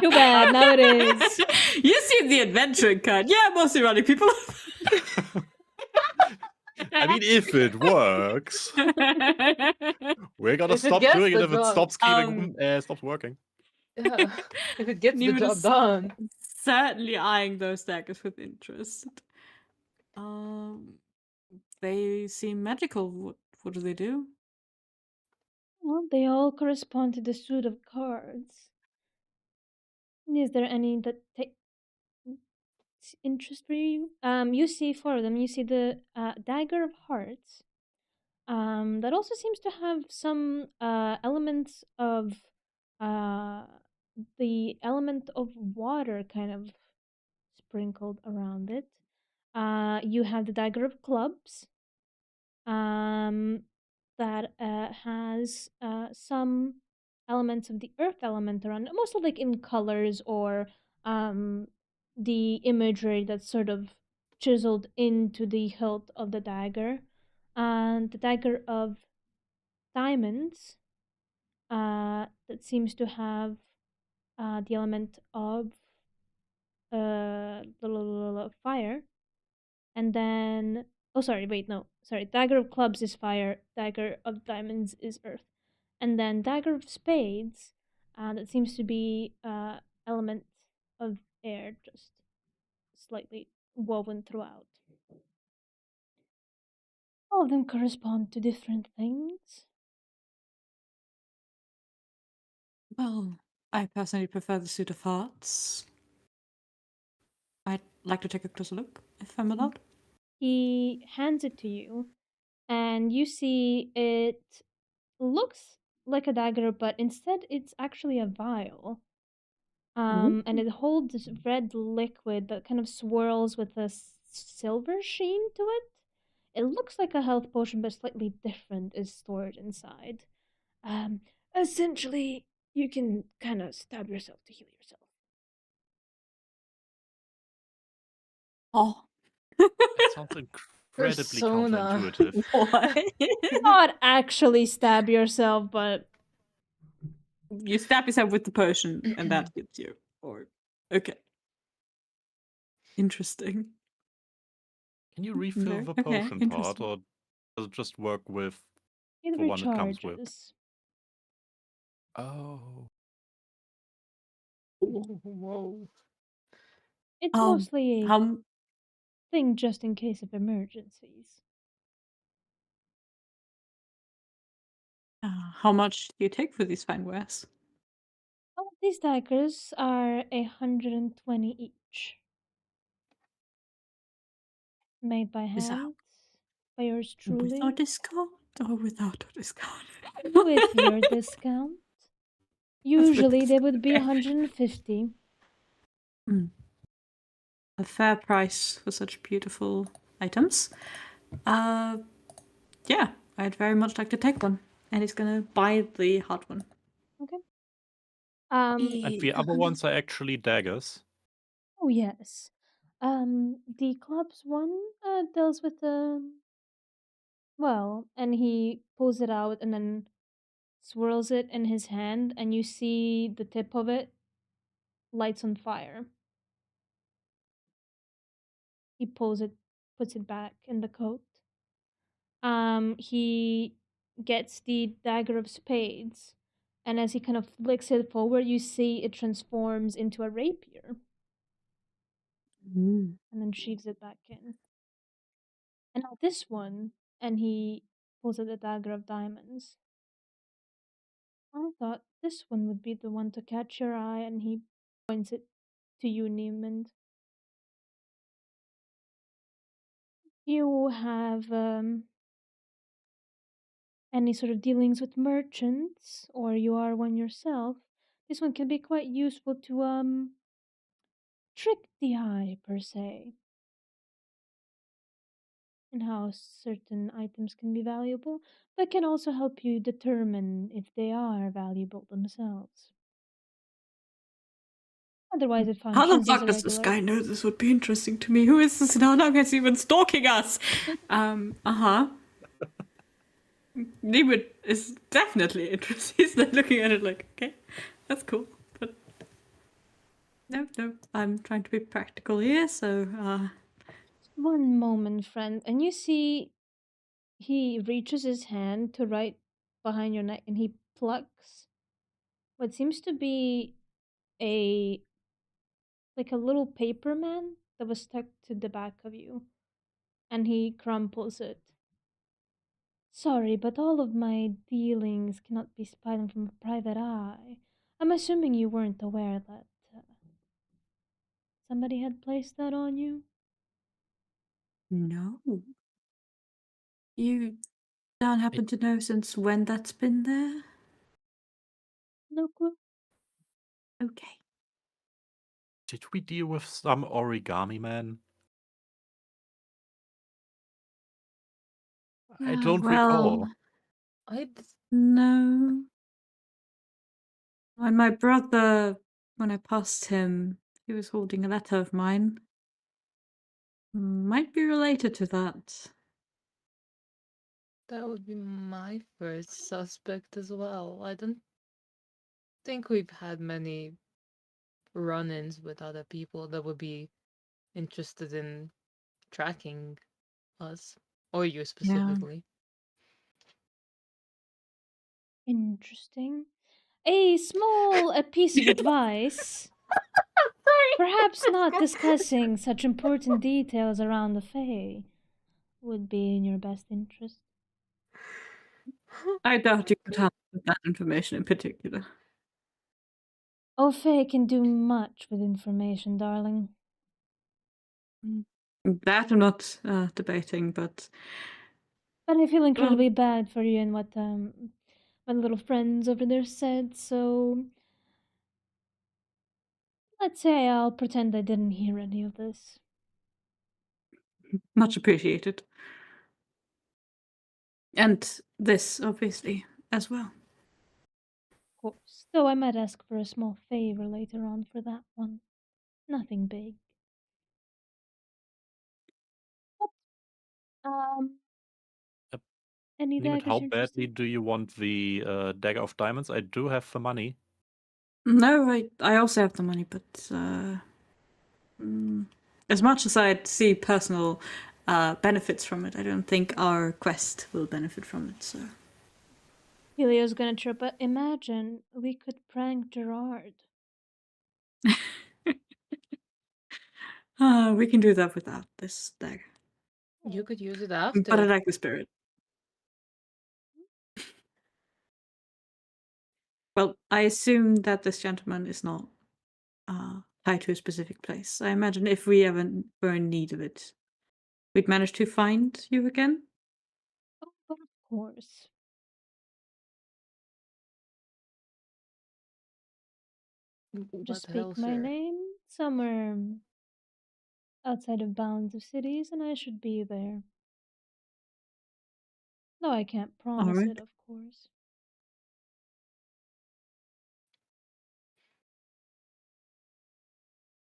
Too bad, now it is. You see the adventuring kind. Yeah, mostly running people over. I mean, if it works, we're gonna If it stop gets doing it the if it job. stops stops working. Yeah. If it gets the Neither job is- done. Certainly eyeing those daggers with interest. They seem magical. What do they do? Well, they all correspond to the suit of cards. Is there any that take interest for you? You see 4 of them. You see the dagger of hearts. That also seems to have some elements of the element of water kind of sprinkled around it. You have the dagger of clubs. That has some elements of the earth element around it, mostly like in colors or the imagery that's sort of chiseled into the hilt of the dagger. And the dagger of diamonds that seems to have the element of fire. And then, oh, sorry, wait, no, sorry. Dagger of clubs is fire, dagger of diamonds is earth. And then dagger of spades, that seems to be element of air, just slightly woven throughout. All of them correspond to different things. Well, I personally prefer the suit of hearts. I'd like to take a closer look, if I'm allowed. He hands it to you, and you see it looks like a dagger, but instead it's actually a vial. And it holds this red liquid that kind of swirls with a silver sheen to it. It looks like a health potion, but slightly different is stored inside. Essentially, you can kind of stab yourself to heal yourself. Oh. That sounds incredibly Persona. counterintuitive. Why? Not actually stab yourself, but You stab yourself with the potion, and that hits you. Or okay. Interesting. Can you refill the potion part, interesting. or does it just work with it the one it comes with? recharges. Oh. Whoa. It's mostly a How thing just in case of emergencies. how much do you take for these fine wares? All of these daggers are 120 each. Made by Is that hand. By yours with truly. our discount or without our discount? With your discount. Usually they would be Okay. 150. A fair price for such beautiful items. Yeah, I'd very much like to take one. And he's gonna buy the hot one. Okay. And the other ones are actually daggers. Oh yes. The clubs one deals with the Well, and he pulls it out and then swirls it in his hand, and you see the tip of it lights on fire. He pulls it, puts it back in the coat. He gets the dagger of spades, and as he kind of flicks it forward, you see it transforms into a rapier, Mm. and then sheaves it back in. And now this one, and he pulls out the dagger of diamonds. I thought this one would be the one to catch your eye, and he points it to you, Niemand. You have any sort of dealings with merchants, or you are one yourself, this one can be quite useful to trick the eye per se, in how certain items can be valuable, but can also help you determine if they are valuable themselves. Otherwise, it How the functions as fuck a does this regular. guy know this would be interesting to me? Who is this and how long has he been stalking us? Newman is definitely interested. He's like looking at it like, okay, that's cool. But no, I'm trying to be practical here, so One moment, friend, and you see he reaches his hand to right behind your neck and he plucks what seems to be a like a little paper man that was stuck to the back of you, and he crumples it. Sorry, but all of my dealings cannot be spied on from a private eye. I'm assuming you weren't aware that somebody had placed that on you? no. You don't happen to know since when that's been there? No clue. Okay. Did we deal with some origami man? I don't Well, recall. I no. And my brother, when I passed him, he was holding a letter of mine. Might be related to that. That would be my first suspect as well. I don't think we've had many run-ins with other people that would be interested in tracking us or you Yeah. specifically. Interesting. A piece of advice. Perhaps not discussing such important details around the Fae would be in your best interest. I doubt you could help with that information in particular. Oh, Fae can do much with information, darling. That I'm not debating, but But I feel well, incredibly bad for you and what my little friends over there said, so let's say I'll pretend I didn't hear any of this. much appreciated. And this, obviously, as well. Of course. Though I might ask for a small favor later on for that one. Nothing big. But, Uh, any Nimit, daggers how you're badly interested do you want the dagger of diamonds? I do have the money. No, I also have the money, but as much as I'd see personal benefits from it, I don't think our quest will benefit from it. So Helio's gonna chirp, but imagine we could prank Gerhard. we can do that without this dagger. You could use it But I after. like the spirit. Well, I assume that this gentleman is not tied to a specific place. I imagine if we ever were in need of it, we'd manage to find you again. Oh, but of course. What Just the hell, speak my sir? name somewhere outside of bounds of cities and I should be there. Though I can't All promise right. it, of course.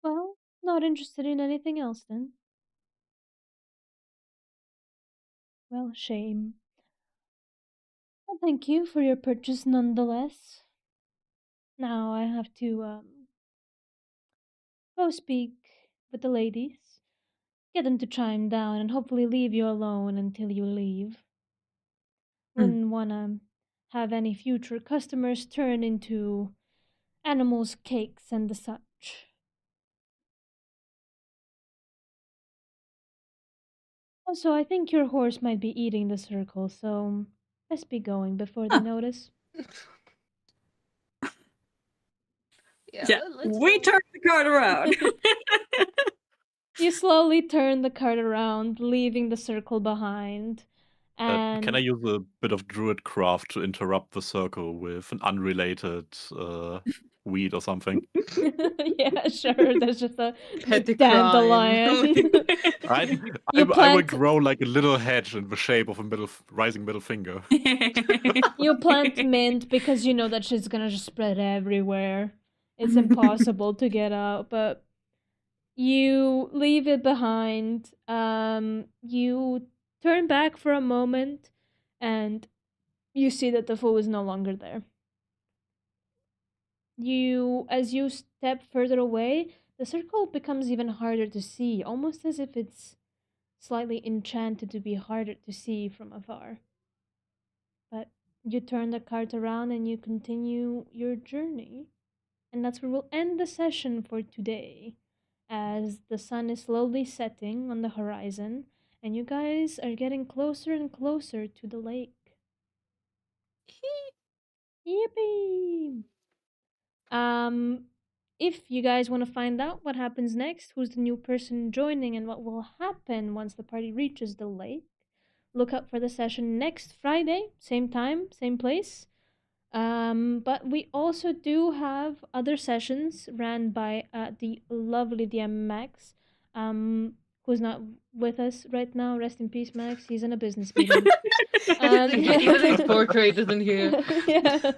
Well, not interested in anything else then. Well, shame. Well, thank you for your purchase nonetheless. Now I have to go speak with the ladies, get them to chime down, and hopefully leave you alone until you leave. Wouldn't wanna have any future customers turn into animals, cakes, and the such. Also, I think your horse might be eating the circle, so let's be going before they notice. Yeah, let's we go. turn the card around. You slowly turn the cart around, leaving the circle behind. And Can I use a bit of druid craft to interrupt the circle with an unrelated weed or something? yeah, sure. There's just a Petty dandelion. crime. You I would plant grow like a little hedge in the shape of a rising middle finger. you plant mint because you know that shit's gonna just spread everywhere. It's impossible to get out, but you leave it behind. You turn back for a moment, and you see that the fool is no longer there. As you step further away, the circle becomes even harder to see, almost as if it's slightly enchanted to be harder to see from afar. But you turn the cart around and you continue your journey. And that's where we'll end the session for today, as the sun is slowly setting on the horizon and you guys are getting closer and closer to the lake. Yippee! Um, if you guys want to find out what happens next, who's the new person joining, and what will happen once the party reaches the lake, look up for the session next Friday, same time, same place. But we also do have other sessions ran by the lovely DM Max, who's not with us right now. Rest in peace, Max. He's in a business meeting. Even his portrait isn't here. yeah.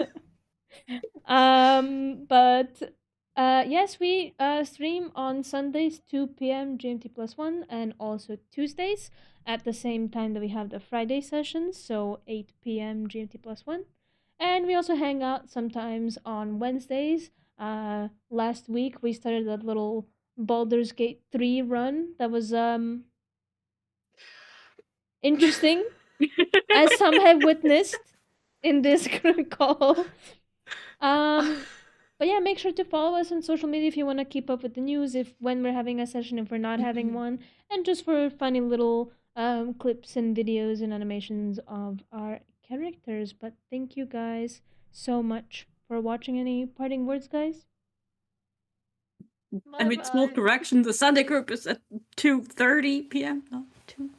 But yes, we stream on Sundays 2 p.m. GMT +1, and also Tuesdays at the same time that we have the Friday sessions, so 8 p.m. GMT +1. And we also hang out sometimes on Wednesdays. Last week we started that little Baldur's Gate 3 run that was interesting, as some have witnessed in this call. But yeah, make sure to follow us on social media if you want to keep up with the news, if when we're having a session, if we're not having one, and just for funny little clips and videos and animations of our characters. But thank you guys so much for watching. Any parting words, guys? I mean, small correction. The Sunday group is at 2:30 p.m. No, 2.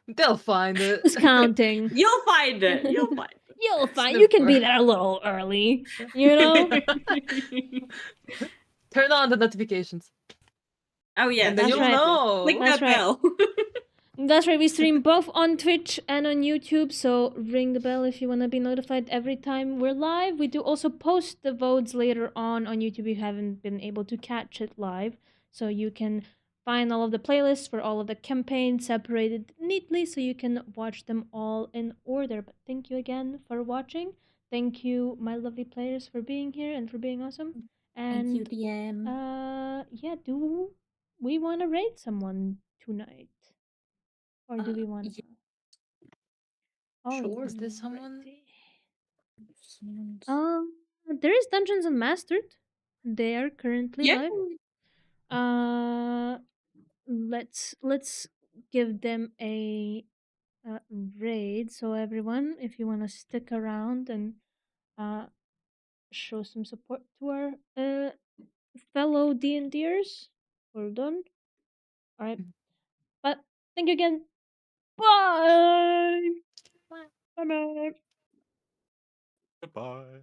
They'll find it. Who's counting? You'll find it. You'll find it. You'll find. You can be there a little early. You know. Turn on the notifications. Oh yeah, And then that's you'll right. know. click That's that right. bell. That's right, we stream both on Twitch and on YouTube, so ring the bell if you want to be notified every time we're live. We do also post the votes later on YouTube if you haven't been able to catch it live, so you can find all of the playlists for all of the campaigns separated neatly so you can watch them all in order. But thank you again for watching. Thank you, my lovely players, for being here and for being awesome. And Thank you, DM. yeah, do we want to raid someone tonight? Or do we want to? Oh, Sure. Is this someone? There is Dungeons and Mastered. They are currently Yeah. live. Let's give them a raid. So everyone, if you want to stick around and show some support to our fellow D&Ders, hold on. All right, but thank you again. Bye. Bye. Bye. Goodbye.